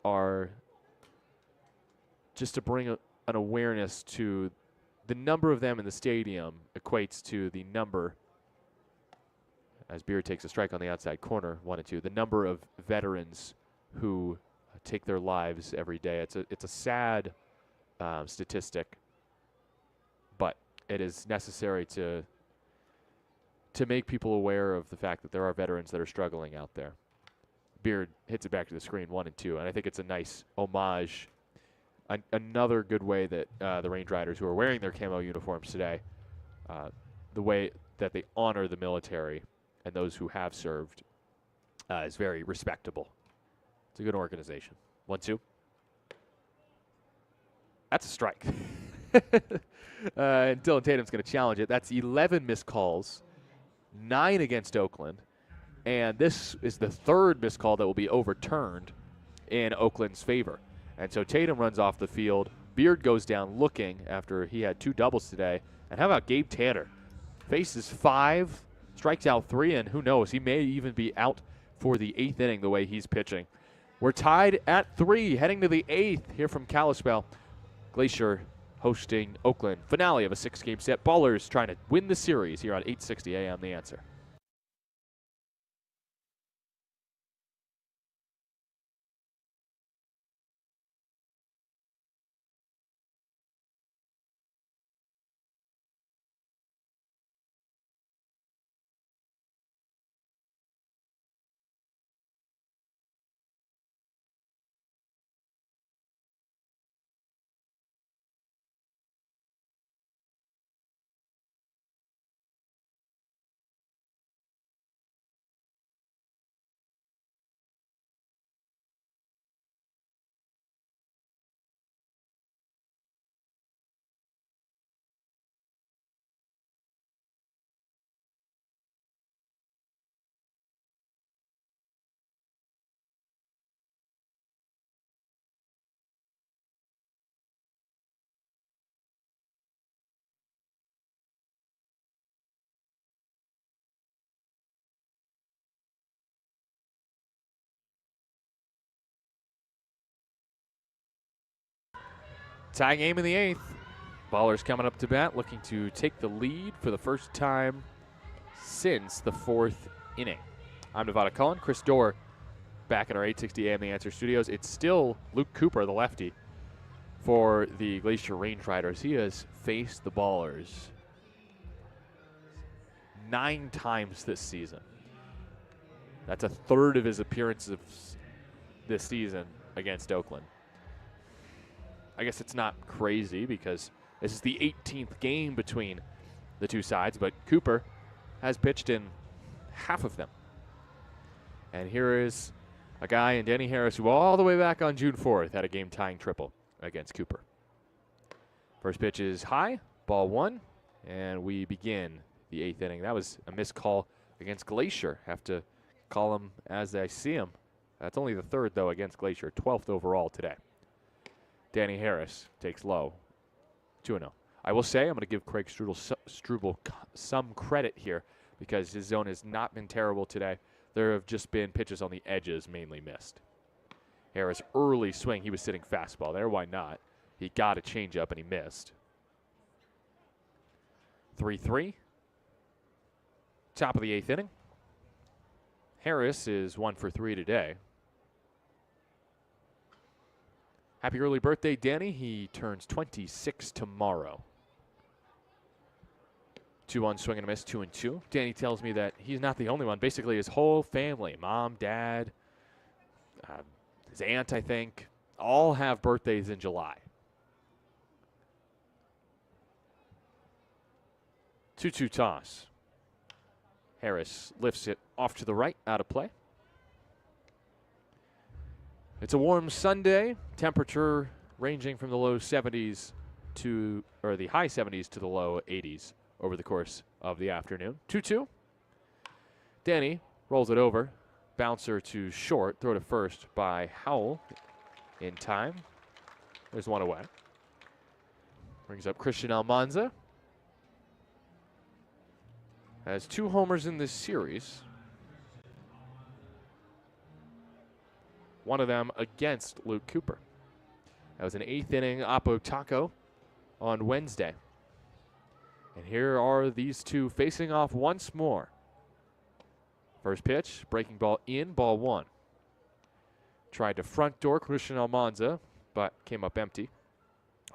are just to bring an awareness to the number of them in the stadium equates to the number, as Beard takes a strike on the outside corner, 1-2, the number of veterans who take their lives every day. It's a sad statistic, but it is necessary to make people aware of the fact that there are veterans that are struggling out there. Beard hits it back to the screen, 1-2, and I think it's a nice homage. Another good way that the Range Riders, who are wearing their camo uniforms today, the way that they honor the military and those who have served is very respectable. It's a good organization. 1-2. That's a strike. And Dylan Tatum's going to challenge it. That's 11 missed calls, 9 against Oakland. And this is the third missed call that will be overturned in Oakland's favor. And so Tatum runs off the field. Beard goes down looking after he had 2 doubles today. And how about Gabe Tanner? Faces 5, strikes out 3, and who knows, he may even be out for the 8th inning the way he's pitching. We're tied at 3, heading to the 8th here from Kalispell. Glacier hosting Oakland. Finale of a 6-game set. Ballers trying to win the series here on 860 AM The Answer. Tie game in the 8th. Ballers coming up to bat, looking to take the lead for the first time since the 4th inning. I'm Nevada Cullen. Chris Dorr back in our 860 AM The Answer studios. It's still Luke Cooper, the lefty, for the Glacier Range Riders. He has faced the Ballers 9 times this season. That's a third of his appearances this season against Oakland. I guess it's not crazy because this is the 18th game between the two sides, but Cooper has pitched in half of them. And here is a guy in Danny Harris who all the way back on June 4th had a game-tying triple against Cooper. First pitch is high, ball 1, and we begin the 8th inning. That was a missed call against Glacier. Have to call him as I see him. That's only the 3rd, though, against Glacier, 12th overall today. Danny Harris takes low, 2-0. I will say I'm going to give Craig Struble some credit here because his zone has not been terrible today. There have just been pitches on the edges mainly missed. Harris, early swing, he was sitting fastball there. Why not? He got a changeup and he missed. 3-3. Top of the 8th inning. Harris is 1 for 3 today. Happy early birthday, Danny. He turns 26 tomorrow. 2-1 swing and a miss, 2-2. Danny tells me that he's not the only one. Basically, his whole family, mom, dad, his aunt, I think, all have birthdays in July. 2-2 toss. Harris lifts it off to the right, out of play. It's a warm Sunday. Temperature ranging from the low 70s to, or the high 70s to the low 80s over the course of the afternoon. 2-2. Danny rolls it over. Bouncer to short. Throw to first by Howell in time. There's one away. Brings up Christian Almanza. Has 2 homers in this series. One of them against Luke Cooper. That was an 8th inning Oppo Taco on Wednesday. And here are these two facing off once more. First pitch, breaking ball in, ball one. Tried to front door Christian Almanza, but came up empty.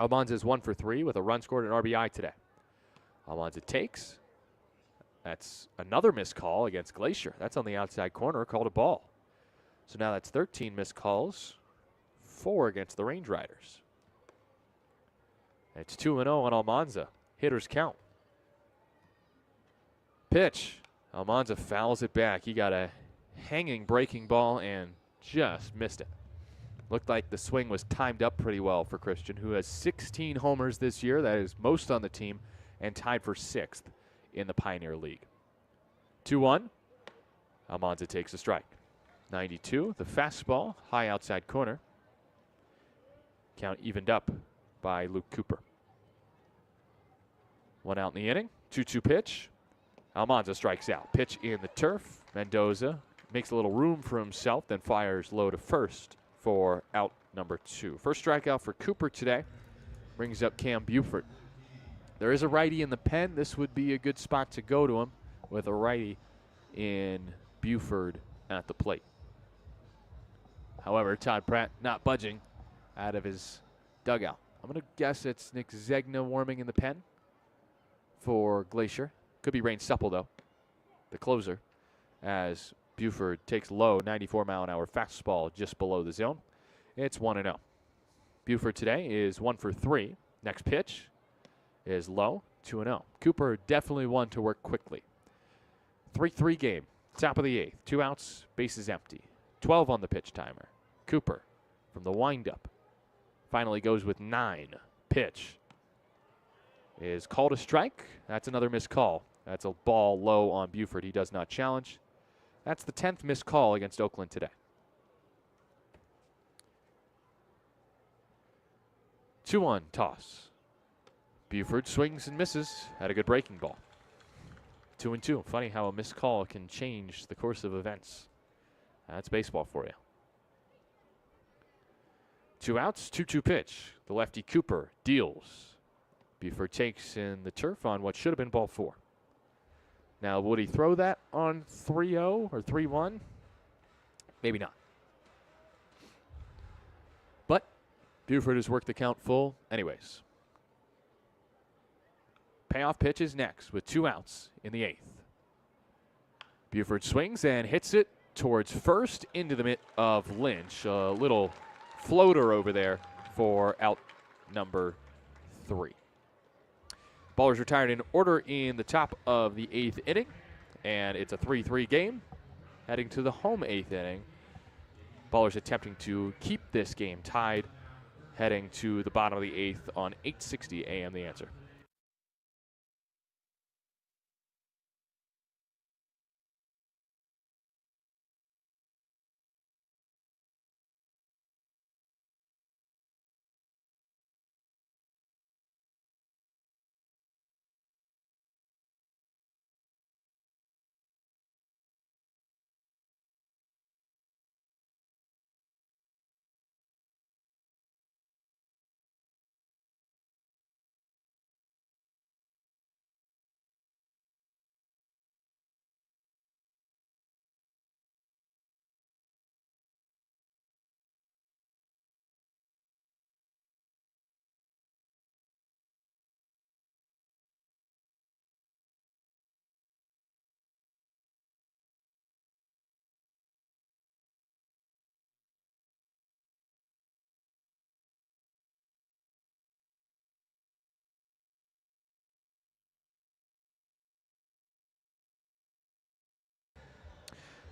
Almanza is 1 for 3 with a run scored and RBI today. Almanza takes. That's another missed call against Glacier. That's on the outside corner, called a ball. So now that's 13 missed calls, 4 against the Range Riders. It's 2-0 on Almanza. Hitters count. Pitch. Almanza fouls it back. He got a hanging breaking ball and just missed it. Looked like the swing was timed up pretty well for Christian, who has 16 homers this year. That is most on the team and tied for 6th in the Pioneer League. 2-1. Almanza takes a strike. 92, the fastball, high outside corner. Count evened up by Luke Cooper. 1 out in the inning. 2-2 pitch. Almanza strikes out. Pitch in the turf. Mendoza makes a little room for himself, then fires low to first for out number 2. First strikeout for Cooper today. Brings up Cam Buford. There is a righty in the pen. This would be a good spot to go to him with a righty in Buford at the plate. However, Todd Pratt not budging out of his dugout. I'm going to guess it's Nick Zegna warming in the pen for Glacier. Could be Rain Supple, though, the closer, as Buford takes low, 94-mile-an-hour fastball just below the zone. It's 1-0. Buford today is 1 for 3. Next pitch is low, 2-0. Cooper definitely one to work quickly. 3-3 game, top of the 8th. 2 outs, bases empty. 12 on the pitch timer. Cooper from the windup finally goes with 9. Pitch is called a strike. That's another missed call. That's a ball low on Buford. He does not challenge. That's the 10th missed call against Oakland today. 2-1 toss. Buford swings and misses. Had a good breaking ball. 2-2. Funny how a missed call can change the course of events. That's baseball for you. 2 outs, 2-2 pitch. The lefty Cooper deals. Buford takes in the turf on what should have been ball 4. Now, would he throw that on 3-0 or 3-1? Maybe not. But Buford has worked the count full anyways. Payoff pitch is next with 2 outs in the 8th. Buford swings and hits it towards first into the mitt of Lynch. A little floater over there for out number 3. Ballers retired in order in the top of the 8th inning, and it's a 3-3 game heading to the home 8th inning. Ballers attempting to keep this game tied, heading to the bottom of the 8th on 8:60 a.m. The Answer.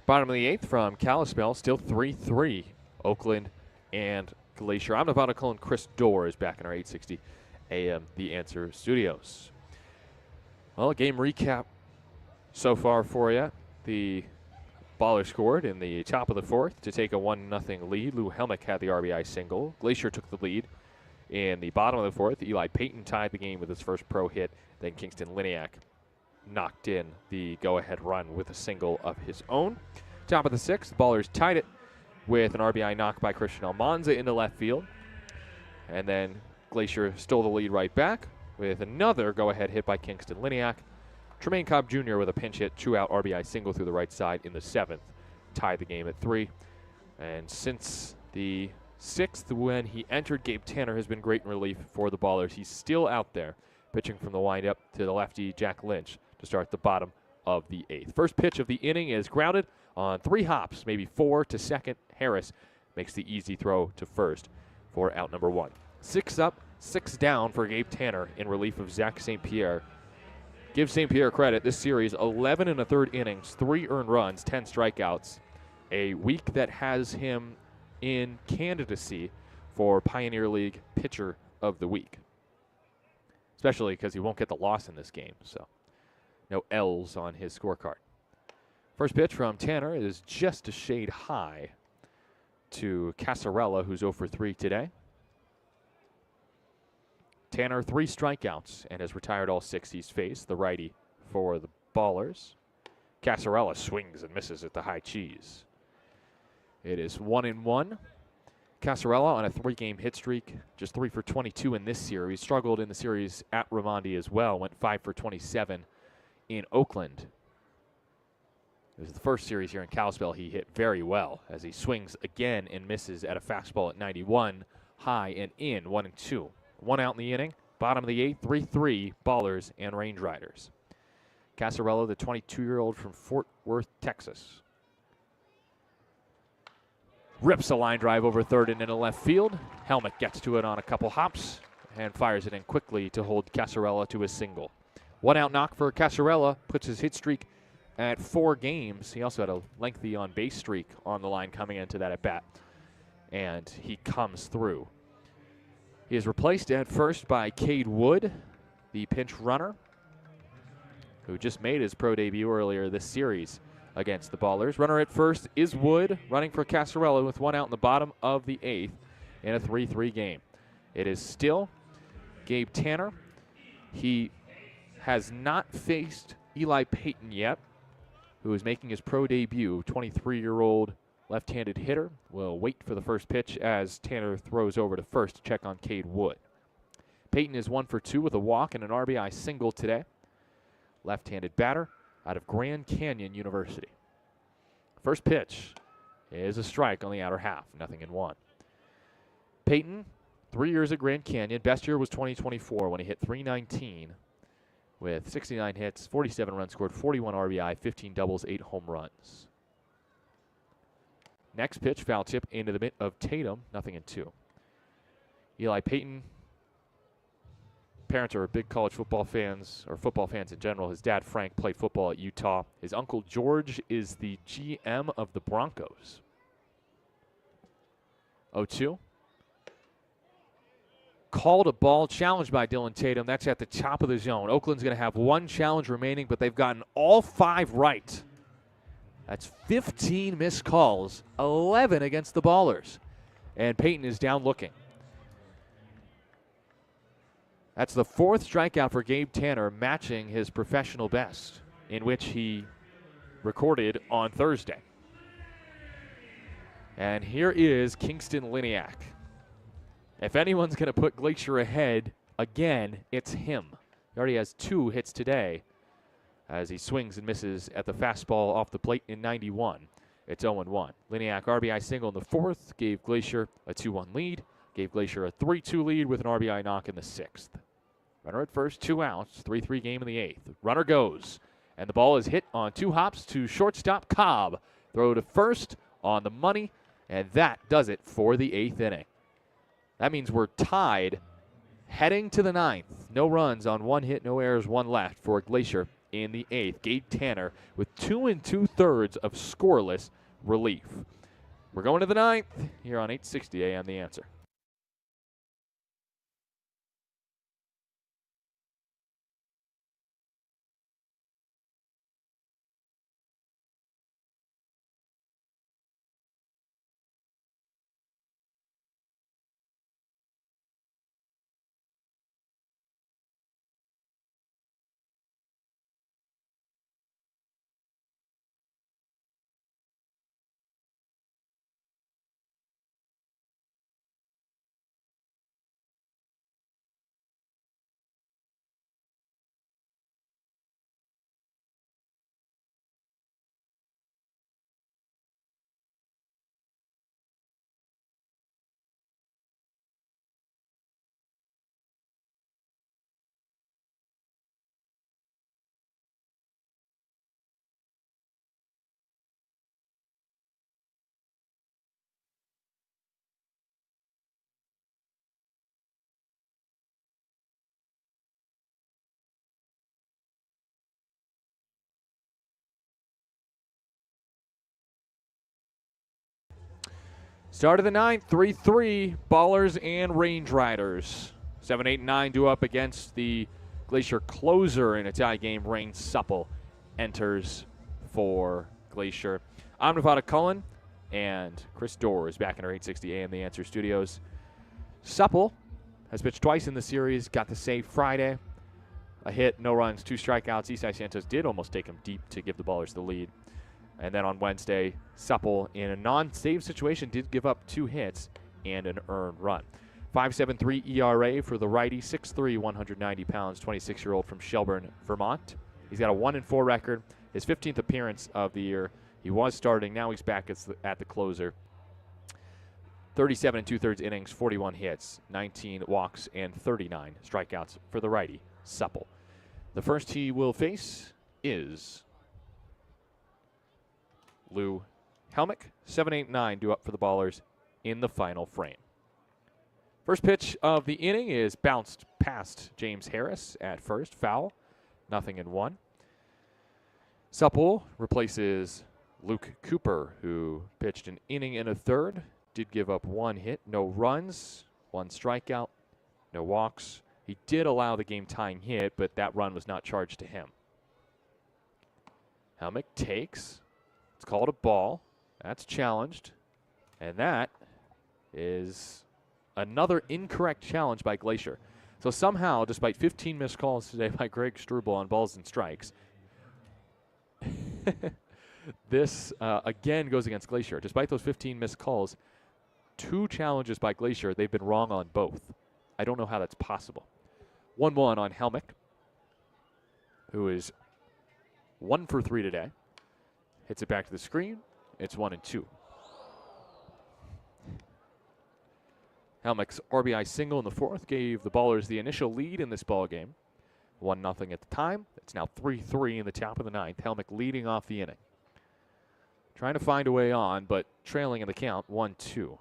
Bottom of the 8th from Kalispell, still 3-3. Oakland and Glacier. I'm Nevada Cullen. Chris Dorr is back in our 8:60 a.m. The Answer studios. Well, a game recap so far for you. The Baller scored in the top of the 4th to take a 1-0 lead. Lou Helmick had the RBI single. Glacier took the lead in the bottom of the 4th. Eli Payton tied the game with his first pro hit. Then Kingston Liniak knocked in the go-ahead run with a single of his own. Top of the 6th, Ballers tied it with an RBI knock by Christian Almanza into left field. And then Glacier stole the lead right back with another go-ahead hit by Kingston Liniak. Tremaine Cobb Jr. with a pinch hit, two-out RBI single through the right side in the 7th, tied the game at 3. And since the 6th, when he entered, Gabe Tanner has been great in relief for the Ballers. He's still out there, pitching from the windup to the lefty Jack Lynch to start the bottom of the 8th. First pitch of the inning is grounded on 3 hops, maybe 4 to second. Harris makes the easy throw to first for out number 1. 6 up, 6 down for Gabe Tanner in relief of Zach St. Pierre. Give St. Pierre credit. This series, 11 1/3 innings, 3 earned runs, 10 strikeouts. A week that has him in candidacy for Pioneer League Pitcher of the Week, especially because he won't get the loss in this game, so no L's on his scorecard. First pitch from Tanner is just a shade high to Casarella, who's 0 for 3 today. Tanner, 3 strikeouts and has retired all 6 he's faced, the righty for the Ballers. Casarella swings and misses at the high cheese. It is 1-1. Casarella on a 3-game hit streak, just 3 for 22 in this series. Struggled in the series at Raimondi as well, went 5 for 27 in Oakland. It was the first series here in Kalispell he hit very well as he swings again and misses at a fastball at 91, high and in, 1-2. 1 out in the inning, bottom of the 8th, 3-3, Ballers and Range Riders. Casarella, the 22-year-old from Fort Worth, Texas. Rips a line drive over third and into left field. Helmet gets to it on a couple hops and fires it in quickly to hold Casarella to a single. 1 out knock for Casarella, puts his hit streak at 4 games. He also had a lengthy on-base streak on the line coming into that at-bat, and he comes through. He is replaced at first by Cade Wood, the pinch runner, who just made his pro debut earlier this series against the Ballers. Runner at first is Wood, running for Casarella with 1 out in the bottom of the 8th in a 3-3 game. It is still Gabe Tanner. He has not faced Eli Payton yet, who is making his pro debut. 23-year-old left-handed hitter will wait for the first pitch as Tanner throws over to first to check on Cade Wood. Payton is 1 for 2 with a walk and an RBI single today. Left-handed batter out of Grand Canyon University. First pitch is a strike on the outer half, 0-1. Payton, 3 years at Grand Canyon. Best year was 2024 when he hit .319 with 69 hits, 47 runs scored, 41 RBI, 15 doubles, 8 home runs. Next pitch, foul tip into the mitt of Tatum, 0-2. Eli Payton, parents are big college football fans, or football fans in general. His dad, Frank, played football at Utah. His uncle, George, is the GM of the Broncos. 0-2. Called a ball, challenged by Dylan Tatum. That's at the top of the zone. Oakland's going to have 1 challenge remaining, but they've gotten all 5 right. That's 15 missed calls, 11 against the Ballers. And Payton is down looking. That's the 4th strikeout for Gabe Tanner, matching his professional best, in which he recorded on Thursday. And here is Kingston Liniak. If anyone's going to put Glacier ahead again, it's him. He already has 2 hits today as he swings and misses at the fastball off the plate in 91. It's 0-1. Liniak RBI single in the 4th, gave Glacier a 2-1 lead, gave Glacier a 3-2 lead with an RBI knock in the 6th. Runner at first, 2 outs, 3-3 game in the 8th. Runner goes, and the ball is hit on 2 hops to shortstop Cobb. Throw to first on the money, and that does it for the 8th inning. That means we're tied heading to the 9th. No runs on 1 hit, no errors, 1 left for Glacier in the 8th. Gabe Tanner with 2 2/3 of scoreless relief. We're going to the 9th here on 860 AM The Answer. Start of the ninth, 3-3, Ballers and Range Riders. 7, 8, and 9 due up against the Glacier closer in a tie game. Rain Supple enters for Glacier. I'm Nevada Cullen, and Chris Dorr is back in our 860 AM The Answer studios. Supple has pitched twice in the series, got the save Friday. A hit, no runs, 2 strikeouts. Isai Santos did almost take him deep to give the Ballers the lead. And then on Wednesday, Supple, in a non-save situation, did give up 2 hits and an earned run. 5.73 ERA for the righty, 6'3", 190 pounds, 26-year-old from Shelburne, Vermont. He's got a 1-4 record, his 15th appearance of the year. He was starting, now he's back at the closer. 37 2/3 innings, 41 hits, 19 walks, and 39 strikeouts for the righty, Supple. The first he will face is Lou Helmick. 7, 8, 9 due up for the Ballers in the final frame. First pitch of the inning is bounced past James Harris at first. Foul. 0-1. Supple replaces Luke Cooper, who pitched an inning and a third. Did give up 1 hit, no runs, 1 strikeout, no walks. He did allow the game-tying hit, but that run was not charged to him. Helmick takes. It's called a ball. That's challenged. And that is another incorrect challenge by Glacier. So somehow, despite 15 missed calls today by Greg Struble on balls and strikes, this again goes against Glacier. Despite those 15 missed calls, 2 challenges by Glacier, they've been wrong on both. I don't know how that's possible. 1-1 on Helmick, who is 1 for 3 today. Hits it back to the screen. It's 1-2. Helmick's RBI single in the 4th gave the Ballers the initial lead in this ball game. 1-0 at the time. It's now 3-3 in the top of the 9th. Helmick leading off the inning. Trying to find a way on, but trailing in the count, 1-2.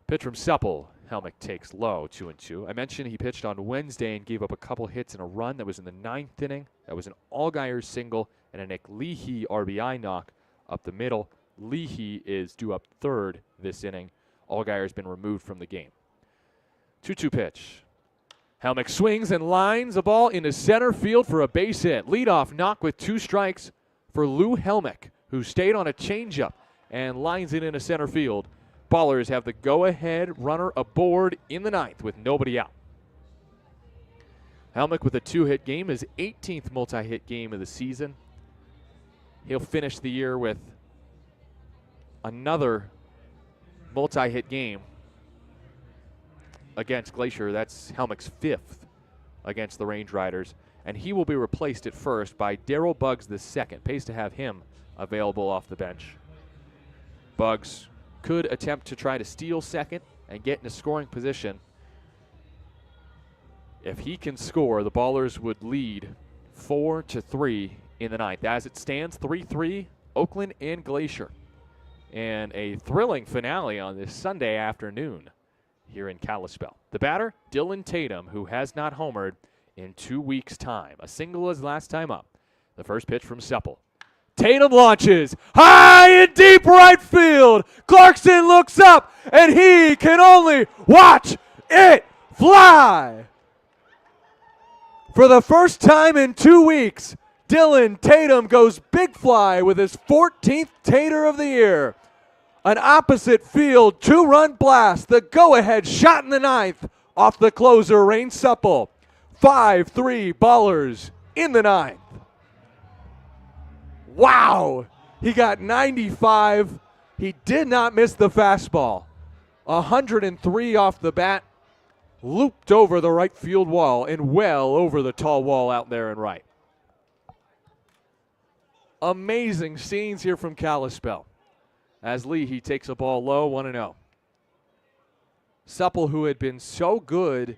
Pitch from Supple. Helmick takes low, 2-2. I mentioned he pitched on Wednesday and gave up a couple hits in a run. That was in the 9th inning. That was an Allgaier single and a Nick Leahy RBI knock up the middle. Leahy is due up 3rd this inning. Allgaier has been removed from the game. 2-2 pitch. Helmick swings and lines a ball into center field for a base hit. Leadoff knock with 2 strikes for Lou Helmick, who stayed on a changeup and lines it into center field. Ballers have the go-ahead runner aboard in the 9th with nobody out. Helmick with a 2-hit game, his 18th multi-hit game of the season. He'll finish the year with another multi-hit game against Glacier. That's Helmick's 5th against the Range Riders. And he will be replaced at first by Darryl Buggs II. Pays to have him available off the bench. Buggs could attempt to try to steal second and get in a scoring position. If he can score, the Ballers would lead 4-3 in the 9th. As it stands, 3-3, Oakland and Glacier. And a thrilling finale on this Sunday afternoon here in Kalispell. The batter, Dylan Tatum, who has not homered in 2 weeks' time. A single his last time up. The first pitch from Supple. Tatum launches high and deep right field. Clarkson looks up, and he can only watch it fly. For the first time in 2 weeks, Dylan Tatum goes big fly with his 14th Tater of the year. An opposite field 2-run blast, the go-ahead shot in the 9th off the closer, Rain Supple. 5-3 Ballers in the 9th. Wow! He got 95. He did not miss the fastball. 103 off the bat. Looped over the right field wall and well over the tall wall out there in right. Amazing scenes here from Kalispell as Leahy takes a ball low, 1-0. Supple, who had been so good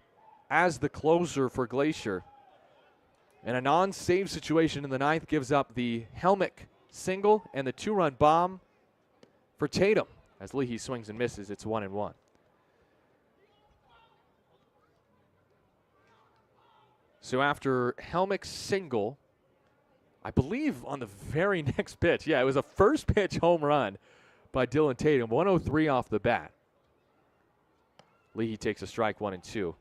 as the closer for Glacier, in a non-save situation in the 9th, gives up the Helmick single and the 2-run bomb for Tatum. As Leahy swings and misses, it's 1-1. So after Helmick's single, I believe on the very next pitch, yeah, it was a first pitch home run by Dylan Tatum. 103 off the bat. Leahy takes a strike, 1-2.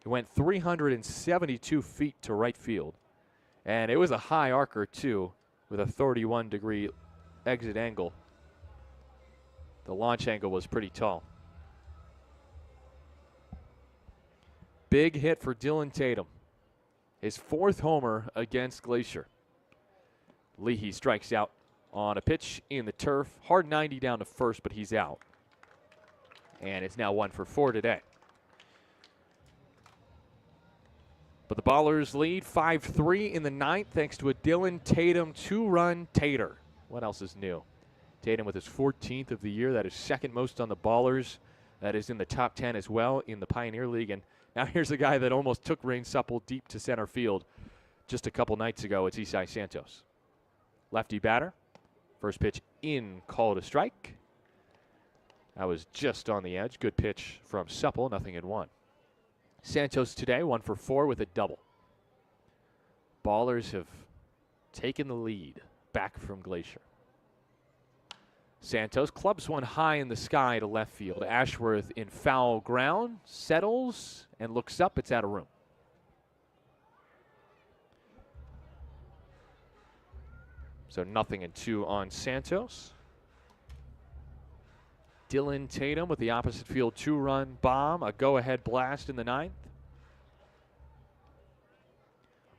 He went 372 feet to right field. And it was a high arcer, too, with a 31-degree exit angle. The launch angle was pretty tall. Big hit for Dylan Tatum. His 4th homer against Glacier. Leahy strikes out on a pitch in the turf. Hard 90 down to first, but he's out. And it's now 1 for 4 today. But the Ballers lead 5-3 in the 9th thanks to a Dylan Tatum 2-run tater. What else is new? Tatum with his 14th of the year. That is second most on the Ballers. That is in the top 10 as well in the Pioneer League. And now here's a guy that almost took Rain Supple deep to center field just a couple nights ago. It's Isai Santos. Lefty batter. First pitch in, called a strike. That was just on the edge. Good pitch from Supple, 0-1. Santos today, 1 for 4 with a double. Ballers have taken the lead back from Glacier. Santos clubs one high in the sky to left field. Ashworth in foul ground, settles, and looks up. It's out of room. So 0-2 on Santos. Dylan Tatum with the opposite field 2-run bomb, a go-ahead blast in the 9th.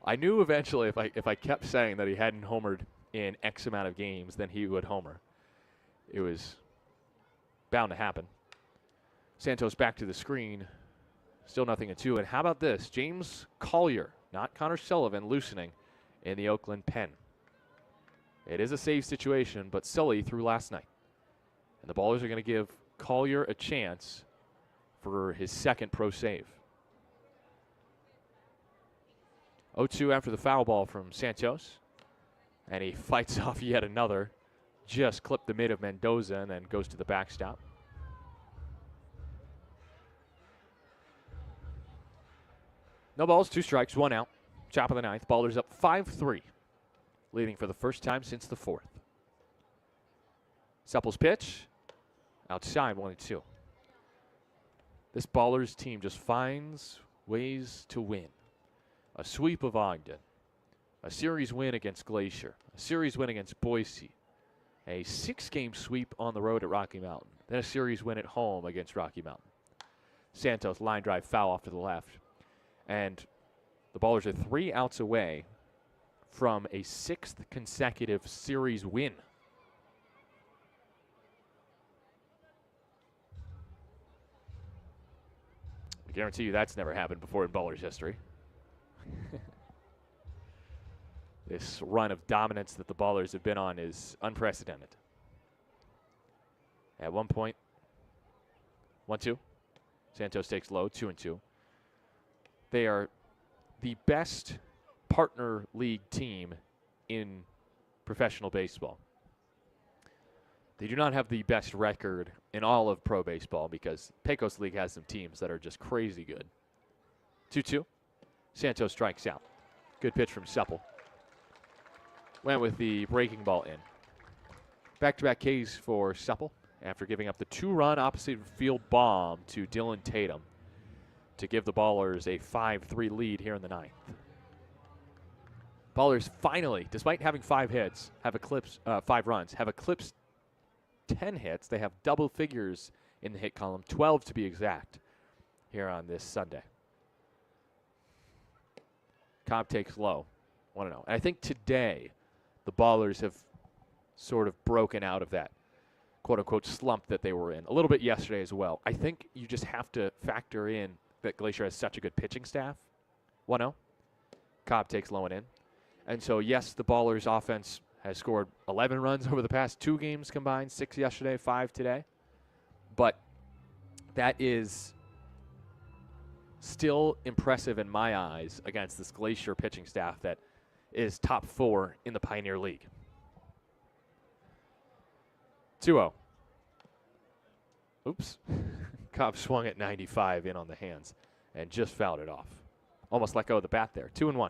I knew eventually if I kept saying that he hadn't homered in X amount of games, then he would homer. It was bound to happen. Santos back to the screen, still 0-2. And how about this? James Collier, not Connor Sullivan, loosening in the Oakland pen. It is a save situation, but Sully threw last night. And the Ballers are going to give Collier a chance for his 2nd pro save. 0-2 after the foul ball from Santos. And he fights off yet another. Just clipped the mid of Mendoza and then goes to the backstop. No balls, 2 strikes, 1 out. Top of the 9th. Ballers up 5-3. Leading for the first time since the 4th. Supple's pitch. Outside, 1-2. This Ballers team just finds ways to win. A sweep of Ogden. A series win against Glacier. A series win against Boise. A 6-game sweep on the road at Rocky Mountain. Then a series win at home against Rocky Mountain. Santos line drive foul off to the left. And the Ballers are 3 outs away from a 6th consecutive series win. I guarantee you that's never happened before in Ballers history. This run of dominance that the Ballers have been on is unprecedented. At one point, 1-2. Santos takes low, 2-2. They are the best partner league team in professional baseball. They do not have the best record in all of pro baseball because Pecos League has some teams that are just crazy good. 2-2. Santos strikes out. Good pitch from Supple. Went with the breaking ball in. Back-to-back Ks for Supple after giving up the 2-run opposite field bomb to Dylan Tatum to give the Ballers a 5-3 lead here in the 9th. Ballers finally, despite having 5 hits, have eclipsed 5 runs, have eclipsed 10 hits. They have double figures in the hit column, 12 to be exact, here on this Sunday. Cobb takes low, 1-0. And I think today the Ballers have sort of broken out of that quote-unquote slump that they were in. A little bit yesterday as well. I think you just have to factor in that Glacier has such a good pitching staff. 1-0. Cobb takes low and in. And so, yes, the Ballers' offense has scored 11 runs over the past 2 games combined, 6 yesterday, 5 today. But that is still impressive in my eyes against this Glacier pitching staff that is top 4 in the Pioneer League. 2-0. Oops. Cobb swung at 95 in on the hands and just fouled it off. Almost let go of the bat there. 2-1.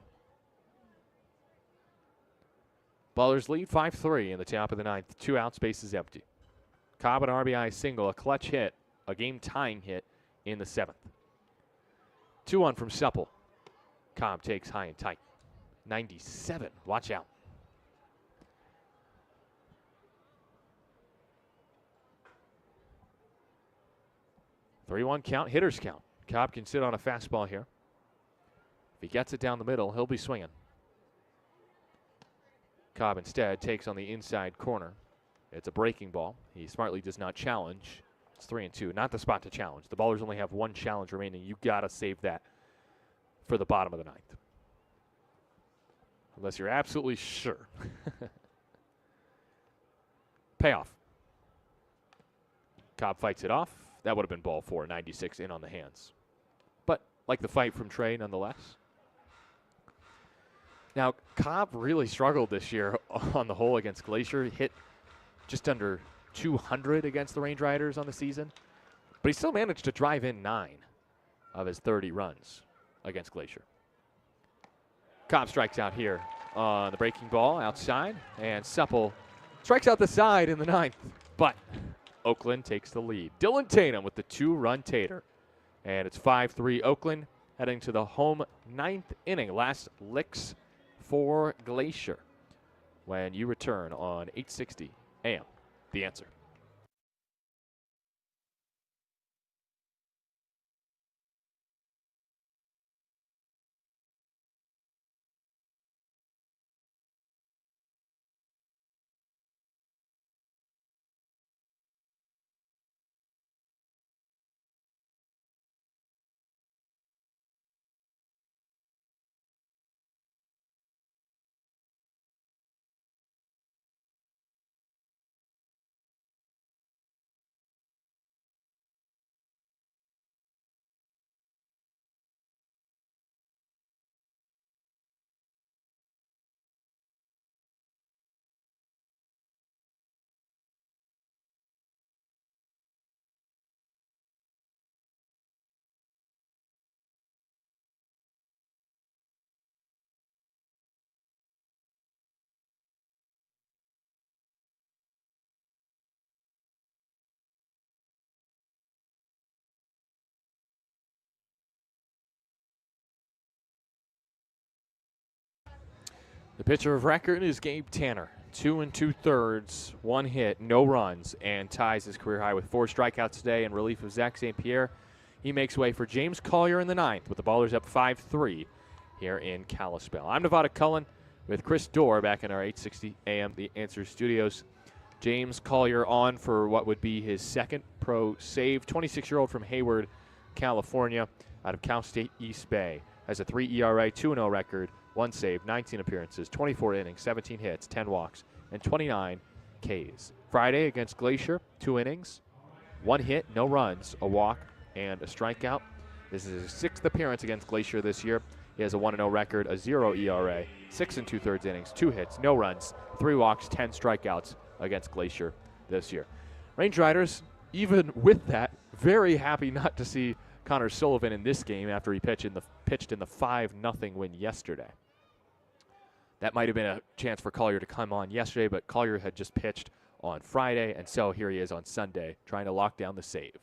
Ballers lead 5-3 in the top of the 9th. 2 outs, bases empty. Cobb an RBI single, a clutch hit, a game-tying hit in the 7th. 2-1 from Supple. Cobb takes high and tight. 97. Watch out. Three-one count, hitters count. Cobb can sit on a fastball here. If he gets it down the middle, he'll be swinging. Cobb instead takes on the inside corner. It's a breaking ball. He smartly does not challenge. It's 3-2. Not the spot to challenge. The Ballers only have one challenge remaining. You got to save that for the bottom of the 9th. Unless you're absolutely sure. Payoff. Cobb fights it off. That would have been ball 4, 96 in on the hands. But like the fight from Trey nonetheless. Now, Cobb really struggled this year on the whole against Glacier. He hit just under 200 against the Range Riders on the season. But he still managed to drive in 9 of his 30 runs against Glacier. Cobb strikes out here on the breaking ball outside. And Supple strikes out the side in the 9th. But Oakland takes the lead. Dylan Tatum with the 2-run tater. And it's 5-3 Oakland heading to the home 9th inning. Last licks for Glacier when you return on 860 AM. The Answer. The pitcher of record is Gabe Tanner. 2 2/3, 1 hit, no runs, and ties his career high with 4 strikeouts today in relief of Zach St. Pierre. He makes way for James Collier in the 9th with the Ballers up 5-3 here in Kalispell. I'm Nevada Cullen with Chris Dorr back in our 860 AM The Answer studios. James Collier on for what would be his 2nd pro save. 26-year-old from Hayward, California, out of Cal State East Bay. Has a 3 ERA, 2-0 record, 1 save, 19 appearances, 24 innings, 17 hits, 10 walks, and 29 Ks. Friday against Glacier, 2 innings, 1 hit, no runs, a walk, and a strikeout. This is his 6th appearance against Glacier this year. He has a 1-0 record, a 0 ERA, 6 2/3 innings, 2 hits, no runs, 3 walks, 10 strikeouts against Glacier this year. Range Riders, even with that, very happy not to see Connor Sullivan in this game after he pitched in the 5-0 win yesterday. That might have been a chance for Collier to come on yesterday, but Collier had just pitched on Friday, and so here he is on Sunday trying to lock down the save.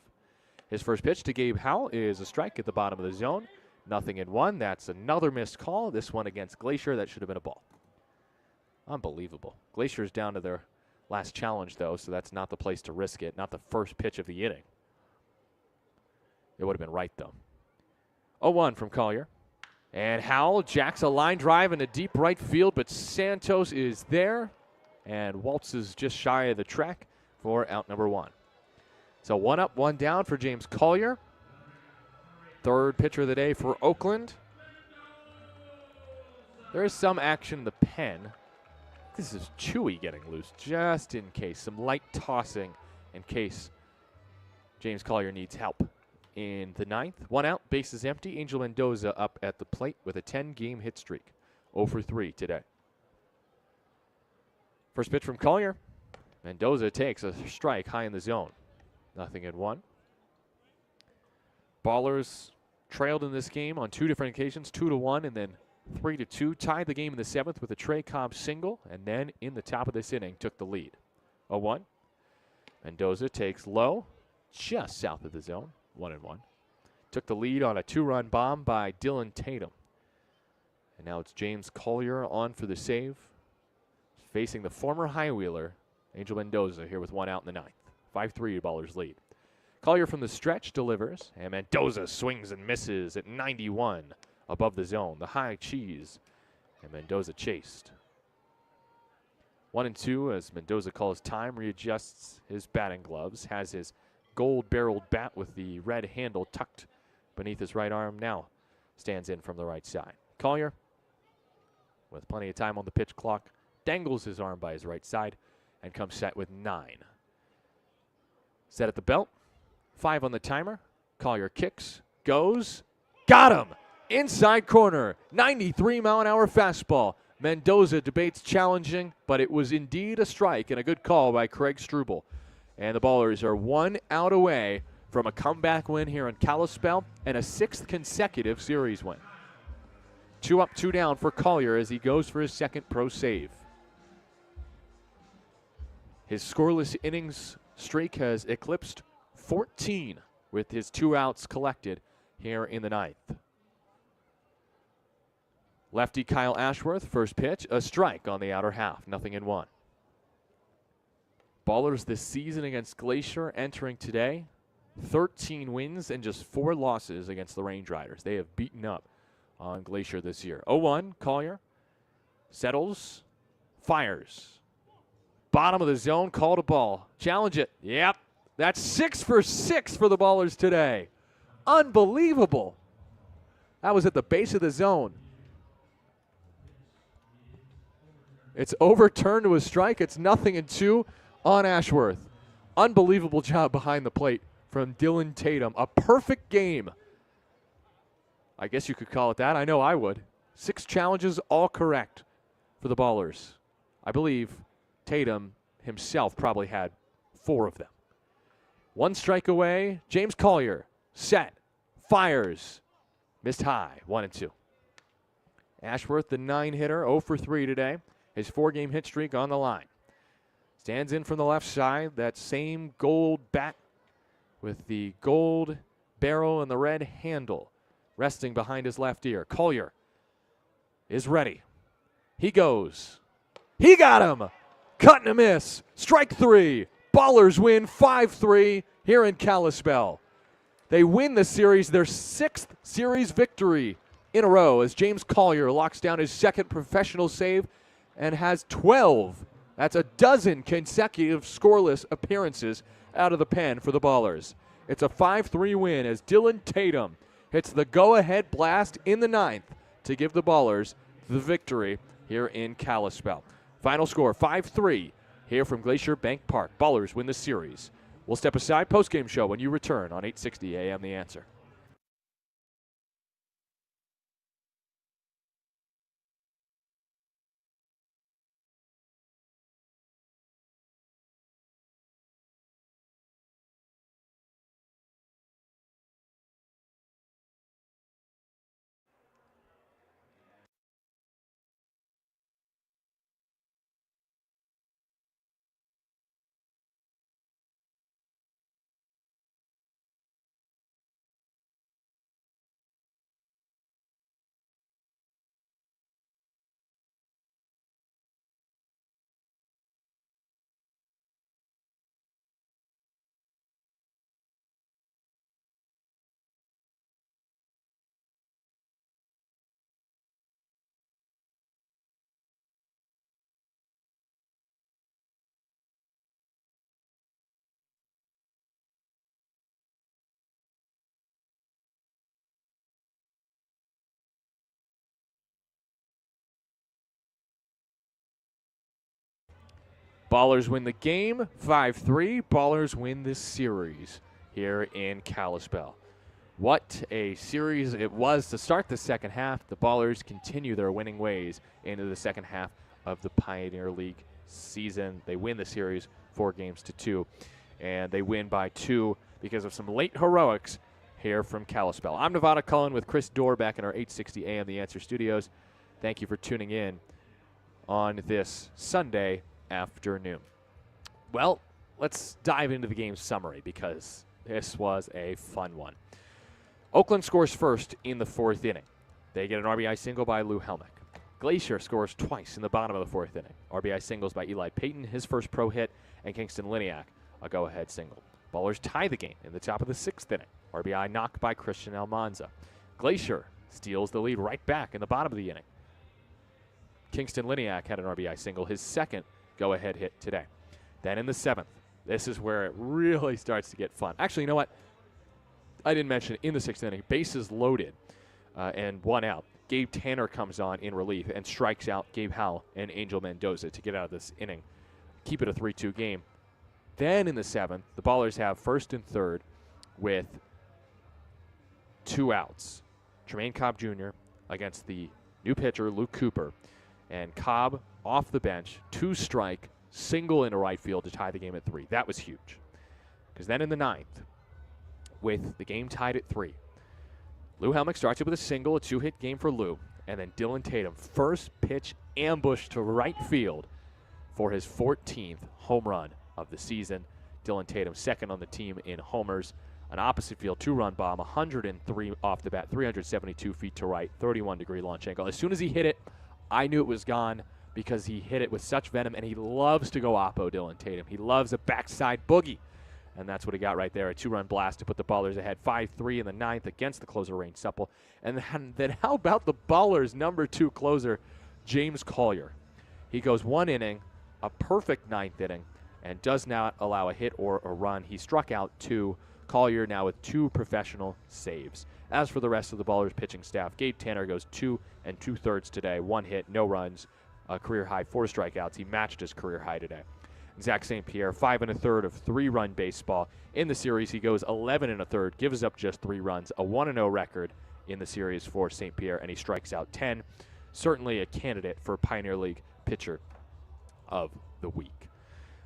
His first pitch to Gabe Howell is a strike at the bottom of the zone. 0-1. That's another missed call. This one against Glacier, that should have been a ball. Unbelievable. Glacier's down to their last challenge, though, so that's not the place to risk it. Not the first pitch of the inning. It would have been right, though. 0-1 from Collier. And Howell jacks a line drive into deep right field, but Santos is there and waltzes just shy of the track for out number 1. So 1 up, 1 down for James Collier. 3rd pitcher of the day for Oakland. There is some action in the pen. This is Chewy getting loose just in case. Some light tossing in case James Collier needs help. In the 9th, 1 out, bases empty. Angel Mendoza up at the plate with a 10-game hit streak. 0 for 3 today. First pitch from Collier. Mendoza takes a strike high in the zone. 0-1. Ballers trailed in this game on 2 different occasions, 2-1 and then 3-2. Tied the game in the 7th with a Trey Cobb single, and then in the top of this inning took the lead. 0-1. Mendoza takes low, just south of the zone, 1-1. Took the lead on a 2-run bomb by Dylan Tatum. And now it's James Collier on for the save. Facing the former high wheeler, Angel Mendoza, here with 1 out in the 9th. 5-3 Ballers lead. Collier from the stretch delivers, and Mendoza swings and misses at 91 above the zone. The high cheese, and Mendoza chased. 1-2 as Mendoza calls time, readjusts his batting gloves, has his gold-barreled bat with the red handle tucked beneath his right arm. Now stands in from the right side. Collier, with plenty of time on the pitch clock, dangles his arm by his right side and comes set with 9. Set at the belt, 5 on the timer. Collier kicks, goes, got him! Inside corner, 93-mile-an-hour fastball. Mendoza debates challenging, but it was indeed a strike and a good call by Craig Struble. And the Ballers are 1 out away from a comeback win here in Kalispell and a 6th consecutive series win. 2 up, 2 down for Collier as he goes for his second pro save. His scoreless innings streak has eclipsed 14 with his 2 outs collected here in the 9th. Lefty Kyle Ashworth, first pitch, a strike on the outer half, 0-1. Ballers this season against Glacier entering today, 13 wins and just 4 losses against the Range Riders. They have beaten up on Glacier this year. 0-1, Collier settles, fires. Bottom of the zone, called a ball. Challenge it. Yep, that's 6 for 6 for the Ballers today. Unbelievable. That was at the base of the zone. It's overturned to a strike. It's 0-2 on Ashworth. Unbelievable job behind the plate from Dylan Tatum. A perfect game. I guess you could call it that. I know I would. 6 challenges, all correct for the Ballers. I believe Tatum himself probably had 4 of them. 1 strike away. James Collier, set, fires. Missed high, 1-2. Ashworth, the 9-hitter, 0 for 3 today. His 4-game hit streak on the line. Stands in from the left side. That same gold bat with the gold barrel and the red handle resting behind his left ear. Collier is ready. He goes. He got him! Cut and a miss. Strike 3. Ballers win 5-3 here in Kalispell. They win the series, their 6th series victory in a row as James Collier locks down his 2nd professional save and has 12. That's a dozen consecutive scoreless appearances out of the pen for the Ballers. It's a 5-3 win as Dylan Tatum hits the go-ahead blast in the 9th to give the Ballers the victory here in Kalispell. Final score, 5-3 here from Glacier Bank Park. Ballers win the series. We'll step aside, postgame show when you return on 860 AM The Answer. Ballers win the game, 5-3. Ballers win this series here in Kalispell. What a series it was to start the second half. The Ballers continue their winning ways into the second half of the Pioneer League season. They win the series 4-2, and they win by 2 because of some late heroics here from Kalispell. I'm Nevada Cullen with Chris Dorr back in our 860 AM The Answer studios. Thank you for tuning in on this Sunday afternoon. Well, let's dive into the game summary because this was a fun one. Oakland scores first in the 4th inning. They get an RBI single by Lou Helmick. Glacier scores twice in the bottom of the 4th inning. RBI singles by Eli Payton, his first pro hit, and Kingston Liniak, a go-ahead single. Ballers tie the game in the top of the 6th inning. RBI knock by Christian Almanza. Glacier steals the lead right back in the bottom of the inning. Kingston Liniak had an RBI single, his second go-ahead hit today. Then in the 7th, this is where it really starts to get fun. Actually, you know what? I didn't mention it. In the 6th inning, bases loaded and 1 out. Gabe Tanner comes on in relief and strikes out Gabe Howell and Angel Mendoza to get out of this inning. Keep it a 3-2 game. Then in the 7th, the Ballers have 1st and 3rd with 2 outs. Tremaine Cobb Jr. against the new pitcher, Luke Cooper. And Cobb off the bench, 2-strike, single into right field to tie the game at 3. That was huge. Because then in the 9th, with the game tied at 3, Lou Helmick starts it with a single, a 2-hit game for Lou. And then Dylan Tatum, first pitch ambush to right field for his 14th home run of the season. Dylan Tatum second on the team in homers. An opposite field 2-run bomb, 103 off the bat, 372 feet to right, 31-degree launch angle. As soon as he hit it, I knew it was gone because he hit it with such venom, and he loves to go oppo, Dylan Tatum. He loves a backside boogie. And that's what he got right there, a 2-run blast to put the Ballers ahead 5-3 in the 9th against the closer, Rain Supple. And then how about the Ballers' number 2 closer, James Collier? He goes 1 inning, a perfect 9th inning, and does not allow a hit or a run. He struck out 2. Collier now with 2 professional saves. As for the rest of the Ballers pitching staff, Gabe Tanner goes 2 2/3 today, 1 hit, no runs, a career high 4 strikeouts. He matched his career high today. Zach St. Pierre, 5 1/3 of 3-run baseball. In the series, he goes 11 1/3, gives up just 3 runs, a 1-0 record in the series for St. Pierre, and he strikes out 10. Certainly a candidate for Pioneer League pitcher of the week.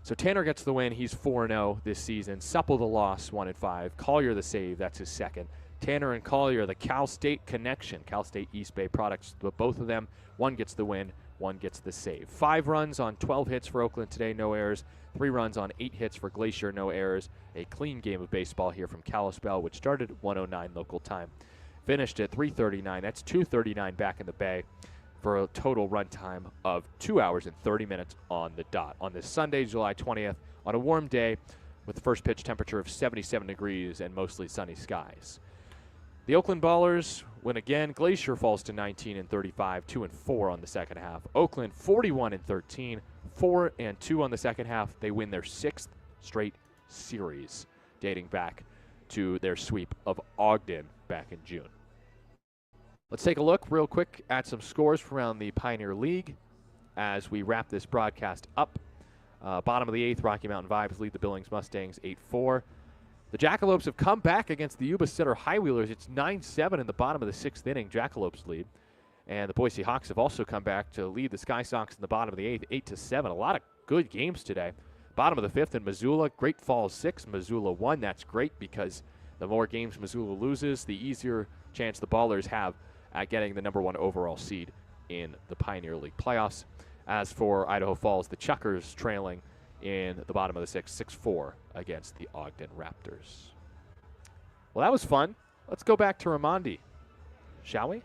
So Tanner gets the win. He's 4-0 this season. Supple the loss, 1-5. Collier the save. That's his second. Tanner and Collier, the Cal State connection. Cal State East Bay products, but both of them, one gets the win, one gets the save. 5 runs on 12 hits for Oakland today, no errors. 3 runs on 8 hits for Glacier, no errors. A clean game of baseball here from Kalispell, which started at 1:09 local time. Finished at 3:39. That's 2:39 back in the Bay for a total run time of 2 hours and 30 minutes on the dot. On this Sunday, July 20th, on a warm day with the first pitch temperature of 77 degrees and mostly sunny skies. The Oakland Ballers win again. Glacier falls to 19-35, 2-4 on the second half. Oakland 41-13, 4-2 on the second half. They win their 6th straight series, dating back to their sweep of Ogden back in June. Let's take a look real quick at some scores from around the Pioneer League as we wrap this broadcast up. Bottom of the 8th, Rocky Mountain Vibes lead the Billings Mustangs 8-4. The Jackalopes have come back against the Yuba Center High-Wheelers. It's 9-7 in the bottom of the 6th inning. Jackalopes lead. And the Boise Hawks have also come back to lead the Sky Sox in the bottom of the 8th, 8-7. A lot of good games today. Bottom of the 5th in Missoula, Great Falls 6, Missoula 1. That's great because the more games Missoula loses, the easier chance the Ballers have at getting the number 1 overall seed in the Pioneer League playoffs. As for Idaho Falls, the Chuckers trailing in the bottom of the 6th, 6-4 against the Ogden Raptors. Well, that was fun. Let's go back to Raimondi, shall we?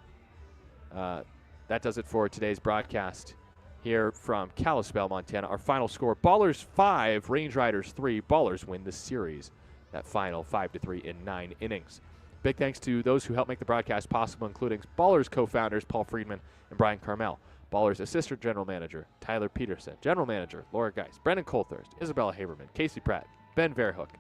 That does it for today's broadcast here from Kalispell, Montana. Our final score, Ballers 5, Range Riders 3. Ballers win the series. That final 5-3 in 9 innings. Big thanks to those who helped make the broadcast possible, including Ballers co-founders Paul Friedman and Brian Carmel. Ballers Assistant General Manager Tyler Peterson, General Manager Laura Geis, Brendan Colthurst, Isabella Haberman, Casey Pratt, Ben Verhoek,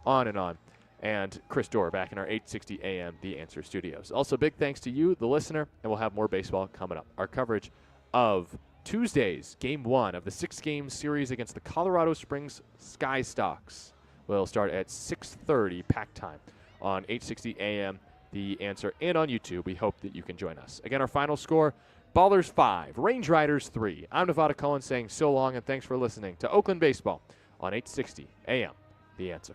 on, and Chris Dorr back in our 860 AM The Answer studios. Also, big thanks to you, the listener, and we'll have more baseball coming up. Our coverage of Tuesday's Game 1 of the 6-game series against the Colorado Springs Sky Stocks will start at 6:30 pack time on 860 AM The Answer and on YouTube. We hope that you can join us. Again, our final score, Ballers 5, Range Riders 3. I'm Nevada Cohen saying so long and thanks for listening to Oakland Baseball on 860 AM The Answer.